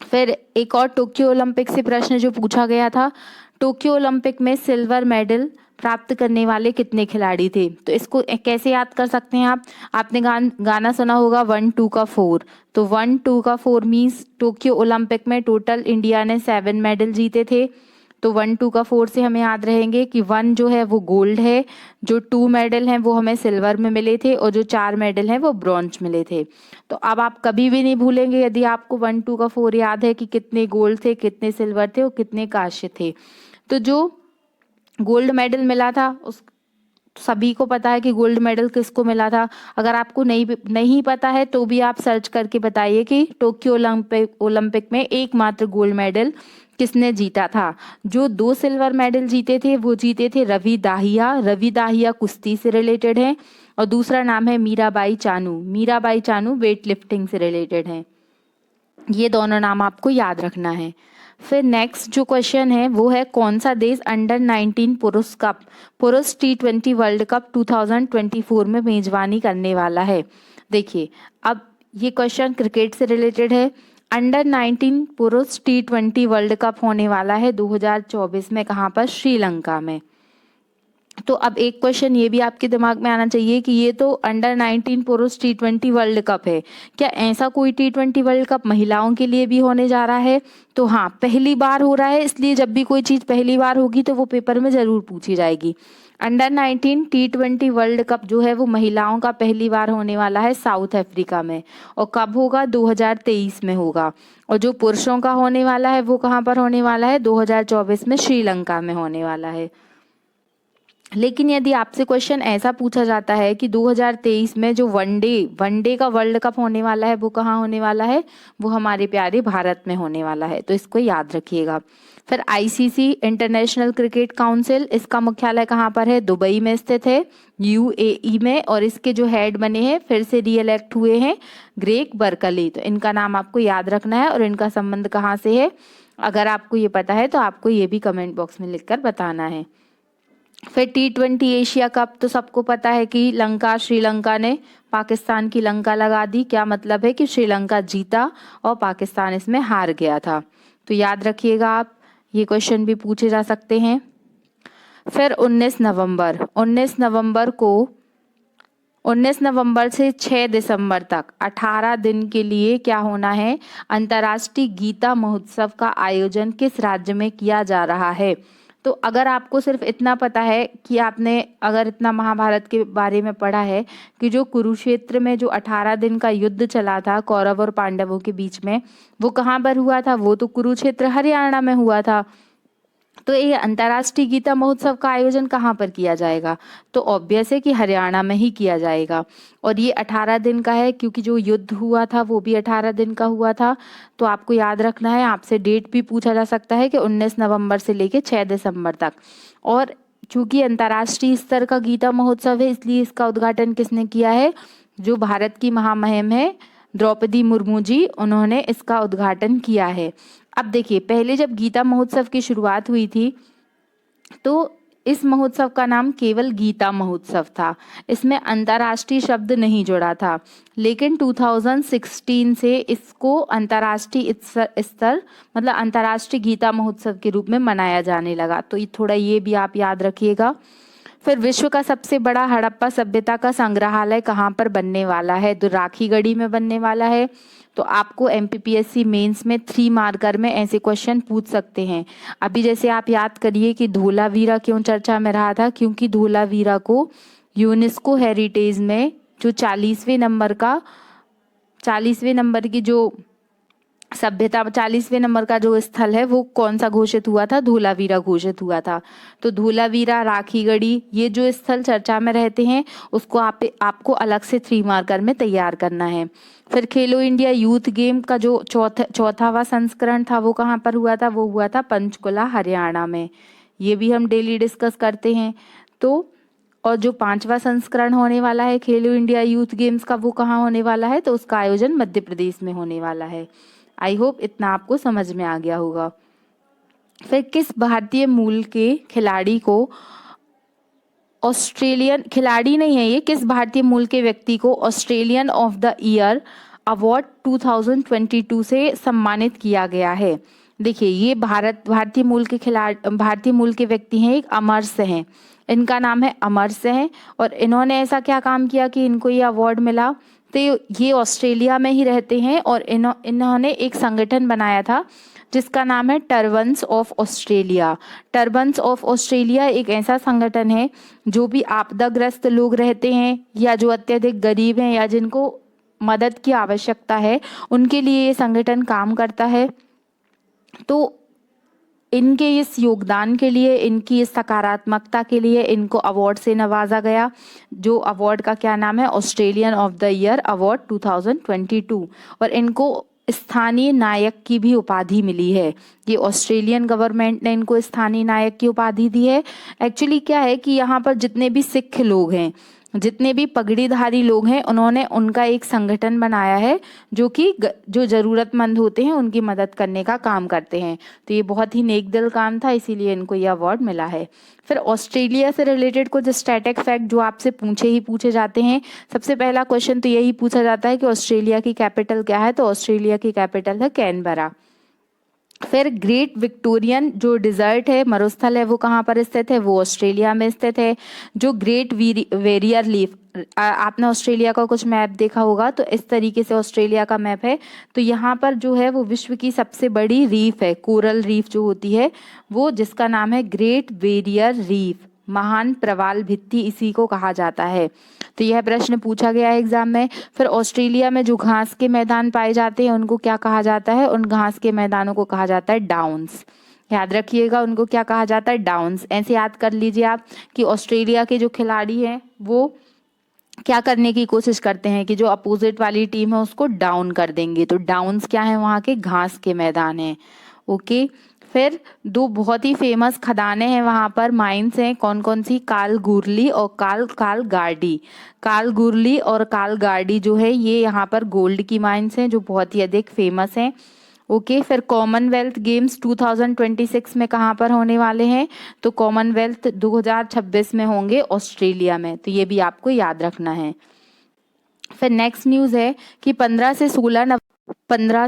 फिर एक और टोक्यो ओलंपिक से प्रश्न जो पूछा गया था, टोक्यो ओलंपिक में सिल्वर मेडल प्राप्त करने वाले कितने खिलाड़ी थे? तो इसको कैसे याद कर सकते हैं आप? आपने गाना सुना होगा 1 2 का 4। तो 1 2 का 4 मीन्स टोक्यो ओलंपिक में टोटल इंडिया ने 7 मेडल जीते थे। तो 1 2 का 4 से हमें याद रहेंगे कि 1 जो है वो गोल्ड है, जो 2 मेडल हैं वो हमें सिल्वर में मिले थे, और जो 4 मेडल हैं वो ब्रॉन्ज मिले थे। तो अब आप कभी भी नहीं भूलेंगे यदि आपको 1 2 का 4 याद है कि कितने गोल्ड थे, कितने सिल्वर थे और कितने कांस्य थे। तो जो गोल्ड मेडल मिला था उस सभी को पता है कि गोल्ड मेडल किसको मिला था। अगर आपको नहीं पता है तो भी आप सर्च करके बताइए कि टोक्यो ओलंपिक में एकमात्र गोल्ड मेडल किसने जीता था। जो 2 सिल्वर मेडल जीते थे वो जीते थे रवि दाहिया कुश्ती से रिलेटेड है, और दूसरा नाम है मीराबाई चानू वेट लिफ्टिंग से रिलेटेड है। ये दोनों नाम आपको याद रखना है। फिर नेक्स्ट जो क्वेश्चन है वो है कौन सा देश अंडर 19 पुरुष T20 वर्ल्ड कप 2024 में मेजबानी करने वाला है? देखिए, अब ये क्वेश्चन क्रिकेट से रिलेटेड है। अंडर 19 पुरुष T20 वर्ल्ड कप होने वाला है 2024 में, कहाँ पर? श्रीलंका में। तो अब एक क्वेश्चन ये भी आपके दिमाग में आना चाहिए कि ये तो अंडर 19 पुरुष T20 वर्ल्ड कप है, क्या ऐसा कोई T20 वर्ल्ड कप महिलाओं के लिए भी होने जा रहा है? तो हाँ, पहली बार हो रहा है, इसलिए जब भी कोई चीज़ पहली बार होगी तो वो पेपर में ज़रूर पूछी जाएगी। अंडर 19 T20 वर्ल्ड कप जो है वो महिलाओं का पहली बार होने वाला है साउथ अफ्रीका में, और कब होगा? 2023 में होगा। और जो पुरुषों का होने वाला है वो कहाँ पर होने वाला है? 2024 में श्रीलंका में होने वाला है। लेकिन यदि आपसे क्वेश्चन ऐसा पूछा जाता है कि 2023 में जो वनडे का वर्ल्ड कप होने वाला है वो कहाँ होने वाला है? वो हमारे प्यारे भारत में होने वाला है, तो इसको याद रखिएगा। फिर आईसीसी इंटरनेशनल क्रिकेट काउंसिल, इसका मुख्यालय कहाँ पर है? दुबई में स्थित है, यूएई में, और इसके जो हेड बने हैं फिर से रीइलेक्ट हुए हैं ग्रेग बर्कली। तो इनका नाम आपको याद रखना है, और इनका संबंध कहाँ से है? अगर आपको ये पता है तो आपको ये भी कमेंट बॉक्स में लिखकर बताना है। फिर T20 एशिया कप तो सबको पता है कि श्रीलंका ने पाकिस्तान की लंका लगा दी। क्या मतलब है? कि श्रीलंका जीता और पाकिस्तान इसमें हार गया था। तो याद रखिएगा आप, ये क्वेश्चन भी पूछे जा सकते हैं। फिर 19 नवंबर से 6 दिसंबर तक 18 दिन के लिए क्या होना है? अंतर्राष्ट्रीय गीता महोत्सव का आयोजन किस राज्य में किया जा रहा है? तो अगर आपको सिर्फ इतना पता है कि आपने अगर इतना महाभारत के बारे में पढ़ा है कि जो कुरुक्षेत्र में जो 18 दिन का युद्ध चला था कौरव और पांडवों के बीच में, वो कहाँ पर हुआ था? वो तो कुरुक्षेत्र हरियाणा में हुआ था। तो ये अंतर्राष्ट्रीय गीता महोत्सव का आयोजन कहाँ पर किया जाएगा? तो ऑब्वियस है कि हरियाणा में ही किया जाएगा। और ये 18 दिन का है, क्योंकि जो युद्ध हुआ था वो भी 18 दिन का हुआ था। तो आपको याद रखना है, आपसे डेट भी पूछा जा सकता है कि 19 नवंबर से लेके 6 दिसंबर तक। और चूंकि अंतर्राष्ट्रीय स्तर का गीता महोत्सव है, इसलिए इसका उद्घाटन किसने किया है? जो भारत की महामहिम है द्रौपदी मुर्मू जी, उन्होंने इसका उद्घाटन किया है। अब देखिए, पहले जब गीता महोत्सव की शुरुआत हुई थी तो इस महोत्सव का नाम केवल गीता महोत्सव था, इसमें अंतर्राष्ट्रीय शब्द नहीं जुड़ा था, लेकिन 2016 से इसको अंतर्राष्ट्रीय स्तर मतलब अंतर्राष्ट्रीय गीता महोत्सव के रूप में मनाया जाने लगा। तो ये थोड़ा ये भी आप याद रखिएगा। फिर विश्व का सबसे बड़ा हड़प्पा सभ्यता का संग्रहालय कहाँ पर बनने वाला है? तो राखीगढ़ी में बनने वाला है। तो आपको एमपीपीएससी मेंस में 3 मार्कर में ऐसे क्वेश्चन पूछ सकते हैं। अभी जैसे आप याद करिए कि धोलावीरा क्यों चर्चा में रहा था, क्योंकि धोलावीरा को यूनेस्को हेरिटेज में जो 40वें नंबर की जो सभ्यता 40वें नंबर का जो स्थल है वो कौन सा घोषित हुआ था? धोलावीरा घोषित हुआ था। तो धोलावीरा, राखीगढ़ी, ये जो स्थल चर्चा में रहते हैं उसको आपको अलग से 3 मार्कर में तैयार करना है। फिर खेलो इंडिया यूथ गेम का जो चौथावा संस्करण था वो कहाँ पर हुआ था? वो हुआ था पंचकुला, हरियाणा में। ये भी हम डेली डिस्कस करते हैं। तो और जो 5वां संस्करण होने वाला है खेलो इंडिया यूथ गेम्स का, वो कहाँ होने वाला है? तो उसका आयोजन मध्य प्रदेश में होने वाला है। आई होप इतना आपको समझ में आ गया होगा। फिर किस भारतीय मूल के खिलाड़ी को ऑस्ट्रेलियन खिलाड़ी नहीं है ये, किस भारतीय मूल के व्यक्ति को Australian of the year award 2022 से सम्मानित किया गया है? देखिए, ये भारतीय मूल के व्यक्ति हैं, एक अमरस हैं। इनका नाम है अमरस हैं और इन्होंने ऐसा क्या काम किया कि इनको ये अवार्ड मिला? तो ये ऑस्ट्रेलिया में ही रहते हैं और इन्होंने एक संगठन बनाया था जिसका नाम है turbans of Australia. Turbans of Australia एक ऐसा संगठन है जो भी आपदाग्रस्त लोग रहते हैं या जो अत्यधिक गरीब हैं या जिनको मदद की आवश्यकता है, उनके लिए ये संगठन काम करता है। तो इनके इस योगदान के लिए, इनकी इस सकारात्मकता के लिए इनको अवार्ड से नवाजा गया, जो अवार्ड का क्या नाम है? Australian of the year award 2022। और इनको स्थानीय नायक की भी उपाधि मिली है। ये ऑस्ट्रेलियन गवर्नमेंट ने इनको स्थानीय नायक की उपाधि दी है। एक्चुअली क्या है कि यहाँ पर जितने भी सिख लोग हैं, जितने भी पगड़ीधारी लोग हैं, उन्होंने उनका एक संगठन बनाया है जो कि जो ज़रूरतमंद होते हैं उनकी मदद करने का काम करते हैं। तो ये बहुत ही नेक दिल काम था, इसीलिए इनको ये अवार्ड मिला है। फिर ऑस्ट्रेलिया से रिलेटेड कुछ स्टैटिक फैक्ट जो आपसे पूछे जाते हैं। सबसे पहला क्वेश्चन तो यही पूछा जाता है कि ऑस्ट्रेलिया की कैपिटल क्या है? तो ऑस्ट्रेलिया की कैपिटल है कैनबरा। फिर ग्रेट विक्टोरियन जो डिजर्ट है, मरुस्थल है, वो कहाँ पर स्थित है? वो ऑस्ट्रेलिया में स्थित है। जो ग्रेट वेरियर लीफ, आपने ऑस्ट्रेलिया का कुछ मैप देखा होगा, तो इस तरीके से ऑस्ट्रेलिया का मैप है। तो यहाँ पर जो है वो विश्व की सबसे बड़ी रीफ है, कोरल रीफ जो होती है वो, जिसका नाम है ग्रेट बैरियर रीफ। महान प्रवाल भित्ति इसी को कहा जाता है। तो यह प्रश्न पूछा गया है एग्जाम में। फिर ऑस्ट्रेलिया में जो घास के मैदान पाए जाते हैं उनको क्या कहा जाता है? उन घास के मैदानों को कहा जाता है डाउन्स। याद रखिएगा, उनको क्या कहा जाता है? डाउन्स। ऐसे याद कर लीजिए आप कि ऑस्ट्रेलिया के जो खिलाड़ी हैं वो क्या करने की कोशिश करते हैं कि जो अपोजिट वाली टीम है उसको डाउन कर देंगे। तो डाउन्स क्या है? वहाँ के घास के मैदान हैं। ओके। फिर 2 बहुत ही फेमस खदानें हैं वहाँ पर, माइंस हैं। कौन कौन सी? कालगुरली और कालगार्डी। कालगुरली और कालगार्डी जो है ये यहाँ पर गोल्ड की माइंस हैं जो बहुत ही अधिक फेमस हैं। ओके। फिर कॉमनवेल्थ गेम्स 2026 में कहाँ पर होने वाले हैं? तो कॉमनवेल्थ 2026 में होंगे ऑस्ट्रेलिया में। तो ये भी आपको याद रखना है। फिर नेक्स्ट न्यूज़ है कि 15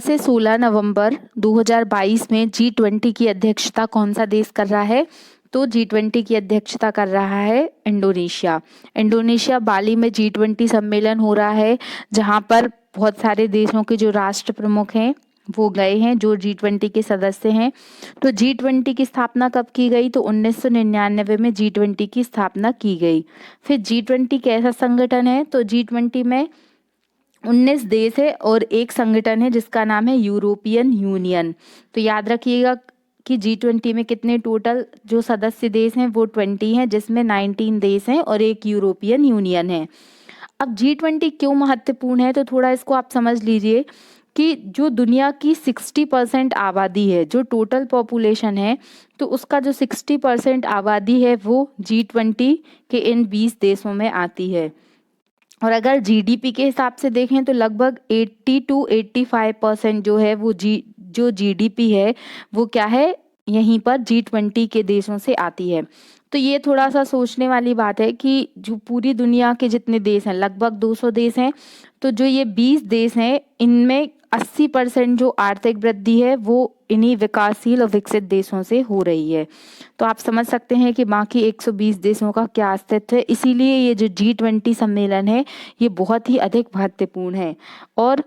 से 16 नवंबर 2022 में G20 की अध्यक्षता कौन सा देश कर रहा है? तो G20 की अध्यक्षता कर रहा है इंडोनेशिया। इंडोनेशिया बाली में G20 सम्मेलन हो रहा है जहां पर बहुत सारे देशों के जो राष्ट्र प्रमुख हैं वो गए हैं, जो G20 के सदस्य हैं। तो G20 की स्थापना कब की गई? तो 1999 में G20 की स्थापना की गई। फिर G20 कैसा संगठन है? तो G20 में 19 देश है और एक संगठन है जिसका नाम है यूरोपियन यूनियन। तो याद रखिएगा कि G20 में कितने टोटल जो सदस्य देश हैं वो 20 हैं, जिसमें 19 देश हैं और एक यूरोपियन यूनियन है। अब G20 क्यों महत्वपूर्ण है? तो थोड़ा इसको आप समझ लीजिए कि जो दुनिया की 60% आबादी है, जो टोटल पॉपुलेशन है, तो उसका जो 60% आबादी है वो G20 के इन 20 देशों में आती है। और अगर जीडीपी के हिसाब से देखें तो लगभग 80 to 85% जो है वो जो जीडीपी है वो क्या है? यहीं पर G20 के देशों से आती है। तो ये थोड़ा-सा सोचने वाली बात है कि जो पूरी दुनिया के जितने देश हैं, लगभग 200 देश हैं, तो जो ये 20 देश हैं, इनमें 80% जो आर्थिक वृद्धि है, वो इन्हीं विकासशील और विकसित देशों से हो रही है। तो आप समझ सकते हैं कि बाकी 120 देशों का क्या अस्तित्व है। इसीलिए ये जो G20 सम्मेलन है, ये बहुत ही अधिक महत्वपूर्ण है। और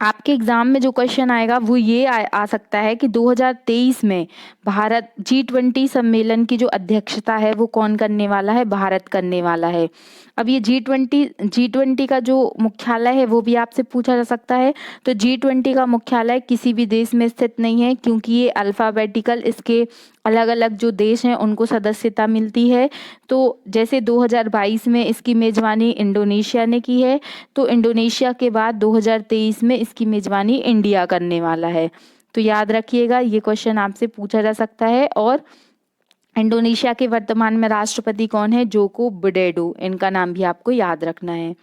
आपके एग्जाम में जो क्वेश्चन आएगा वो ये आ सकता है कि 2023 में भारत G20 सम्मेलन की जो अध्यक्षता है वो कौन करने वाला है? भारत करने वाला है। अब ये G20 का जो मुख्यालय है वो भी आपसे पूछा जा सकता है। तो G20 का मुख्यालय किसी भी देश में स्थित नहीं है, क्योंकि ये अल्फ़ाबेटिकल इसके अलग अलग जो देश हैं उनको सदस्यता मिलती है। तो जैसे 2022 में इसकी मेज़बानी इंडोनेशिया ने की है, तो इंडोनेशिया के बाद 2023 में इसकी मेज़बानी इंडिया करने वाला है। तो याद रखिएगा, ये क्वेश्चन आपसे पूछा जा सकता है। और इंडोनेशिया के वर्तमान में राष्ट्रपति कौन है? जोको विडोडो, इनका नाम भी आपको याद रखना है।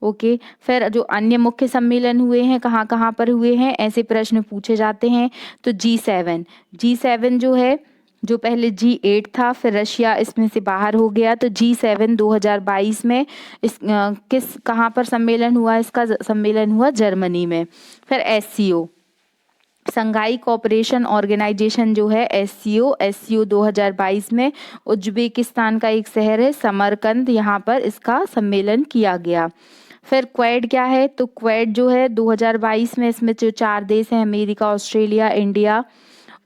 ओके, फिर जो अन्य मुख्य सम्मेलन हुए हैं, कहाँ कहाँ पर हुए हैं, ऐसे प्रश्न पूछे जाते हैं। तो G7 जो है, जो पहले G8 था, फिर रशिया इसमें से बाहर हो गया, तो G7 2022 में इस किस कहाँ पर सम्मेलन हुआ? इसका सम्मेलन हुआ जर्मनी में। फिर SCO, संघाई कोऑपरेशन ऑर्गेनाइजेशन जो है, SCO 2022 में उज्बेकिस्तान का एक शहर है समरकंद, यहाँ पर इसका सम्मेलन किया गया। फिर क्वेड क्या है? तो क्वेड जो है 2022 में, इसमें जो 4 देश हैं, अमेरिका, ऑस्ट्रेलिया, इंडिया,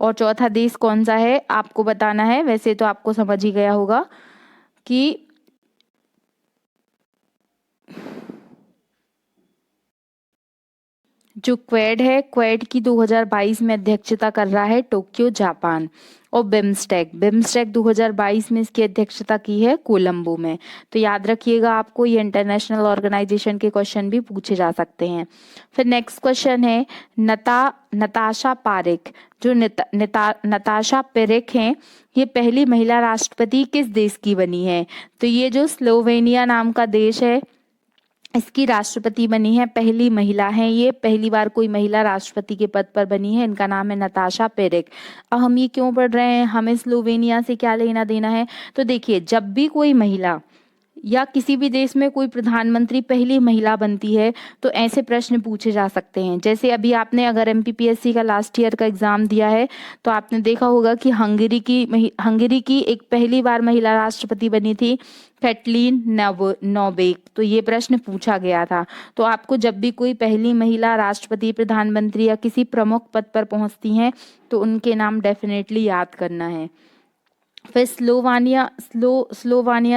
और चौथा देश कौन सा है आपको बताना है। वैसे तो आपको समझ ही गया होगा कि जो क्वेड है, क्वेड की 2022 में अध्यक्षता कर रहा है टोक्यो, जापान। और बिम्स्टेक 2022 में इसकी अध्यक्षता की है कोलंबो में। तो याद रखिएगा, आपको ये इंटरनेशनल ऑर्गेनाइजेशन के क्वेश्चन भी पूछे जा सकते हैं। फिर नेक्स्ट क्वेश्चन है नताशा पारिक। जो नताशा पारिक हैं, ये पहली महिला राष्ट्रपति किस देश की बनी है? तो ये जो स्लोवेनिया नाम का देश है, इसकी राष्ट्रपति बनी है, पहली महिला है ये, पहली बार कोई महिला राष्ट्रपति के पद पर बनी है। इनका नाम है नताशा पारिक। अब हम ये क्यों पढ़ रहे हैं, हमें स्लोवेनिया से क्या लेना देना है? तो देखिए, जब भी कोई महिला या किसी भी देश में कोई प्रधानमंत्री पहली महिला बनती है, तो ऐसे प्रश्न पूछे जा सकते हैं। जैसे अभी आपने अगर MPPSC का लास्ट ईयर का एग्जाम दिया है, तो आपने देखा होगा कि हंगरी की एक पहली बार महिला राष्ट्रपति बनी थी, कैटलीन नोबेक। तो ये प्रश्न पूछा गया था। तो आपको जब भी कोई पहली महिला राष्ट्रपति, प्रधानमंत्री या किसी प्रमुख पद पर पहुंचती हैं, तो उनके नाम डेफिनेटली याद करना है। फिर स्लोवानिया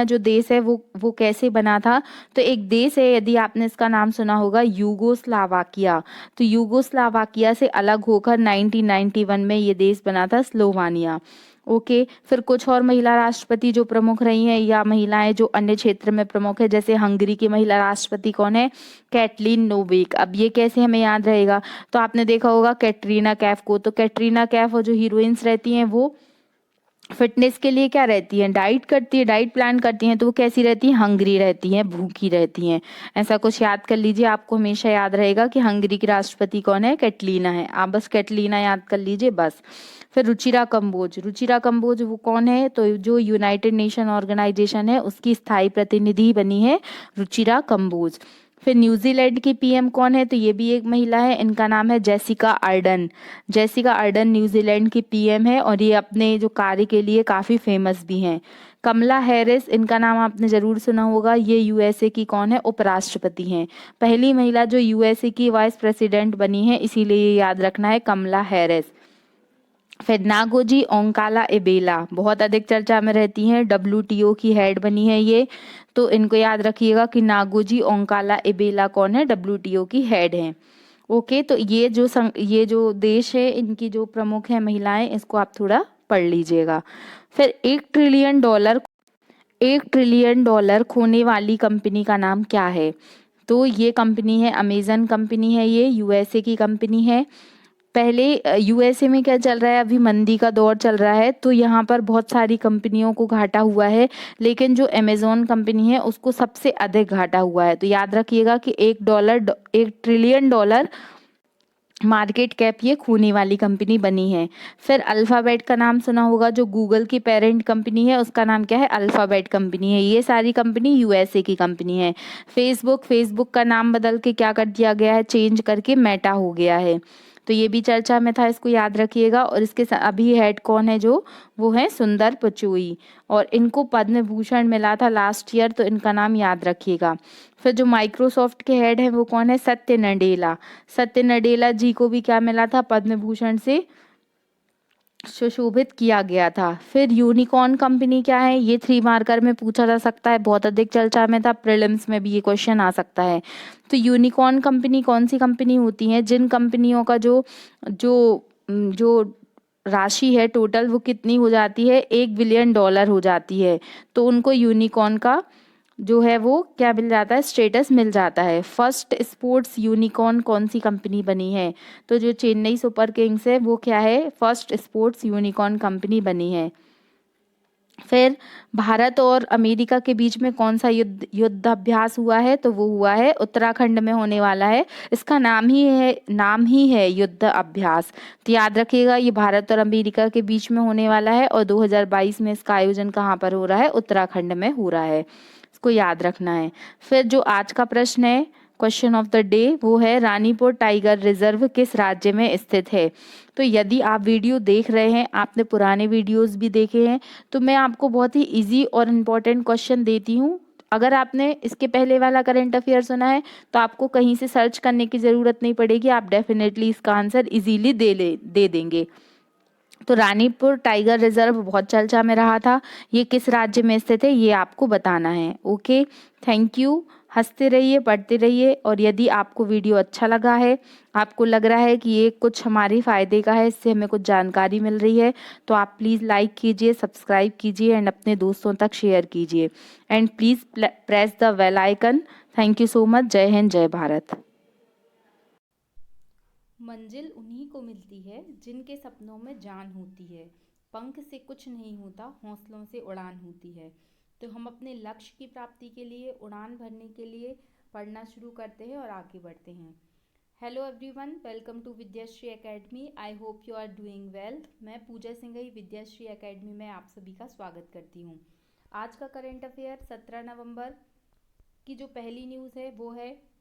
जो देश है वो कैसे बना था? तो एक देश है, यदि आपने इसका नाम सुना होगा, यूगोस्लावाकिया। तो यूगोस्लावाकिया से अलग होकर 1991 में ये देश बना था स्लोवानिया। ओके, फिर कुछ और महिला राष्ट्रपति जो प्रमुख रही हैं, या महिलाएं जो अन्य क्षेत्र में प्रमुख है, जैसे हंगरी की महिला राष्ट्रपति कौन है? कैटलीन नोबेक। अब ये कैसे हमें याद रहेगा? तो आपने देखा होगा कैटरीना कैफ को। तो कैटरीना कैफ और जो हीरोइंस रहती हैं, वो फिटनेस के लिए क्या रहती हैं? डाइट करती है, डाइट प्लान करती हैं। तो वो कैसी रहती हैं? हंगरी रहती हैं, भूखी रहती हैं। ऐसा कुछ याद कर लीजिए, आपको हमेशा याद रहेगा कि हंगरी की राष्ट्रपति कौन है? कैटलीना है। आप बस कैटलीना याद कर लीजिए बस। फिर रुचिरा कंबोज वो कौन है? तो जो यूनाइटेड नेशन ऑर्गेनाइजेशन है, उसकी स्थायी प्रतिनिधि बनी है रुचिरा कंबोज। फिर न्यूजीलैंड की PM कौन है? तो ये भी एक महिला है, इनका नाम है जेसिका अर्डन। न्यूजीलैंड की PM है, और ये अपने जो कार्य के लिए काफ़ी फेमस भी हैं। कमला हैरिस, इनका नाम आपने ज़रूर सुना होगा, ये USA की कौन है? उपराष्ट्रपति हैं। पहली महिला जो USA की वाइस प्रेसिडेंट बनी है, इसीलिए ये याद रखना है, कमला हैरिस। फिर नागोजी ओंकाला एबेला बहुत अधिक चर्चा में रहती हैं, WTO की हेड बनी है ये। तो इनको याद रखिएगा कि नागोजी ओंकाला एबेला कौन है? WTO की हेड हैं। ओके, तो ये जो देश है, इनकी जो प्रमुख है महिलाएं, इसको आप थोड़ा पढ़ लीजिएगा। फिर $1 ट्रिलियन खोने वाली कंपनी का नाम क्या है? तो ये कंपनी है अमेजन कंपनी है, ये USA की कंपनी है। पहले USA में क्या चल रहा है, अभी मंदी का दौर चल रहा है, तो यहाँ पर बहुत सारी कंपनियों को घाटा हुआ है, लेकिन जो अमेजोन कंपनी है उसको सबसे अधिक घाटा हुआ है। तो याद रखिएगा कि $1 ट्रिलियन मार्केट कैप ये खूने वाली कंपनी बनी है। फिर अल्फ़ाबेट का नाम सुना होगा, जो गूगल की पेरेंट कंपनी है उसका नाम क्या है, अल्फ़ाबेट कंपनी है। ये सारी कंपनी यूएसए की कंपनी है। फेसबुक का नाम बदल के क्या कर दिया गया है, चेंज करके मेटा हो गया है। तो ये भी चर्चा में था, इसको याद रखिएगा। और इसके अभी हेड कौन है, जो वो है सुंदर पिचोई, और इनको पद्म भूषण मिला था लास्ट ईयर, तो इनका नाम याद रखिएगा। फिर जो माइक्रोसॉफ्ट के हेड हैं वो कौन है, सत्य नडेला। सत्य नडेला जी को भी क्या मिला था, पद्म भूषण से सुशोभित किया गया था। फिर यूनिकॉर्न कंपनी क्या है, ये 3 मार्कर में पूछा जा सकता है, बहुत अधिक चर्चा में था, प्रीलिम्स में भी ये क्वेश्चन आ सकता है। तो यूनिकॉर्न कंपनी कौन सी कंपनी होती है, जिन कंपनियों का जो जो जो राशि है टोटल वो कितनी हो जाती है, $1 बिलियन हो जाती है, तो उनको यूनिकॉर्न का जो है वो क्या मिल जाता है, स्टेटस मिल जाता है। फर्स्ट स्पोर्ट्स यूनिकॉर्न कौन सी कंपनी बनी है, तो जो चेन्नई सुपर किंग्स है वो क्या है, फर्स्ट स्पोर्ट्स यूनिकॉर्न कंपनी बनी है। फिर भारत और अमेरिका के बीच में कौन सा युद्धाभ्यास हुआ है, तो वो हुआ है उत्तराखंड में होने वाला है। इसका नाम ही है युद्ध अभ्यास। तो याद रखिएगा, ये भारत और अमेरिका के बीच में होने वाला है, और 2022 में इसका आयोजन कहाँ पर हो रहा है, उत्तराखंड में हो रहा है। इसको याद रखना है। फिर जो आज का प्रश्न है, क्वेश्चन ऑफ द डे, वो है रानीपुर टाइगर रिजर्व किस राज्य में स्थित है। तो यदि आप वीडियो देख रहे हैं, आपने पुराने वीडियोस भी देखे हैं, तो मैं आपको बहुत ही इजी और इम्पोर्टेंट क्वेश्चन देती हूँ। अगर आपने इसके पहले वाला करंट अफेयर सुना है, तो आपको कहीं से सर्च करने की ज़रूरत नहीं पड़ेगी, आप डेफिनेटली इसका आंसर इजीली दे देंगे। तो रानीपुर टाइगर रिजर्व बहुत चर्चा में रहा था, ये किस राज्य में स्थित है, ये आपको बताना है। Okay, thank you. हंसते रहिए, पढ़ते रहिए, और यदि आपको वीडियो अच्छा लगा है, आपको लग रहा है कि ये कुछ हमारे फ़ायदे का है, इससे हमें कुछ जानकारी मिल रही है, तो आप प्लीज़ लाइक कीजिए, सब्सक्राइब कीजिए, एंड अपने दोस्तों तक शेयर कीजिए, and please press the bell icon. Thank you so much. जय हिंद, जय भारत। मंजिल उन्हीं को मिलती है जिनके सपनों में जान होती है। पंख से कुछ नहीं होता, हौसलों से उड़ान होती है। तो हम अपने लक्ष्य की प्राप्ति के लिए, उड़ान भरने के लिए पढ़ना शुरू करते हैं और आगे बढ़ते हैं। Hello everyone, welcome to Vidyashree academy. I hope you are doing well. मैं पूजा सिंघई विद्याश्री एकेडमी में आप सभी का स्वागत करती हूँ। आज का करंट अफेयर 17 नवंबर की जो पहली न्यूज़ है वो है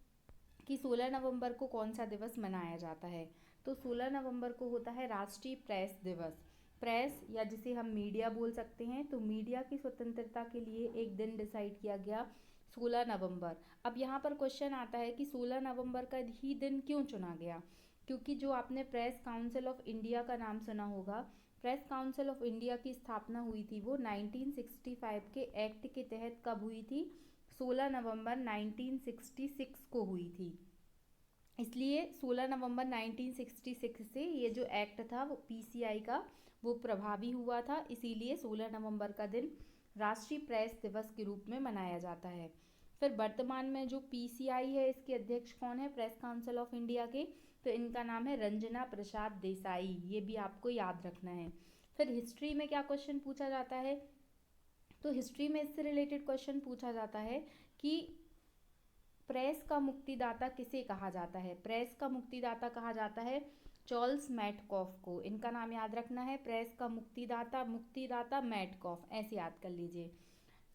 कि 16 नवंबर को कौन सा दिवस मनाया जाता है। तो 16 नवंबर को होता है राष्ट्रीय प्रेस दिवस। प्रेस, या जिसे हम मीडिया बोल सकते हैं, तो मीडिया की स्वतंत्रता के लिए एक दिन डिसाइड किया गया, 16 नवंबर। अब यहाँ पर क्वेश्चन आता है कि 16 नवंबर का ही दिन क्यों चुना गया। क्योंकि जो आपने प्रेस काउंसिल ऑफ इंडिया का नाम सुना होगा, प्रेस काउंसिल ऑफ इंडिया की स्थापना हुई थी वो 1965 के एक्ट के तहत कब हुई थी, 16 नवंबर 1966 को हुई थी। इसलिए 16 नवंबर 1966 से ये जो एक्ट था वो पीसीआई का वो प्रभावी हुआ था, इसीलिए 16 नवंबर का दिन राष्ट्रीय प्रेस दिवस के रूप में मनाया जाता है। फिर वर्तमान में जो पीसीआई है, इसके अध्यक्ष कौन है, प्रेस काउंसिल ऑफ इंडिया के, तो इनका नाम है रंजना प्रसाद देसाई, ये भी आपको याद रखना है। फिर हिस्ट्री में क्या क्वेश्चन पूछा जाता है, तो हिस्ट्री में इससे रिलेटेड क्वेश्चन पूछा जाता है कि प्रेस का मुक्तिदाता किसे कहा जाता है। प्रेस का मुक्तिदाता कहा जाता है चार्ल्स मैटकॉफ को, इनका नाम याद रखना है। प्रेस का मुक्तिदाता मैटकॉफ, ऐसे याद कर लीजिए।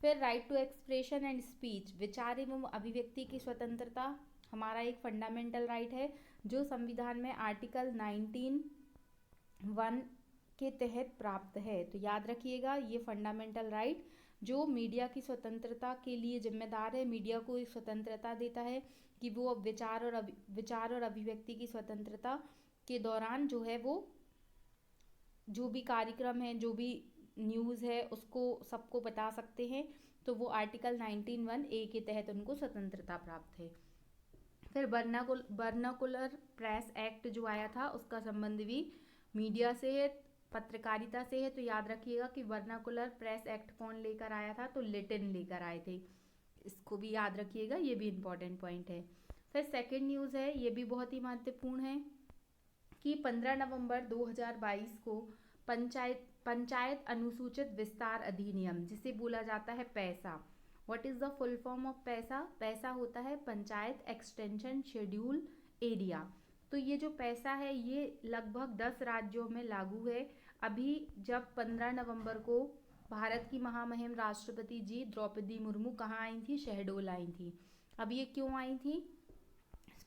फिर right to expression and speech, विचार एवं अभिव्यक्ति की स्वतंत्रता हमारा एक फंडामेंटल राइट है, जो संविधान में आर्टिकल 19(1) के तहत प्राप्त है। तो याद रखिएगा, ये फंडामेंटल राइट जो मीडिया की स्वतंत्रता के लिए जिम्मेदार है, मीडिया को एक स्वतंत्रता देता है कि वो अब विचार और अभिव्यक्ति की स्वतंत्रता के दौरान जो है वो जो भी कार्यक्रम है, जो भी न्यूज़ है, उसको सबको बता सकते हैं। तो वो आर्टिकल 19(1) के तहत उनको स्वतंत्रता प्राप्त है। फिर बर्नाकुलर प्रेस एक्ट जो आया था, उसका संबंध भी मीडिया से है, पत्रकारिता से है। तो याद रखिएगा कि वर्नाकुलर प्रेस एक्ट कौन लेकर आया था, तो लिटिन लेकर आए थे। इसको भी याद रखिएगा, ये भी इम्पोर्टेंट पॉइंट है। फिर सेकंड न्यूज़ है, ये भी बहुत ही महत्वपूर्ण है कि 15 नवंबर 2022 को पंचायत पंचायत अनुसूचित विस्तार अधिनियम, जिसे बोला जाता है पैसा। What is the full form of पैसा। पैसा होता है पंचायत एक्सटेंशन शेड्यूल एरिया। तो ये जो पैसा है ये लगभग 10 राज्यों में लागू है। अभी जब 15 नवंबर को भारत की महामहिम राष्ट्रपति जी द्रौपदी मुर्मू कहाँ आई थी, शहडोल आई थी। अब ये क्यों आई थी?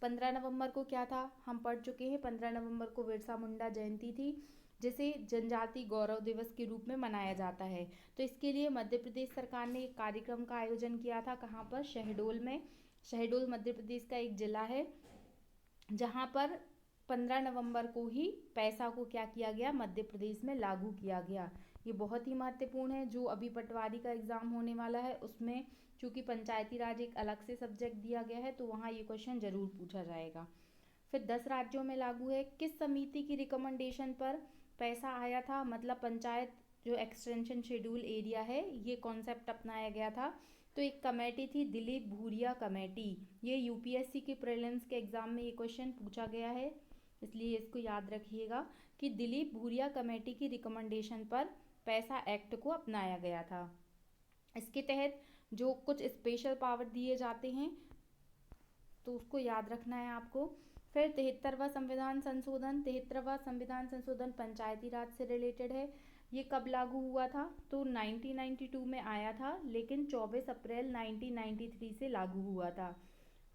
15 नवंबर को क्या था, हम पढ़ चुके हैं। 15 नवंबर को बिरसा मुंडा जयंती थी, जिसे जनजाति गौरव दिवस के रूप में मनाया जाता है। तो इसके लिए मध्य प्रदेश सरकार ने एक कार्यक्रम का आयोजन किया था। कहाँ पर? शहडोल में। शहडोल मध्य प्रदेश का एक जिला है, जहाँ पर 15 नवंबर को ही पैसा को क्या किया गया, मध्य प्रदेश में लागू किया गया। ये बहुत ही महत्वपूर्ण है। जो अभी पटवारी का एग्जाम होने वाला है उसमें चूंकि पंचायती राज एक अलग से सब्जेक्ट दिया गया है, तो वहाँ ये क्वेश्चन जरूर पूछा जाएगा। फिर 10 राज्यों में लागू है। किस समिति की रिकमेंडेशन पर पैसा आया था? मतलब पंचायत जो एक्सटेंशन शेड्यूल एरिया है, ये कॉन्सेप्ट अपनाया गया था। तो एक कमेटी थी, दिलीप भूरिया कमेटी। ये यूपीएससी के प्रीलिम्स के एग्जाम में ये क्वेश्चन पूछा गया है, इसलिए इसको याद रखिएगा कि दिलीप भूरिया कमेटी की रिकमेंडेशन पर पैसा एक्ट को अपनाया गया था। इसके तहत जो कुछ स्पेशल पावर दिए जाते हैं, तो उसको याद रखना है आपको। फिर 73वां संविधान संशोधन। 73वां संविधान संशोधन पंचायती राज से रिलेटेड है। ये कब लागू हुआ था? तो 1992 में आया था, लेकिन 24 अप्रैल 1993 से लागू हुआ था।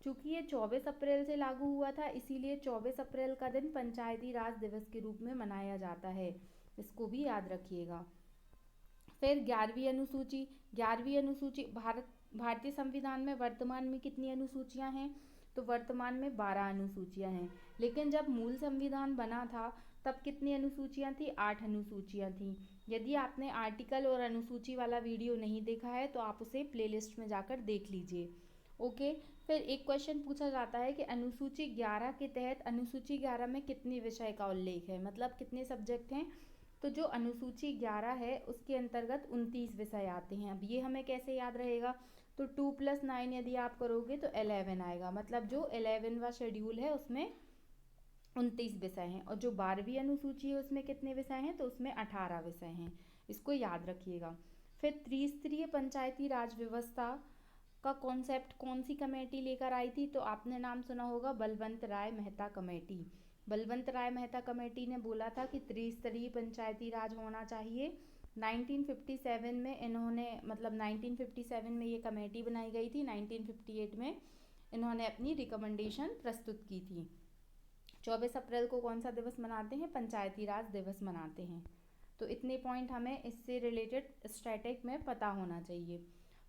चूंकि ये 24 अप्रैल से लागू हुआ था, इसीलिए 24 अप्रैल का दिन पंचायती राज दिवस के रूप में मनाया जाता है। इसको भी याद रखिएगा। फिर 11वीं अनुसूची। 11वीं अनुसूची भारतीय संविधान में वर्तमान में कितनी अनुसूचियां हैं? तो वर्तमान में 12 अनुसूचियां हैं। लेकिन जब मूल संविधान बना था तब कितनी अनुसूचियां थी? 8 अनुसूचियां थी। यदि आपने आर्टिकल और अनुसूची वाला वीडियो नहीं देखा है तो आप उसे प्लेलिस्ट में जाकर देख लीजिए। ओके। फिर एक क्वेश्चन पूछा जाता है कि अनुसूची 11 के तहत अनुसूची 11 में कितने विषय का उल्लेख है, मतलब कितने सब्जेक्ट हैं? तो जो अनुसूची 11 है उसके अंतर्गत 29 विषय आते हैं। अब ये हमें कैसे याद रहेगा? तो 2+9 यदि आप करोगे तो 11 आएगा, मतलब जो 11वां शेड्यूल है उसमें 29 विषय हैं। और जो 12वीं अनुसूची है उसमें कितने विषय हैं? तो उसमें 18 विषय हैं। इसको याद रखिएगा। फिर त्रिस्तरीय पंचायती राज व्यवस्था का कॉन्सेप्ट कौन सी कमेटी लेकर आई थी? तो आपने नाम सुना होगा, बलवंत राय मेहता कमेटी। बलवंत राय मेहता कमेटी ने बोला था कि त्रिस्तरीय पंचायती राज होना चाहिए। 1957 में इन्होंने, मतलब 1957 में ये कमेटी बनाई गई थी। 1958 में इन्होंने अपनी रिकमेंडेशन प्रस्तुत की थी। 24 अप्रैल को कौन सा दिवस मनाते हैं? पंचायती राज दिवस मनाते हैं। तो इतने पॉइंट हमें इससे रिलेटेड स्टैटिक में पता होना चाहिए।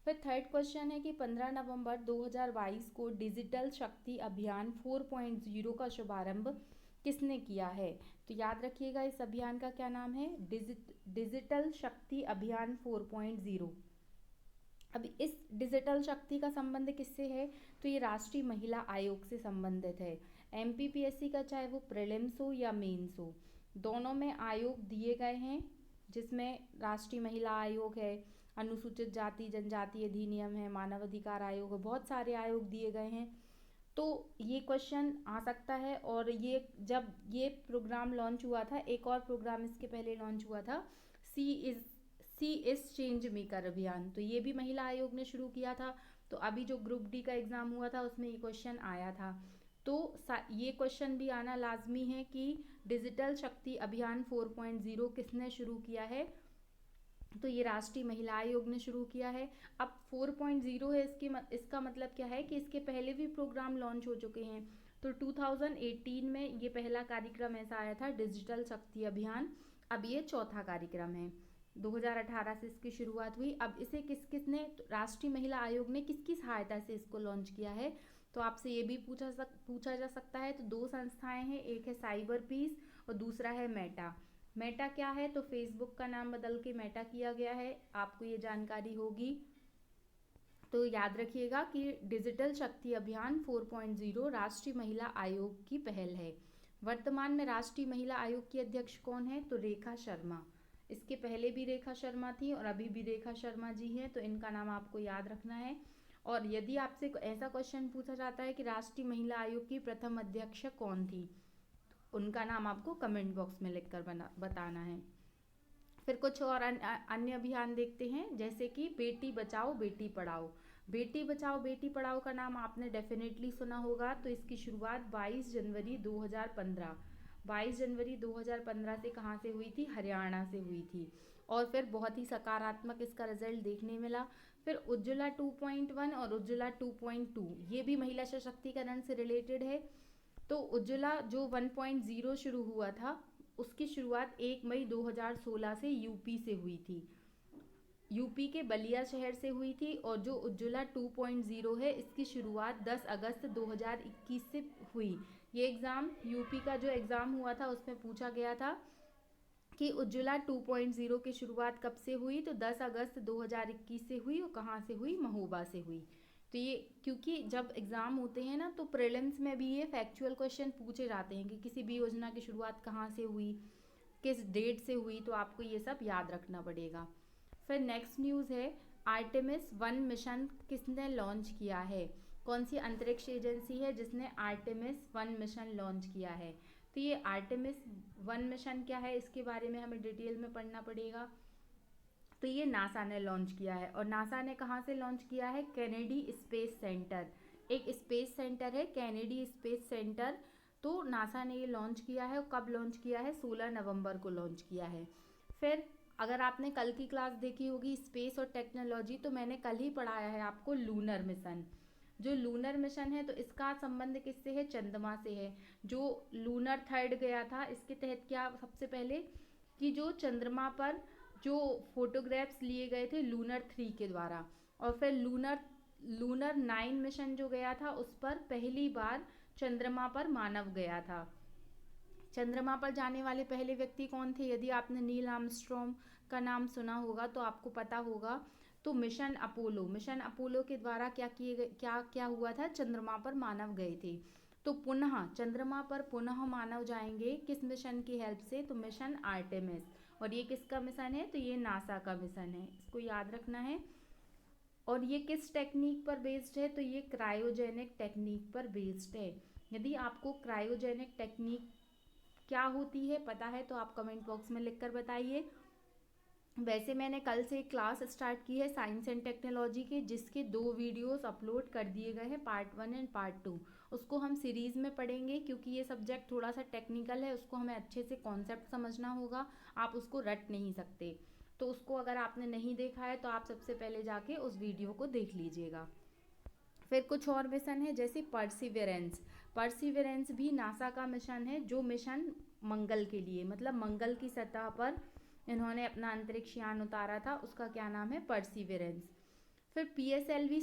फिर थर्ड क्वेश्चन है कि 15 नवंबर 2022 को डिजिटल शक्ति अभियान 4.0 का शुभारंभ किसने किया है? तो याद रखिएगा इस अभियान का क्या नाम है? डिजिटल शक्ति अभियान 4.0। अब इस डिजिटल शक्ति का संबंध किससे है? तो ये राष्ट्रीय महिला आयोग से संबंधित है। एमपीपीएससी का चाहे वो प्रीलिम्स हो या मेंस हो, दोनों में आयोग दिए गए हैं, जिसमें राष्ट्रीय महिला आयोग है, अनुसूचित जाति जनजाति अधिनियम है, मानव अधिकार आयोग है, बहुत सारे आयोग दिए गए हैं। तो ये क्वेश्चन आ सकता है। और ये जब ये प्रोग्राम लॉन्च हुआ था, एक और प्रोग्राम इसके पहले लॉन्च हुआ था, सी इज चेंज मेकर अभियान, तो ये भी महिला आयोग ने शुरू किया था। तो अभी जो ग्रुप डी का एग्जाम हुआ था उसमें ये क्वेश्चन आया था। तो ये क्वेश्चन भी आना लाजमी है कि डिजिटल शक्ति अभियान 4.0 किसने शुरू किया है? तो ये राष्ट्रीय महिला आयोग ने शुरू किया है। अब 4.0 है, इसका मतलब क्या है कि इसके पहले भी प्रोग्राम लॉन्च हो चुके हैं। तो 2018 में ये पहला कार्यक्रम ऐसा आया था, डिजिटल शक्ति अभियान। अब ये चौथा कार्यक्रम है। 2018 से इसकी शुरुआत हुई। अब इसे किसने, तो राष्ट्रीय महिला आयोग ने किसकी सहायता से इसको लॉन्च किया है? तो आपसे ये भी पूछा जा सकता है। तो 2 संस्थाएं हैं, एक है साइबर पीस और दूसरा है मेटा। मेटा क्या है? तो फेसबुक का नाम बदल के मेटा किया गया है, आपको ये जानकारी होगी। तो याद रखिएगा कि डिजिटल शक्ति अभियान 4.0 राष्ट्रीय महिला आयोग की पहल है। वर्तमान में राष्ट्रीय महिला आयोग की अध्यक्ष कौन है? तो रेखा शर्मा। इसके पहले भी रेखा शर्मा थी और अभी भी रेखा शर्मा जी हैं, तो इनका नाम आपको याद रखना है। और यदि आपसे ऐसा क्वेश्चन पूछा जाता है कि राष्ट्रीय महिला आयोग की प्रथम अध्यक्ष कौन थी, उनका नाम आपको कमेंट बॉक्स में लिखकर बताना है। फिर कुछ और अन्य अभियान देखते हैं, जैसे कि बेटी बचाओ बेटी पढ़ाओ। बेटी बचाओ बेटी पढ़ाओ का नाम आपने डेफिनेटली सुना होगा। तो इसकी शुरुआत 22 जनवरी 2015 से कहाँ से हुई थी? हरियाणा से हुई थी। और फिर बहुत ही सकारात्मक इसका रिजल्ट देखने मिला। फिर उज्ज्वला 2.1 और उज्ज्वला 2.2 ये भी महिला सशक्तिकरण से रिलेटेड है। तो उज्ज्वला जो 1.0 शुरू हुआ था, उसकी शुरुआत 1 मई 2016 से यूपी से हुई थी। यूपी के बलिया शहर से हुई थी। और जो उज्ज्वला 2.0 है, इसकी शुरुआत 10 अगस्त 2021 से हुई। ये एग्ज़ाम यूपी का जो एग्ज़ाम हुआ था उसमें पूछा गया था कि उज्ज्वला 2.0 की शुरुआत कब से हुई? तो 10 अगस्त 2021 से हुई। और कहाँ से हुई? महोबा से हुई। तो ये क्योंकि जब एग्ज़ाम होते हैं ना, तो प्रीलिम्स में भी ये फैक्चुअल क्वेश्चन पूछे जाते हैं कि किसी भी योजना की शुरुआत कहाँ से हुई, किस डेट से हुई। तो आपको ये सब याद रखना पड़ेगा। फिर नेक्स्ट न्यूज़ है, आर्टेमिस 1 मिशन किसने लॉन्च किया है? कौन सी अंतरिक्ष एजेंसी है जिसने आर्टेमिस 1 मिशन लॉन्च किया है? तो ये आर्टेमिस 1 मिशन क्या है, इसके बारे में हमें डिटेल में पढ़ना पड़ेगा। तो ये नासा ने लॉन्च किया है। और नासा ने कहाँ से लॉन्च किया है? कैनेडी स्पेस सेंटर, एक स्पेस सेंटर है कैनेडी स्पेस सेंटर। तो नासा ने ये लॉन्च किया है। और कब लॉन्च किया है? 16 नवंबर को लॉन्च किया है। फिर अगर आपने कल की क्लास देखी होगी स्पेस और टेक्नोलॉजी, तो मैंने कल ही पढ़ाया है आपको लूनर मिशन। जो लूनर मिशन है, तो इसका संबंध किससे है? चंद्रमा से है। जो लूनर थर्ड गया था, इसके तहत क्या सबसे पहले कि जो चंद्रमा पर जो फोटोग्राफ्स लिए गए थे लूनर 3 के द्वारा। और फिर लूनर 9 मिशन जो गया था, उस पर पहली बार चंद्रमा पर मानव गया था। चंद्रमा पर जाने वाले पहले व्यक्ति कौन थे? यदि आपने नील आर्मस्ट्रॉन्ग का नाम सुना होगा तो आपको पता होगा। तो मिशन अपोलो के द्वारा क्या हुआ था? चंद्रमा पर मानव गए थे। तो पुनः चंद्रमा पर पुनः मानव जाएंगे किस मिशन की हेल्प से? तो मिशन आर्टेमिस। और ये किसका मिशन है? तो ये नासा का मिशन है, इसको याद रखना है। और ये किस टेक्निक पर बेस्ड है? तो ये क्रायोजेनिक टेक्निक पर बेस्ड है। यदि आपको क्रायोजेनिक टेक्निक क्या होती है पता है तो आप कमेंट बॉक्स में लिखकर बताइए। वैसे मैंने कल से क्लास स्टार्ट की है साइंस एंड टेक्नोलॉजी के, जिसके 2 वीडियोस अपलोड कर दिए गए हैं, पार्ट 1 एंड पार्ट 2। उसको हम सीरीज़ में पढ़ेंगे क्योंकि ये सब्जेक्ट थोड़ा सा टेक्निकल है, उसको हमें अच्छे से कॉन्सेप्ट समझना होगा। आप उसको रट नहीं सकते। तो उसको अगर आपने नहीं देखा है तो आप सबसे पहले जाके उस वीडियो को देख लीजिएगा। फिर कुछ और मिशन है, जैसे परसिवरेंस भी नासा का मिशन है। जो मिशन मंगल के लिए, मतलब मंगल की सतह पर इन्होंने अपना अंतरिक्ष यान उतारा था, उसका क्या नाम है? परसिवरेंस। फिर PSLV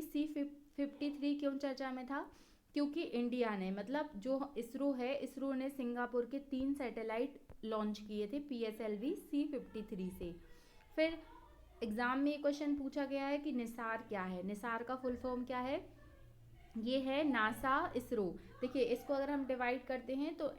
C-53 क्यों चर्चा में था? क्योंकि इंडिया ने, मतलब जो इसरो है, इसरो ने सिंगापुर के 3 सैटेलाइट लॉन्च किए थे PSLV C-53 से। फिर एग्जाम में ये क्वेश्चन पूछा गया है कि निसार क्या है? निसार का फुल फॉर्म क्या है? ये है नासा इसरो। देखिए इसको अगर हम डिवाइड करते हैं तो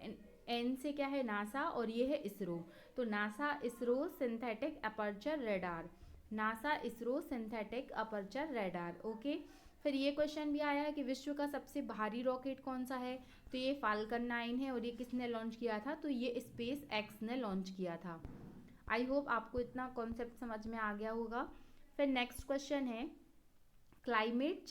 एन से क्या है? नासा, और ये है इसरो। तो NASA ISRO synthetic aperture radar, NASA ISRO synthetic aperture radar. Okay. फिर ये क्वेश्चन भी आया है कि विश्व का सबसे भारी रॉकेट कौन सा है? तो ये फाल्कन 9 है। और ये किसने लॉन्च किया था? तो ये स्पेस एक्स ने लॉन्च किया था। आई होप आपको इतना कॉन्सेप्ट समझ में आ गया होगा। फिर नेक्स्ट क्वेश्चन है, क्लाइमेट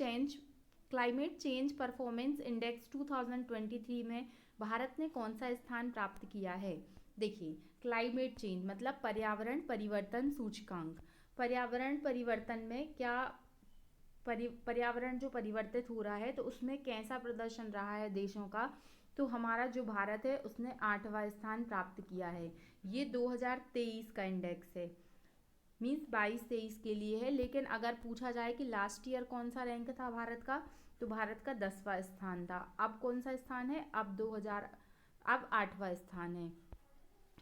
चेंज परफॉर्मेंस इंडेक्स 2023 में भारत ने कौन सा स्थान प्राप्त किया है? देखिए क्लाइमेट चेंज मतलब पर्यावरण परिवर्तन सूचकांक। पर्यावरण परिवर्तन में क्या पर्यावरण जो परिवर्तित हो रहा है तो उसमें कैसा प्रदर्शन रहा है देशों का? तो हमारा जो भारत है उसने 8वां स्थान प्राप्त किया है। ये 2023 का इंडेक्स है, मीन्स 22-23 के लिए है। लेकिन अगर पूछा जाए कि लास्ट ईयर कौन सा रैंक था भारत का, तो भारत का 10वां स्थान था। अब कौन सा स्थान है? अब 8वां स्थान है।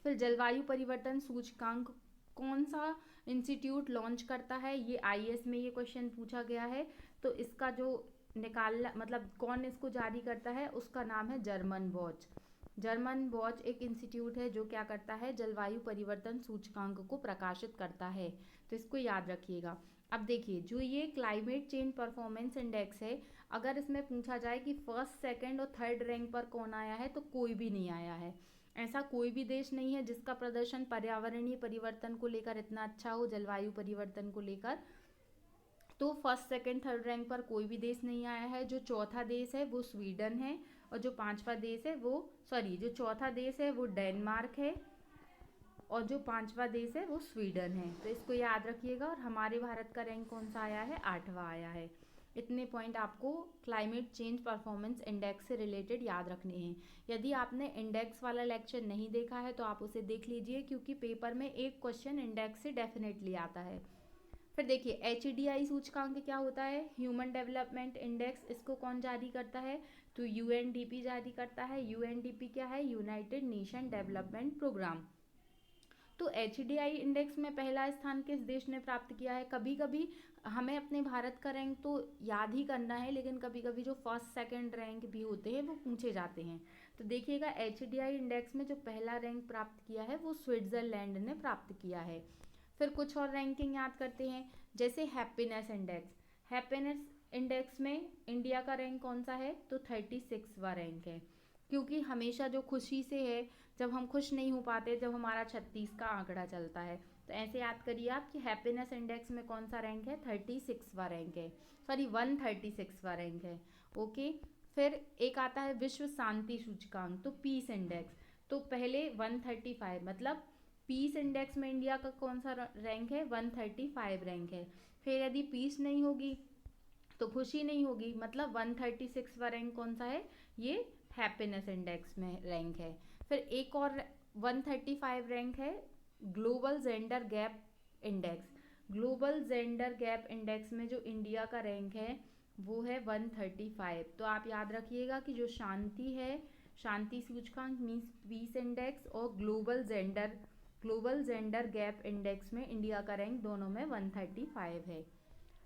फिर जलवायु परिवर्तन सूचकांक कौन सा इंस्टीट्यूट लॉन्च करता है? ये IAS में ये क्वेश्चन पूछा गया है। तो इसका जो निकालना, मतलब कौन इसको जारी करता है, उसका नाम है जर्मन वॉच एक इंस्टीट्यूट है जो क्या करता है? जलवायु परिवर्तन सूचकांक को प्रकाशित करता है। तो इसको याद रखिएगा। अब देखिए जो ये क्लाइमेट चेंज परफॉर्मेंस इंडेक्स है, अगर इसमें पूछा जाए कि फर्स्ट, सेकंड और थर्ड रैंक पर कौन आया है, तो कोई भी नहीं आया है। ऐसा कोई भी देश नहीं है जिसका प्रदर्शन पर्यावरणीय परिवर्तन को लेकर इतना अच्छा हो, जलवायु परिवर्तन को लेकर। तो फर्स्ट सेकंड थर्ड रैंक पर कोई भी देश नहीं आया है। जो चौथा देश है वो स्वीडन है, और जो पांचवा देश है जो चौथा देश है वो डेनमार्क है, और जो पांचवा देश है वो स्वीडन है। तो इसको याद रखिएगा। और हमारे भारत का रैंक कौन सा आया है? 8वां आया है। इतने पॉइंट आपको क्लाइमेट चेंज परफॉर्मेंस इंडेक्स से रिलेटेड याद रखने हैं। यदि आपने इंडेक्स वाला लेक्चर नहीं देखा है तो आप उसे देख लीजिए, क्योंकि पेपर में एक क्वेश्चन इंडेक्स से डेफिनेटली आता है। फिर देखिए HDI सूचकांक क्या होता है? Human development index. इसको कौन जारी करता है? तो UNDP जारी करता है। UNDP क्या है? United nation development programme. तो HDI इंडेक्स में पहला स्थान किस देश ने प्राप्त किया है? कभी कभी हमें अपने भारत का रैंक तो याद ही करना है, लेकिन कभी कभी जो फर्स्ट सेकंड रैंक भी होते हैं वो पूछे जाते हैं। तो देखिएगा HDI इंडेक्स में जो पहला रैंक प्राप्त किया है वो स्विट्जरलैंड ने प्राप्त किया है। फिर कुछ और रैंकिंग याद करते हैं, जैसे हैप्पीनेस इंडेक्स। हैप्पीनेस इंडेक्स में इंडिया का रैंक कौन सा है? तो 36वां रैंक है, क्योंकि हमेशा जो खुशी से है, जब हम खुश नहीं हो पाते, जब हमारा 36 का आंकड़ा चलता है। तो ऐसे याद करिए आप कि हैप्पीनेस इंडेक्स में कौन सा रैंक है? 36वां रैंक है, सॉरी 136वां रैंक है। ओके। फिर एक आता है विश्व शांति सूचकांक, तो पीस इंडेक्स। तो पहले 135, मतलब पीस इंडेक्स में इंडिया का कौन सा रैंक है? 135 रैंक है। फिर यदि पीस नहीं होगी तो खुशी नहीं होगी, मतलब 136वां रैंक कौन सा है? ये हैप्पीनेस इंडेक्स में रैंक है। फिर एक और 135 रैंक है global gender gap index. Global gender gap index में जो इंडिया का रैंक है वो है 135। तो आप याद रखिएगा कि जो शांति है, शांति सूचकांक मीन्स पीस इंडेक्स, और ग्लोबल जेंडर गैप इंडेक्स में इंडिया का रैंक दोनों में 135 है।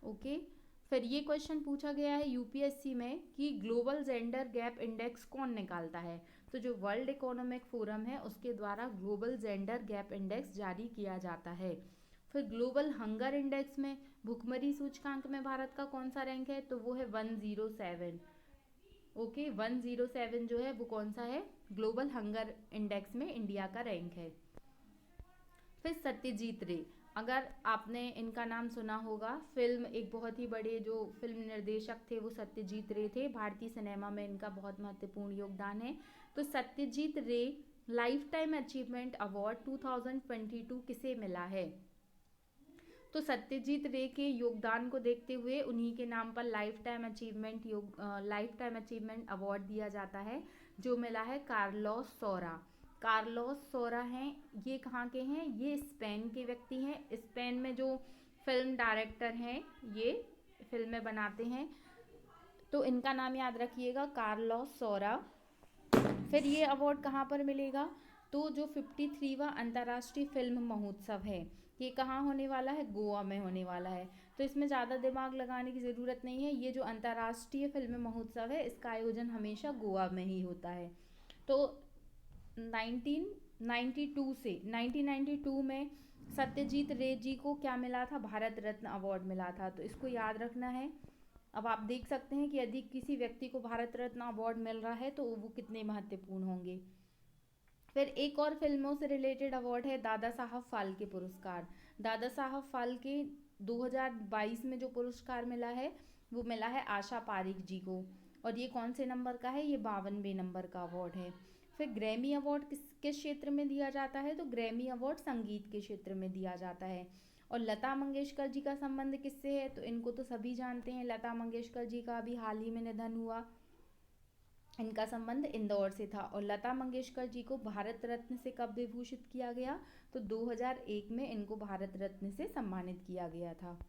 ओके। फिर ये क्वेश्चन पूछा गया है यूपीएससी में कि ग्लोबल जेंडर गैप इंडेक्स कौन निकालता है? तो जो वर्ल्ड इकोनॉमिक फोरम है उसके द्वारा ग्लोबल जेंडर गैप इंडेक्स जारी किया जाता है। फिर ग्लोबल हंगर इंडेक्स में, भुखमरी सूचकांक में भारत का कौन सा रैंक है? तो वो है 107। ओके, 107 जो है वो कौन सा है? ग्लोबल हंगर इंडेक्स में इंडिया का रैंक है। फिर सत्यजीत रे, अगर आपने इनका नाम सुना होगा, फिल्म एक बहुत ही बड़े जो फिल्म निर्देशक थे वो सत्यजीत रे थे। भारतीय सिनेमा में इनका बहुत महत्वपूर्ण योगदान है। तो सत्यजीत रे लाइफ टाइम अचीवमेंट अवार्ड 2022 किसे मिला है? तो सत्यजीत रे के योगदान को देखते हुए उन्हीं के नाम पर लाइफ टाइम अचीवमेंट अवार्ड दिया जाता है, जो मिला है कार्लोस सौरा। कार्लोस सौरा हैं, ये कहाँ के हैं? ये स्पेन के व्यक्ति हैं। स्पेन में जो फिल्म डायरेक्टर हैं, ये फिल्में बनाते हैं, तो इनका नाम याद रखिएगा, कार्लोस सौरा। फिर ये अवार्ड कहाँ पर मिलेगा? तो जो 53वां अंतर्राष्ट्रीय फिल्म महोत्सव है, ये कहाँ होने वाला है? गोवा में होने वाला है। तो इसमें ज़्यादा दिमाग लगाने की ज़रूरत नहीं है। ये जो अंतर्राष्ट्रीय फिल्म महोत्सव है इसका आयोजन हमेशा गोवा में ही होता है। तो 1992 में सत्यजीत रे जी को क्या मिला था? भारत रत्न अवार्ड मिला था। तो इसको याद रखना है। अब आप देख सकते हैं कि यदि किसी व्यक्ति को भारत रत्न अवार्ड मिल रहा है तो वो कितने महत्वपूर्ण होंगे। फिर एक और फिल्मों से रिलेटेड अवार्ड है दादा साहब फाल्के पुरस्कार। दादा साहब फाल्के 2022 में जो पुरस्कार मिला है वो मिला है आशा पारिक जी को, और ये कौन से नंबर का है? ये 52वें नंबर का अवार्ड है। फिर ग्रैमी अवार्ड किस क्षेत्र में दिया जाता है? तो ग्रैमी अवार्ड संगीत के क्षेत्र में दिया जाता है। और लता मंगेशकर जी का संबंध किससे है? तो इनको तो सभी जानते हैं, लता मंगेशकर जी का अभी हाल ही में निधन हुआ। इनका संबंध इंदौर से था। और लता मंगेशकर जी को भारत रत्न से कब विभूषित किया गया? तो 2001 में इनको भारत रत्न से सम्मानित किया गया था।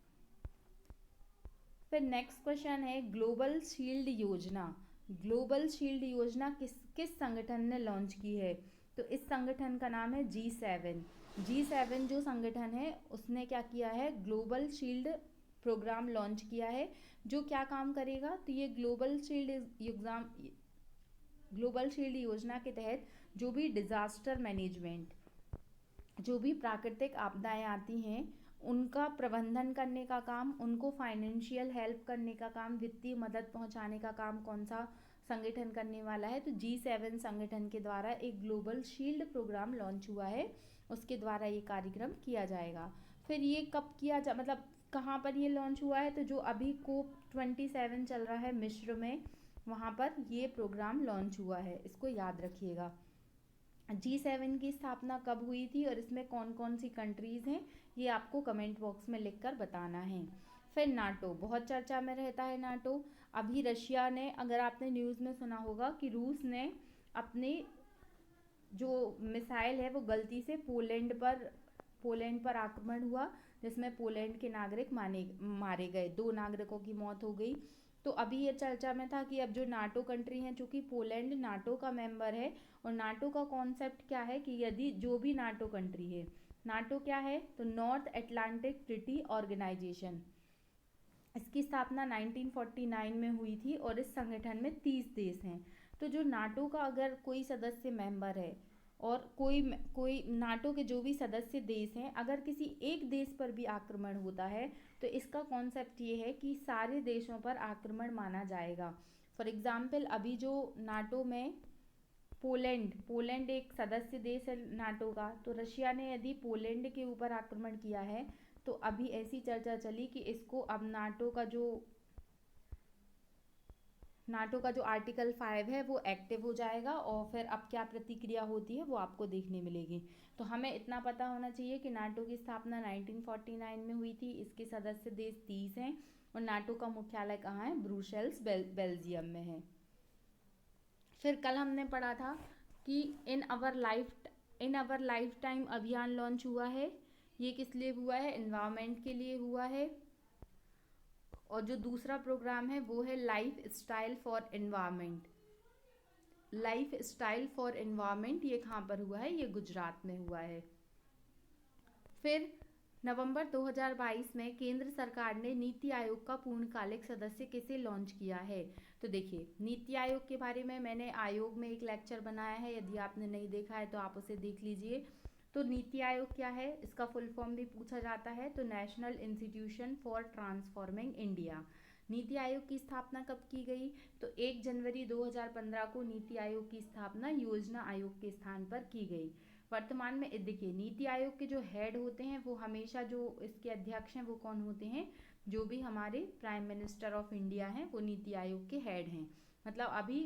फिर नेक्स्ट क्वेश्चन है ग्लोबल शील्ड योजना। ग्लोबल शील्ड योजना किस संगठन ने लॉन्च की है? तो इस संगठन का नाम है G7। G7 जो संगठन है उसने क्या किया है? ग्लोबल शील्ड प्रोग्राम लॉन्च किया है, जो क्या काम करेगा? तो ये ग्लोबल शील्ड योजना के तहत जो भी डिजास्टर मैनेजमेंट, जो भी प्राकृतिक आपदाएं आती हैं उनका प्रबंधन करने का काम, उनको फाइनेंशियल हेल्प करने का काम, वित्तीय मदद पहुंचाने का काम कौन सा संगठन करने वाला है। तो G7 संगठन के द्वारा एक ग्लोबल शील्ड प्रोग्राम लॉन्च हुआ है, उसके द्वारा ये कार्यक्रम किया जाएगा। फिर ये कब किया जा मतलब कहाँ पर ये लॉन्च हुआ है, तो जो अभी COP27 चल रहा है मिस्र में, वहाँ पर ये प्रोग्राम लॉन्च हुआ है, इसको याद रखिएगा। G7 की स्थापना कब हुई थी और इसमें कौन कौन सी कंट्रीज़ हैं, ये आपको कमेंट बॉक्स में लिखकर बताना है। फिर नाटो बहुत चर्चा में रहता है। नाटो अभी रशिया ने, अगर आपने न्यूज़ में सुना होगा कि रूस ने अपने जो मिसाइल है वो गलती से पोलैंड पर आक्रमण हुआ, जिसमें पोलैंड के नागरिक मारे गए, 2 नागरिकों की मौत हो गई। तो अभी ये चर्चा में था कि अब जो नाटो कंट्री हैं, चूंकि पोलैंड नाटो का मेंबर है, और नाटो का कॉन्सेप्ट क्या है कि यदि जो भी नाटो कंट्री है, नाटो क्या है तो नॉर्थ अटलांटिक ट्रीटी ऑर्गेनाइजेशन, इसकी स्थापना 1949 में हुई थी और इस संगठन में 30 देश हैं। तो जो नाटो का अगर कोई सदस्य मेंबर है और कोई नाटो के जो भी सदस्य देश हैं, अगर किसी एक देश पर भी आक्रमण होता है तो इसका कॉन्सेप्ट ये है कि सारे देशों पर आक्रमण माना जाएगा। फॉर एग्जाम्पल अभी जो नाटो में पोलैंड एक सदस्य देश है नाटो का, तो रशिया ने यदि पोलैंड के ऊपर आक्रमण किया है तो अभी ऐसी चर्चा चली कि इसको अब नाटो का जो आर्टिकल 5 है वो एक्टिव हो जाएगा, और फिर अब क्या प्रतिक्रिया होती है वो आपको देखने मिलेगी। तो हमें इतना पता होना चाहिए कि नाटो की स्थापना 1949 में हुई थी, इसके सदस्य देश 30 हैं, और नाटो का मुख्यालय कहाँ है, ब्रुसेल्स बेल्जियम में है। फिर कल हमने पढ़ा था कि इन अवर लाइफ टाइम अभियान लॉन्च हुआ है। ये किस लिए हुआ है, एनवायरनमेंट के लिए हुआ है। और जो दूसरा प्रोग्राम है वो है लाइफ स्टाइल फॉर एनवायरनमेंट। ये कहाँ पर हुआ है, ये गुजरात में हुआ है। फिर नवंबर 2022 में केंद्र सरकार ने नीति आयोग का पूर्णकालिक सदस्य किसे लॉन्च किया है। तो देखिए, नीति आयोग के बारे में मैंने आयोग में एक लेक्चर बनाया है, यदि आपने नहीं देखा है तो आप उसे देख लीजिए। तो नीति आयोग क्या है, इसका फुल फॉर्म भी पूछा जाता है, तो national institution for transforming India. NITI Aayog की स्थापना कब की गई, तो 1 जनवरी 2015 को नीति आयोग की स्थापना योजना आयोग के स्थान पर की गई। वर्तमान में देखिए, नीति आयोग के जो हेड होते हैं वो हमेशा, जो इसके अध्यक्ष हैं वो कौन होते हैं, जो भी हमारे प्राइम मिनिस्टर ऑफ इंडिया हैं वो नीति आयोग के हेड हैं। मतलब अभी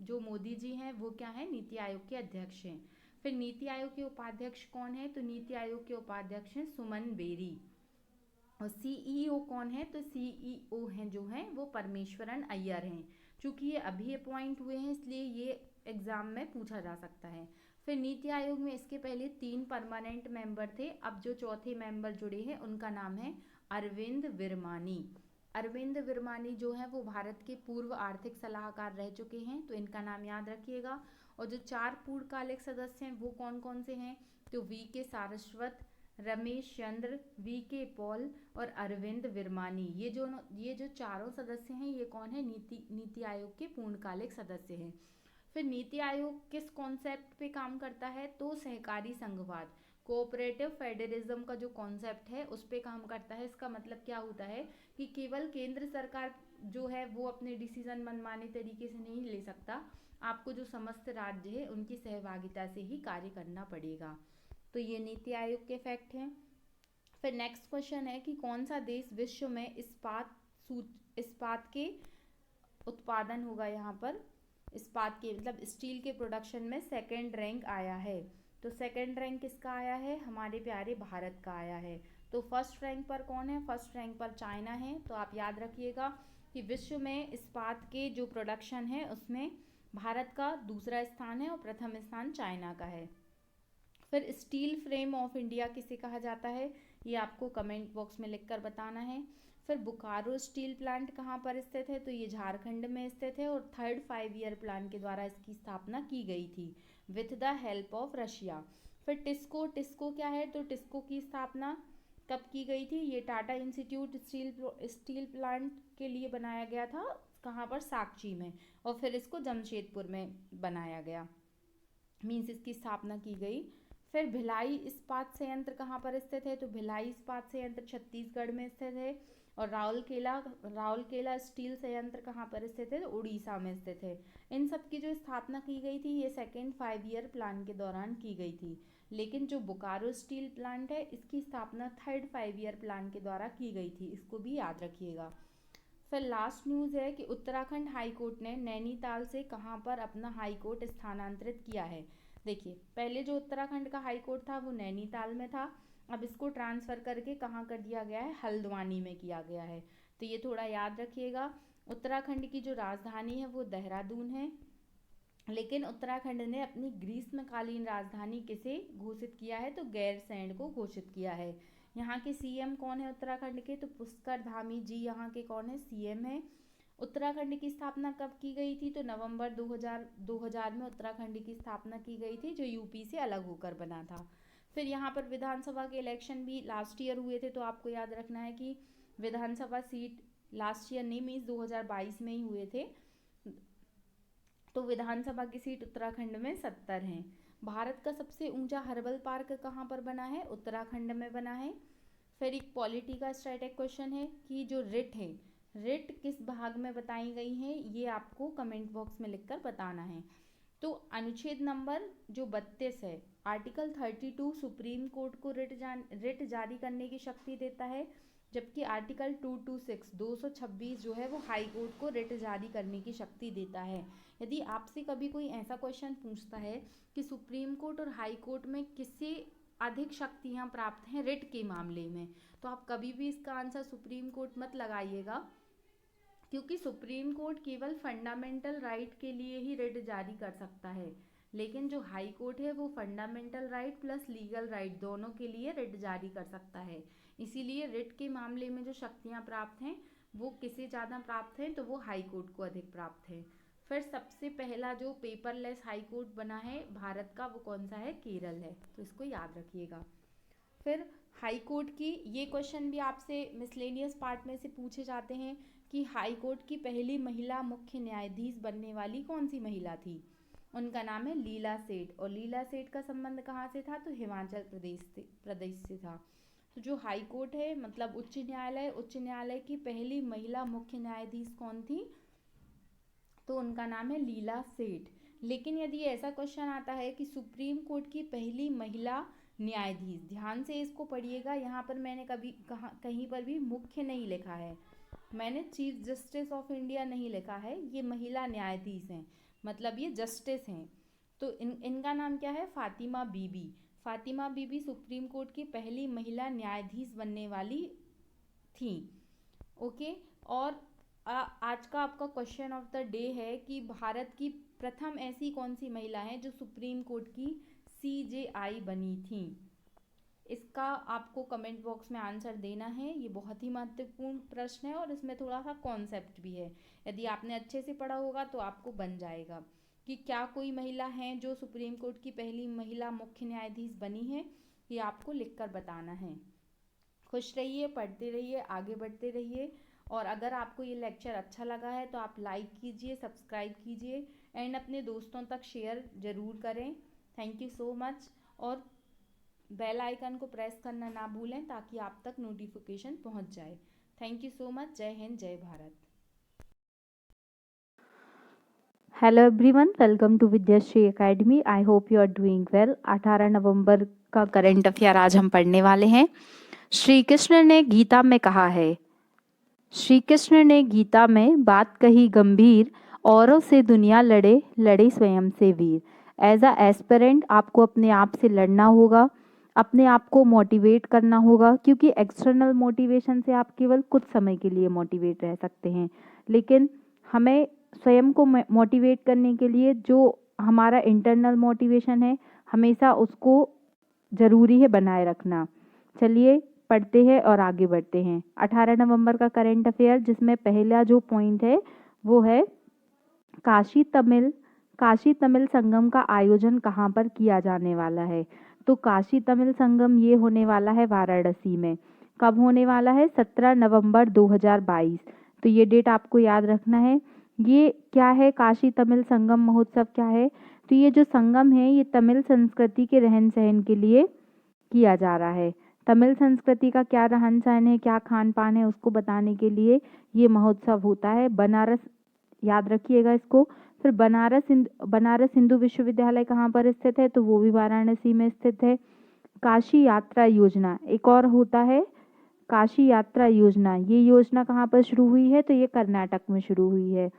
जो मोदी जी हैं वो क्या है, नीति आयोग के अध्यक्ष हैं। फिर नीति आयोग के उपाध्यक्ष कौन है, तो नीति आयोग के उपाध्यक्ष हैं सुमन बेरी। और सीईओ कौन है, तो सीईओ हैं जो हैं वो परमेश्वरन अय्यर हैं। चूंकि ये अभी अपॉइंट हुए हैं इसलिए ये एग्जाम में पूछा जा सकता है। फिर नीति आयोग में इसके पहले 3 परमानेंट मेंबर थे, अब जो चौथे मेंबर जुड़े हैं उनका नाम है अरविंद विरमानी। अरविंद विरमानी जो है वो भारत के पूर्व आर्थिक सलाहकार रह चुके हैं, तो इनका नाम याद रखिएगा। और जो 4 पूर्णकालिक सदस्य हैं वो कौन कौन से हैं, तो VK Saraswat, Ramesh Chandra, VK Paul और अरविंद विरमानी। ये जो चारों सदस्य हैं ये कौन है, नीति आयोग के पूर्णकालिक सदस्य हैं। फिर नीति आयोग किस कॉन्सेप्ट पे काम करता है, तो सहकारी संघवाद, कोऑपरेटिव फेडरलिज्म का जो कॉन्सेप्ट है उस पे काम करता है। इसका मतलब क्या होता है कि केवल केंद्र सरकार जो है वो अपने डिसीजन मनमाने तरीके से नहीं ले सकता, आपको जो समस्त राज्य है उनकी सहभागिता से ही कार्य करना पड़ेगा। तो ये नीति आयोग के फैक्ट हैं। फिर नेक्स्ट क्वेश्चन है कि कौन सा देश विश्व में इस्पात के उत्पादन होगा, यहाँ पर इस्पात के मतलब स्टील के प्रोडक्शन में 2nd रैंक आया है। तो 2nd रैंक किसका आया है, हमारे प्यारे भारत का आया है। तो 1st रैंक पर कौन है, 1st रैंक पर चाइना है। तो आप याद रखिएगा कि विश्व में इस्पात के जो प्रोडक्शन है उसमें भारत का दूसरा स्थान है और प्रथम स्थान चाइना का है। फिर स्टील फ्रेम ऑफ इंडिया किसे कहा जाता है, ये आपको कमेंट बॉक्स में लिखकर बताना है। फिर बोकारो स्टील प्लांट कहाँ पर स्थित है, तो ये झारखंड में स्थित है और 3rd 5 ईयर प्लान के द्वारा इसकी स्थापना की गई थी with the help of Russia. फिर टिस्को क्या है, तो टिस्को की स्थापना कब की गई थी, ये टाटा इंस्टीट्यूट स्टील प्लांट के लिए बनाया गया था, कहाँ पर, साकची में, और फिर इसको जमशेदपुर में बनाया गया, मीन्स इसकी स्थापना की गई। फिर भिलाई इस्पात संयंत्र कहाँ पर स्थित है, तो भिलाई इस्पात संयंत्र छत्तीसगढ़ में स्थित है और राउरकेला स्टील संयंत्र कहाँ पर स्थित है? तो उड़ीसा में स्थित है। इन सब की जो स्थापना की गई थी ये सेकेंड 5 ईयर प्लान के दौरान की गई थी, लेकिन जो बोकारो स्टील प्लांट है इसकी स्थापना थर्ड 5 ईयर प्लान के द्वारा की गई थी, इसको भी याद रखिएगा। फिर लास्ट न्यूज़ है कि उत्तराखंड हाई कोर्ट ने नैनीताल से कहाँ पर अपना हाई कोर्ट स्थानांतरित किया है। देखिए, पहले जो उत्तराखंड का हाई कोर्ट था वो नैनीताल में था, अब इसको ट्रांसफ़र करके कहाँ कर दिया गया है? हल्द्वानी में किया गया है। तो ये थोड़ा याद रखिएगा। उत्तराखंड की जो राजधानी है वो देहरादून है, लेकिन उत्तराखंड ने अपनी ग्रीष्मकालीन राजधानी किसे घोषित किया है? तो गैरसैंण को घोषित किया है। यहाँ के सीएम कौन है उत्तराखंड के? तो पुष्कर धामी जी यहाँ के कौन है? सीएम है। उत्तराखंड की स्थापना कब की गई थी? तो नवंबर 2000 में उत्तराखंड की स्थापना की गई थी, जो यूपी से अलग होकर बना था। फिर यहाँ पर विधानसभा के इलेक्शन भी लास्ट ईयर हुए थे, तो आपको याद रखना है कि विधानसभा सीट लास्ट ईयर नहीं मीन्स 2022 में ही हुए थे। तो विधानसभा की सीट उत्तराखंड में 70 हैं। भारत का सबसे ऊंचा हर्बल पार्क कहाँ पर बना है? उत्तराखंड में बना है। फिर एक पॉलिटी का स्टैटिक क्वेश्चन है कि जो रिट है, रिट किस भाग में बताई गई हैं, ये आपको कमेंट बॉक्स में लिखकर बताना है। तो अनुच्छेद नंबर जो 32 है, आर्टिकल 32 सुप्रीम कोर्ट को रिट जारी करने की शक्ति देता है, जबकि आर्टिकल 226 जो है वो हाई कोर्ट को रिट जारी करने की शक्ति देता है। यदि आपसे कभी कोई ऐसा क्वेश्चन पूछता है कि सुप्रीम कोर्ट और हाई कोर्ट में किससे अधिक शक्तियां प्राप्त हैं रिट के मामले में, तो आप कभी भी इसका आंसर सुप्रीम कोर्ट मत लगाइएगा, क्योंकि सुप्रीम कोर्ट केवल फंडामेंटल राइट के लिए ही रिट जारी कर सकता है, लेकिन जो हाई कोर्ट है वो fundamental right plus legal right दोनों के लिए रिट जारी कर सकता है। इसीलिए रिट के मामले में जो शक्तियां प्राप्त हैं वो किसे ज़्यादा प्राप्त हैं? तो वो हाई कोर्ट को अधिक प्राप्त है। फिर सबसे पहला जो पेपरलेस हाई कोर्ट बना है भारत का, वो कौन सा है? केरल है, तो इसको याद रखिएगा। फिर हाई कोर्ट की ये क्वेश्चन भी आपसे मिसलेनियस पार्ट में से पूछे जाते हैं कि हाई कोर्ट की पहली महिला मुख्य न्यायाधीश बनने वाली कौन सी महिला थी? उनका नाम है लीला सेठ, और लीला सेठ का संबंध कहाँ से था? तो हिमाचल प्रदेश से था। तो जो हाई कोर्ट है मतलब उच्च न्यायालय की पहली महिला मुख्य न्यायाधीश कौन थी? तो उनका नाम है लीला सेठ। लेकिन यदि ऐसा क्वेश्चन आता है कि सुप्रीम कोर्ट की पहली महिला न्यायाधीश, ध्यान से इसको पढ़िएगा, यहाँ पर मैंने कहीं पर भी मुख्य नहीं लिखा है, मैंने चीफ जस्टिस ऑफ इंडिया नहीं लिखा है, ये महिला न्यायाधीश हैं, मतलब ये जस्टिस हैं। तो इनका नाम क्या है? फातिमा बीबी। फातिमा बीबी सुप्रीम कोर्ट की पहली महिला न्यायाधीश बनने वाली थी। ओके, और आज का आपका क्वेश्चन ऑफ द डे है कि भारत की प्रथम ऐसी कौन सी महिला है जो सुप्रीम कोर्ट की CJI बनी थी? इसका आपको कमेंट बॉक्स में आंसर देना है। ये बहुत ही महत्वपूर्ण प्रश्न है और इसमें थोड़ा सा कॉन्सेप्ट भी है। यदि आपने अच्छे से पढ़ा होगा तो आपको बन जाएगा कि क्या कोई महिला है जो सुप्रीम कोर्ट की पहली महिला मुख्य न्यायाधीश बनी है, ये आपको लिखकर बताना है। खुश रहिए, पढ़ते रहिए, आगे बढ़ते रहिए, और अगर आपको ये लेक्चर अच्छा लगा है तो आप लाइक कीजिए, सब्सक्राइब कीजिए एंड अपने दोस्तों तक शेयर ज़रूर करें। थैंक यू सो मच, और बेल आइकन को प्रेस करना ना भूलें ताकि आप तक नोटिफिकेशन पहुंच जाए। Thank you so much. जय हिंद, जय Bharat. Hello everyone, welcome to Vidyashree academy. I hope you are doing well. 18 नवंबर का करंट अफेयर आज हम पढ़ने वाले हैं। श्री कृष्ण ने गीता में कहा है, श्री कृष्ण ने गीता में बात कही गंभीर, औरों से दुनिया लड़े, लड़े स्वयं से वीर। एज अ एस्पिरेंट आपको अपने आप से लड़ना होगा, अपने आप को मोटिवेट करना होगा, क्योंकि एक्सटर्नल मोटिवेशन से आप केवल कुछ समय के लिए मोटिवेट रह सकते हैं, लेकिन हमें स्वयं को मोटिवेट करने के लिए जो हमारा इंटरनल मोटिवेशन है हमेशा उसको ज़रूरी है बनाए रखना। चलिए पढ़ते हैं और आगे बढ़ते हैं। 18 नवंबर का करंट अफेयर, जिसमें पहला जो पॉइंट है वो है काशी तमिल संगम का आयोजन कहाँ पर किया जाने वाला है। तो काशी तमिल संगम ये होने वाला है वाराणसी में। कब होने वाला है? 17 नवंबर 2022। तो ये डेट आपको याद रखना है। ये क्या है? काशी तमिल संगम महोत्सव क्या है? तो ये जो संगम है ये तमिल संस्कृति के रहन सहन के लिए किया जा रहा है। तमिल संस्कृति का क्या रहन सहन है, क्या खान पान है, उसको बताने के लिए ये महोत्सव होता है। बनारस, याद रखिएगा इसको। फिर बनारस हिंदू विश्वविद्यालय कहाँ पर स्थित है, तो वो भी वाराणसी में स्थित है। काशी यात्रा योजना एक और होता है, काशी यात्रा योजना। ये योजना कहाँ पर शुरू हुई है, तो ये कर्नाटक में शुरू हुई है।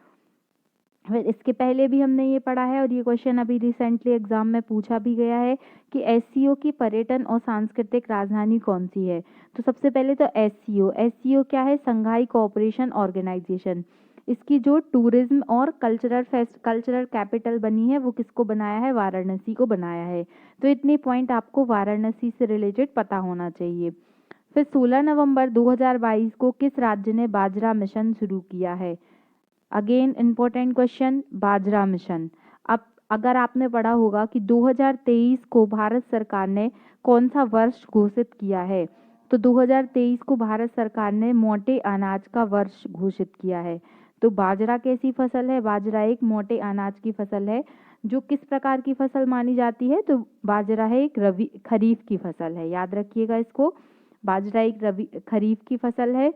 फिर इसके पहले भी हमने ये पढ़ा है और ये क्वेश्चन अभी रिसेंटली एग्जाम में पूछा भी गया है कि एससीओ की पर्यटन और सांस्कृतिक राजधानी कौन सी है। तो सबसे पहले तो एससीओ क्या है, संघाई कोऑपरेशन ऑर्गेनाइजेशन। इसकी जो टूरिज्म और कल्चरल कैपिटल बनी है वो किसको बनाया है, वाराणसी को बनाया है। तो इतने पॉइंट आपको वाराणसी से रिलेटेड पता होना चाहिए। फिर 16 नवंबर 2022 को किस राज्य ने बाजरा मिशन शुरू किया है। अगेन इम्पोर्टेंट क्वेश्चन, बाजरा मिशन। अब अगर आपने पढ़ा होगा कि 2023 को भारत सरकार ने कौन सा वर्ष घोषित किया है, तो 2023 को भारत सरकार ने मोटे अनाज का वर्ष घोषित किया है। तो बाजरा कैसी फसल है, बाजरा एक मोटे अनाज की फसल है। जो किस प्रकार की फसल मानी जाती है, तो बाजरा है एक खरीफ की फसल है, याद रखिएगा इसको। बाजरा एक खरीफ की फसल है।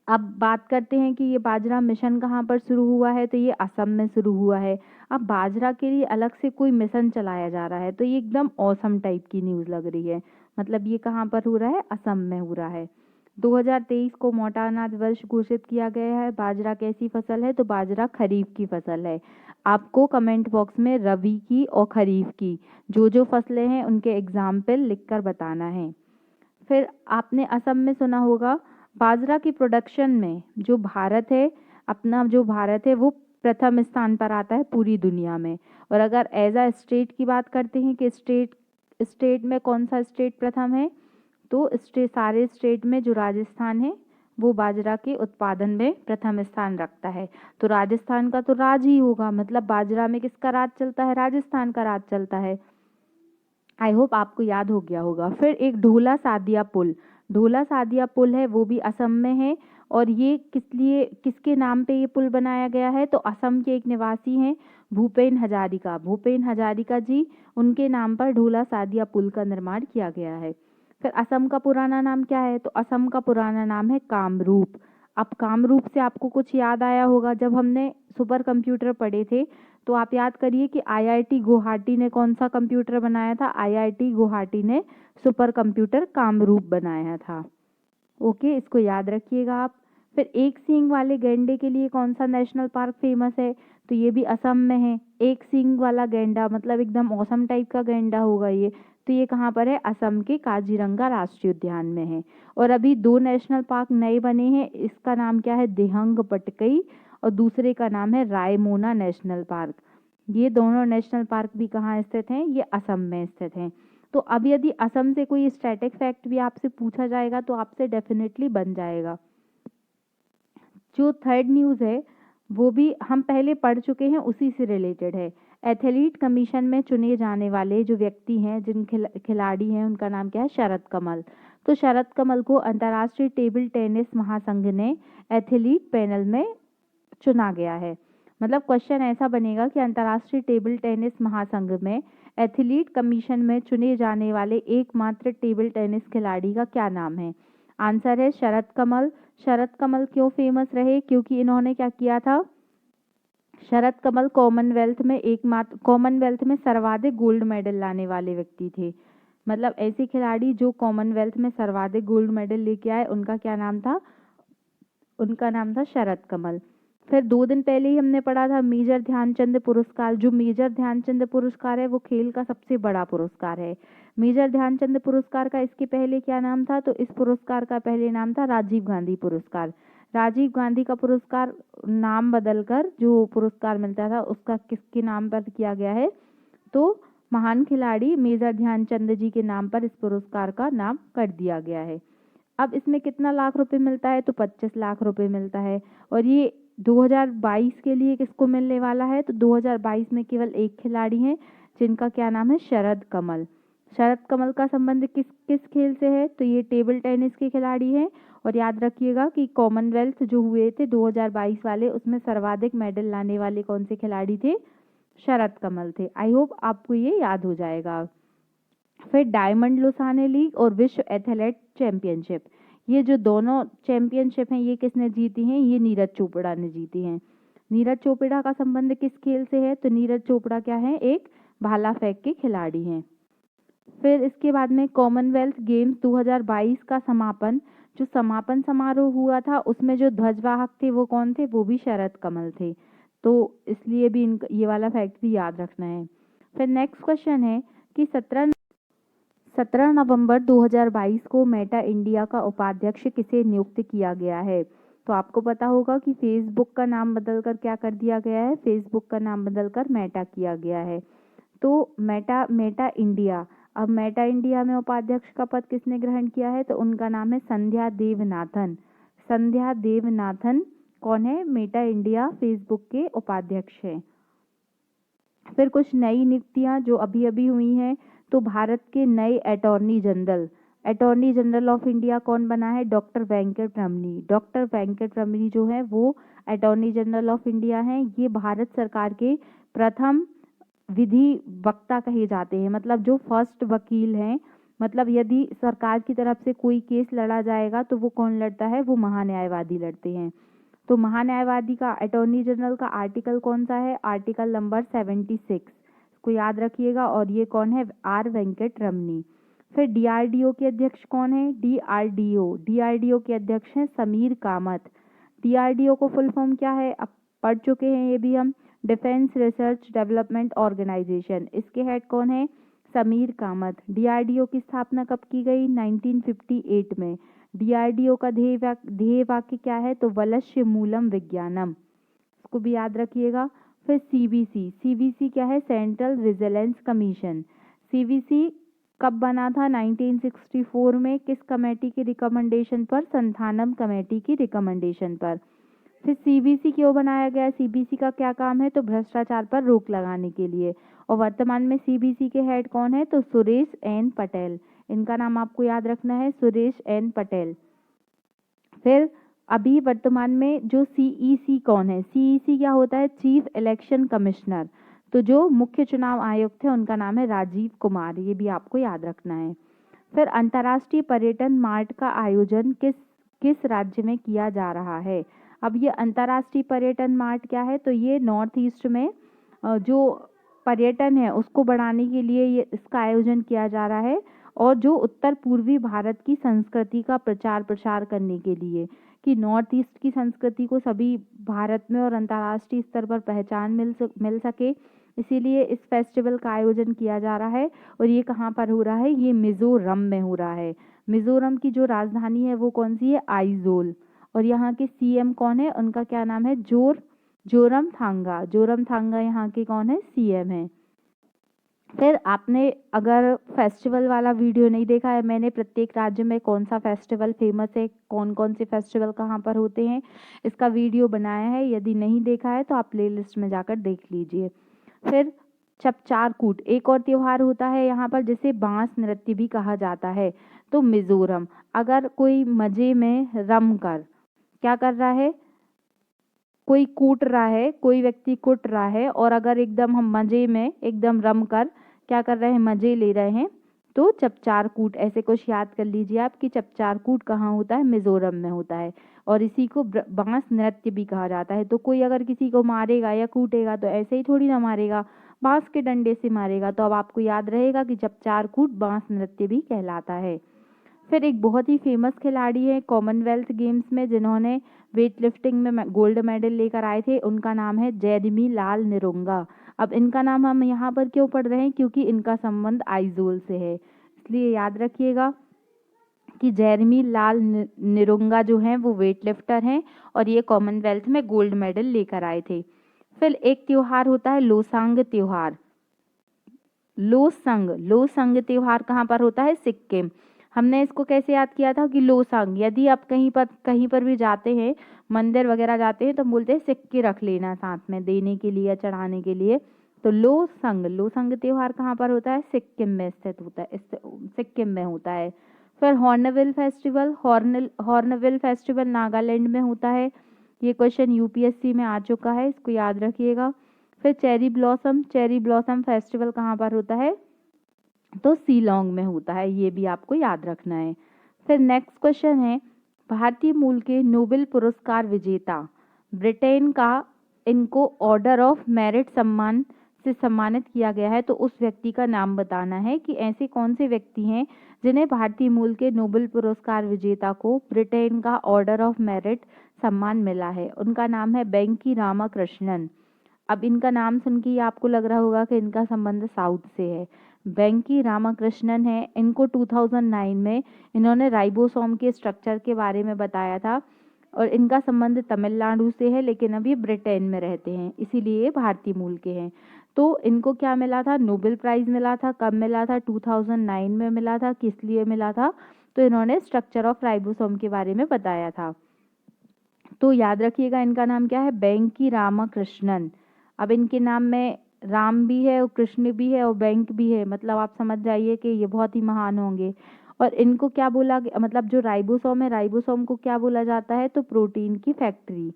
अब बात करते हैं कि ये बाजरा मिशन कहाँ पर शुरू हुआ है, तो ये असम में शुरू हुआ है। अब बाजरा के लिए अलग से कोई मिशन चलाया जा रहा है, तो ये एकदम औसम टाइप की न्यूज़ लग रही है। मतलब ये कहाँ पर हो रहा है, असम में हो रहा है। 2023 को मोटा अनाज वर्ष घोषित किया गया है। बाजरा कैसी फसल है, तो बाजरा खरीफ की फसल है। आपको कमेंट बॉक्स में रबी की और खरीफ की जो जो फसलें हैं उनके एग्जाम्पल लिखकर बताना है। फिर आपने असम में सुना होगा, बाजरा की प्रोडक्शन में जो भारत है, अपना जो भारत है वो प्रथम स्थान पर आता है पूरी दुनिया में। और अगर एज अ स्टेट की बात करते हैं कि स्टेट में कौन सा स्टेट प्रथम है, तो सारे स्टेट में जो राजस्थान है वो बाजरा के उत्पादन में प्रथम स्थान रखता है। तो राजस्थान का तो राज ही होगा, मतलब बाजरा में किसका राज चलता है, राजस्थान का राज चलता है। आई होप आपको याद हो गया होगा। फिर एक ढोला सादिया पुल है, वो भी असम में है। और ये किसके नाम पे ये पुल बनाया गया है, तो असम के एक निवासी हैं भूपेन हजारिका जी, उनके नाम पर ढोला सादिया पुल का निर्माण किया गया है। फिर असम का पुराना नाम क्या है, तो असम का पुराना नाम है कामरूप। अब कामरूप से आपको कुछ याद आया होगा, जब हमने सुपर कंप्यूटर पढ़े थे तो आप याद करिए कि आईआईटी गुवाहाटी ने कौन सा कंप्यूटर बनाया था, आईआईटी गुवाहाटी ने सुपर कंप्यूटर कामरूप बनाया था। ओके, इसको याद रखिएगा आप। फिर एक सींग वाले गैंडे के लिए कौन सा नेशनल पार्क फेमस है, तो ये भी असम में है। एक सींग वाला गैंडा मतलब एकदम औसम टाइप का गैंडा होगा ये, तो ये कहाँ पर है, असम के काजीरंगा राष्ट्रीय उद्यान में है। और अभी 2 नेशनल पार्क नए बने हैं, इसका नाम क्या है, दिहंग पटकई, और दूसरे का नाम है रायमोना नेशनल पार्क। ये दोनों नेशनल पार्क भी कहाँ स्थित हैं, ये असम में स्थित हैं। तो अब यदि असम से कोई स्टैटिक फैक्ट भी आपसे पूछा जाएगा तो आपसे डेफिनेटली बन जाएगा। जो थर्ड न्यूज़ है वो भी हम पहले पढ़ चुके हैं, उसी से रिलेटेड है। एथलीट कमीशन में चुने जाने वाले जो व्यक्ति हैं, जिन खिलाड़ी हैं, उनका नाम क्या है, शरद कमल। तो शरद कमल को अंतर्राष्ट्रीय टेबल टेनिस महासंघ ने एथलीट पैनल में चुना गया है। मतलब क्वेश्चन ऐसा बनेगा कि अंतर्राष्ट्रीय टेबल टेनिस महासंघ में एथलीट कमीशन में चुने जाने वाले एकमात्र टेबल टेनिस खिलाड़ी का क्या नाम है। आंसर है शरद कमल। शरद कमल क्यों फेमस रहे, क्योंकि इन्होंने क्या किया था, शरद कमल कॉमनवेल्थ में सर्वाधिक गोल्ड मेडल लाने वाले व्यक्ति थे। मतलब ऐसे खिलाड़ी जो कॉमनवेल्थ में सर्वाधिक गोल्ड मेडल लेके आए, उनका क्या नाम था, उनका नाम था शरद कमल। फिर 2 दिन पहले ही हमने पढ़ा था मेजर ध्यानचंद पुरस्कार। जो मेजर ध्यानचंद पुरस्कार है वो खेल का सबसे बड़ा पुरस्कार है। मेजर ध्यानचंद पुरस्कार का इसके पहले क्या नाम था, तो इस पुरस्कार का पहले नाम था राजीव गांधी पुरस्कार। राजीव गांधी का पुरस्कार नाम बदलकर जो पुरस्कार मिलता था उसका किसके नाम पर किया गया है, तो महान खिलाड़ी मेजर ध्यानचंद जी के नाम पर इस पुरस्कार का नाम कर दिया गया है। अब इसमें कितना लाख रुपए मिलता है, तो 25 लाख रुपए मिलता है। और ये 2022 के लिए किसको मिलने वाला है, तो 2022 में केवल एक खिलाड़ी हैं जिनका क्या नाम है, शरद कमल। शरद कमल का संबंध किस किस खेल से है, तो ये टेबल टेनिस के खिलाड़ी हैं। और याद रखिएगा कि कॉमनवेल्थ जो हुए थे 2022 वाले, उसमें सर्वाधिक मेडल लाने वाले कौन से खिलाड़ी थे, शरद कमल थे। आई होप आपको ये याद हो जाएगा। फिर डायमंड लुसाने लीग और विश्व एथलेट चैंपियनशिप, ये जो दोनों चैंपियनशिप हैं ये किसने जीती हैं? ये नीरज चोपड़ा ने जीती हैं। नीरज चोपड़ा का संबंध किस खेल से है? तो नीरज चोपड़ा क्या है? एक भाला फेंक के खिलाड़ी हैं। फिर इसके बाद में कॉमनवेल्थ गेम्स 2022 का समापन, जो समापन समारोह हुआ था उसमें जो ध्वजवाहक थे वो कौन थे? वो भी शरद कमल थे। तो इसलिए भी ये वाला फैक्ट भी याद रखना है। फिर नेक्स्ट क्वेश्चन है कि 17 नवंबर 2022 को मेटा इंडिया का उपाध्यक्ष किसे नियुक्त किया गया है? तो आपको पता होगा कि फेसबुक का नाम बदलकर क्या कर दिया गया है? फेसबुक का नाम बदलकर मेटा किया गया है। तो मेटा इंडिया, अब मेटा इंडिया में उपाध्यक्ष का पद किसने ग्रहण किया है? तो उनका नाम है संध्या देवनाथन। संध्या देवनाथन कौन है? मेटा इंडिया फेसबुक के उपाध्यक्ष हैं। फिर कुछ नई नियुक्तियां जो अभी अभी हुई हैं, तो भारत के नए अटॉर्नी जनरल ऑफ इंडिया कौन बना है? डॉक्टर वेंकट रमनी। डॉक्टर वेंकट रमनी जो है वो अटॉर्नी जनरल ऑफ इंडिया हैं। ये भारत सरकार के प्रथम विधि वक्ता कहे जाते हैं, मतलब जो फर्स्ट वकील हैं। मतलब यदि सरकार की तरफ से कोई केस लड़ा जाएगा तो वो कौन लड़ता है? वो महान्यायवादी लड़ते हैं। तो महान्यायवादी का अटॉर्नी जनरल का आर्टिकल कौन सा है? आर्टिकल नंबर 76 को याद रखिएगा। और ये कौन है? आर वेंकट रमनी। फिर डीआरडीओ के अध्यक्ष कौन है? डीआरडीओ के अध्यक्ष हैं समीर कामत। डीआरडीओ को फुल फॉर्म क्या है? अब पढ़ चुके हैं ये भी हम। Defence research development organisation. इसके हेड कौन है? समीर कामत। डीआरडीओ की स्थापना कब की गई? 1958 में। डीआरडीओ का ध्येय वाक्य क्या है? तो वलस्य मूलम विज्ञानम, इसको भी याद रखिएगा। फिर सीवीसी क्या है? Central vigilance commission. सीवीसी कब बना था? 1964 में। किस कमेटी की रिकमेंडेशन पर? संथानम कमेटी की रिकमेंडेशन पर। फिर सीवीसी क्यों बनाया गया? सीबीसी का क्या काम है? तो भ्रष्टाचार पर रोक लगाने के लिए। और वर्तमान में सीबीसी के हेड कौन है? तो सुरेश एन पटेल। इनका नाम आपको याद रखना है, सुरेश एन पटेल। फिर अभी वर्तमान में जो सीईसी कौन है? सीईसी क्या होता है? Chief election commissioner. तो जो मुख्य चुनाव आयुक्त थे उनका नाम है राजीव कुमार, ये भी आपको याद रखना है। फिर अंतर्राष्ट्रीय पर्यटन मार्ट का आयोजन किस राज्य में किया जा रहा है? अब ये अंतर्राष्ट्रीय पर्यटन मार्ट क्या है? तो ये नॉर्थ ईस्ट में जो पर्यटन है उसको बढ़ाने के लिए ये इसका आयोजन किया जा रहा है। और जो उत्तर पूर्वी भारत की संस्कृति का प्रचार प्रसार करने के लिए, कि नॉर्थ ईस्ट की संस्कृति को सभी भारत में और अंतर्राष्ट्रीय स्तर पर पहचान मिल सके, इसीलिए इस फेस्टिवल का आयोजन किया जा रहा है। और ये कहाँ पर हो रहा है? ये मिजोरम में हो रहा है। मिजोरम की जो राजधानी है वो कौन सी है? आइजोल। और यहाँ के सीएम कौन है? उनका क्या नाम है? जोरमथांगा। जोरमथांगा यहाँ के कौन है? सीएम है। फिर आपने अगर फेस्टिवल वाला वीडियो नहीं देखा है, मैंने प्रत्येक राज्य में कौन सा फेस्टिवल फेमस है, कौन कौन से फेस्टिवल कहाँ पर होते हैं, इसका वीडियो बनाया है। यदि नहीं देखा है तो आप प्लेलिस्ट में जाकर देख लीजिए। फिर चपचारकूट एक और त्योहार होता है यहाँ पर, जिसे बांस नृत्य भी कहा जाता है। तो मिजोरम, अगर कोई मजे में रम कर क्या कर रहा है? कोई कूट रहा है, कोई व्यक्ति कुट रहा है, और अगर एकदम हम मजे में एकदम रम कर क्या कर रहे हैं? मजे ले रहे हैं, तो चपचारकूट। ऐसे कुछ याद कर लीजिए आप कि चपचारकूट कहाँ होता है? मिजोरम में होता है। और इसी को बांस नृत्य भी कहा जाता है। तो कोई अगर किसी को मारेगा या कूटेगा तो ऐसे ही थोड़ी ना मारेगा, बांस के डंडे से मारेगा। तो अब आपको याद रहेगा कि चपचारकूट बांस नृत्य भी कहलाता है। फिर एक बहुत ही फेमस खिलाड़ी है कॉमनवेल्थ गेम्स में जिन्होंने वेट लिफ्टिंग में गोल्ड मेडल लेकर आए थे, उनका नाम है जेरेमी लाल निरुंगा। अब इनका नाम हम यहाँ पर क्यों पढ़ रहे हैं? क्योंकि इनका संबंध आइजोल से है, इसलिए याद रखिएगा कि जेरेमी लाल निरुंगा जो हैं वो वेट लिफ्टर हैं और ये कॉमनवेल्थ में गोल्ड मेडल लेकर आए थे। फिर एक त्योहार होता है लोसांग त्योहार। लोसंग त्योहार कहाँ पर होता है? सिक्किम। हमने इसको कैसे याद किया था कि लोसंग, यदि आप कहीं पर भी जाते हैं, मंदिर वगैरह जाते हैं, तो बोलते हैं सिक्के रख लेना साथ में देने के लिए या चढ़ाने के लिए। तो लोसंग त्योहार कहाँ पर होता है? सिक्किम में स्थित होता है, सिक्किम में होता है। फिर हॉर्नबिल फेस्टिवल नागालैंड में होता है। ये क्वेश्चन यूपीएससी में आ चुका है, इसको याद रखिएगा। फिर चेरी ब्लॉसम फेस्टिवल कहाँ पर होता है? तो शिलांग में होता है, ये भी आपको याद रखना है। फिर नेक्स्ट क्वेश्चन है, भारतीय मूल के नोबेल पुरस्कार विजेता ब्रिटेन का इनको ऑर्डर ऑफ मेरिट सम्मान से सम्मानित किया गया है, तो उस व्यक्ति का नाम बताना है कि ऐसे कौन से व्यक्ति हैं जिन्हें भारतीय मूल के नोबेल पुरस्कार विजेता को ब्रिटेन का ऑर्डर ऑफ मेरिट सम्मान मिला है। उनका नाम है बेंकी रामाकृष्णन। अब इनका नाम सुन के ही आपको लग रहा होगा कि इनका संबंध साउथ से है। बेंकी रामाकृष्णन है, इनको 2009 में इन्होंने राइबोसोम के स्ट्रक्चर के बारे में बताया था और इनका संबंध तमिलनाडु से है, लेकिन अब ये ब्रिटेन में रहते हैं, इसीलिए ये भारतीय मूल के हैं। तो इनको क्या मिला था? नोबेल प्राइज मिला था। कब मिला था? 2009 में मिला था। किस लिए मिला था? तो इन्होंने स्ट्रक्चर ऑफ राइबोसोम के बारे में बताया था। तो याद रखिएगा, इनका नाम क्या है? बेंकी रामाकृष्णन। अब इनके नाम में राम भी है और कृष्ण भी है और बैंक भी है, मतलब आप समझ जाइए कि ये बहुत ही महान होंगे। और इनको क्या बोला गया, मतलब जो राइबोसोम है, राइबोसोम को क्या बोला जाता है? तो प्रोटीन की फैक्ट्री।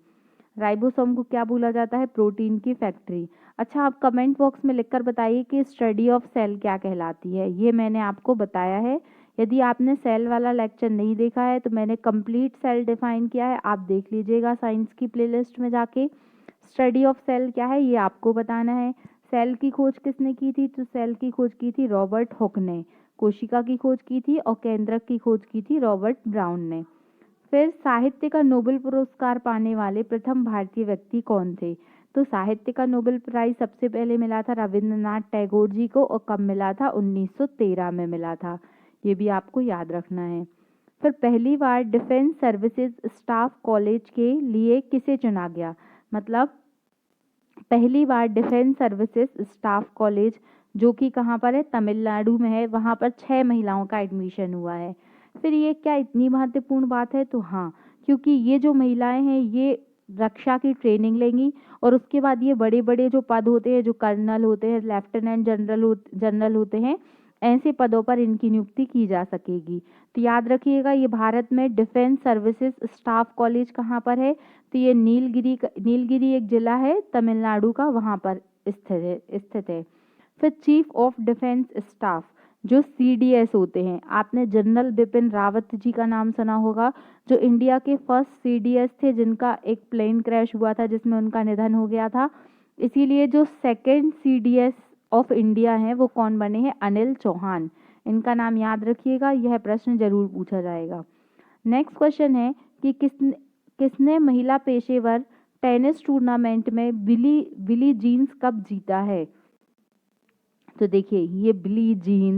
राइबोसोम को क्या बोला जाता है? प्रोटीन की फैक्ट्री। अच्छा, आप कमेंट बॉक्स में लिखकर बताइए कि स्टडी ऑफ सेल क्या कहलाती है। ये मैंने आपको बताया है। यदि आपने सेल वाला लेक्चर नहीं देखा है तो मैंने कंप्लीट सेल डिफाइन किया है, आप देख लीजिएगा साइंस की प्लेलिस्ट में जाके। स्टडी ऑफ सेल क्या है ये आपको बताना है। सेल की खोज किसने की थी? तो सेल की खोज की थी रॉबर्ट हुक ने। कोशिका की खोज की थी और केंद्रक की खोज की थी रॉबर्ट ब्राउन ने। फिर साहित्य का नोबेल पुरस्कार पाने वाले प्रथम भारतीय व्यक्ति कौन थे? तो साहित्य का नोबेल प्राइज सबसे पहले मिला था रविंद्रनाथ टैगोर जी को, और कब मिला था? 1913 में मिला था। ये भी आपको याद रखना है। फिर पहली बार डिफेंस सर्विसेज स्टाफ कॉलेज के लिए किसे चुना गया? मतलब पहली बार डिफेंस सर्विसेज स्टाफ कॉलेज, जो कि कहाँ पर है? तमिलनाडु में है, वहाँ पर 6 महिलाओं का एडमिशन हुआ है। फिर ये क्या इतनी महत्वपूर्ण बात है? तो हाँ, क्योंकि ये जो महिलाएं हैं ये रक्षा की ट्रेनिंग लेंगी और उसके बाद ये बड़े बड़े जो पद होते हैं, जो कर्नल होते हैं, लेफ्टिनेंट जनरल होते हैं, ऐसे पदों पर इनकी नियुक्ति की जा सकेगी। तो याद रखिएगा, ये भारत में डिफेंस सर्विसेज स्टाफ कॉलेज कहाँ पर है? तो ये नीलगिरी एक जिला है तमिलनाडु का, वहाँ पर स्थित है। फिर चीफ ऑफ डिफेंस स्टाफ जो CDS होते हैं, आपने जनरल बिपिन रावत जी का नाम सुना होगा, जो इंडिया के फर्स्ट CDS थे जिनका एक प्लेन क्रैश हुआ था जिसमें उनका निधन हो गया था। इसीलिए जो सेकंड CDS ऑफ इंडिया हैं वो कौन बने हैं? अनिल चौहान। इनका नाम याद रखिएगा, यह प्रश्न जरूर पूछा जाएगा। नेक्स्ट क्वेश्चन है कि किसने महिला पेशेवर टेनिस टूर्नामेंट में बिली जीन्स कप जीता है? तो देखिए, ये बिली जीन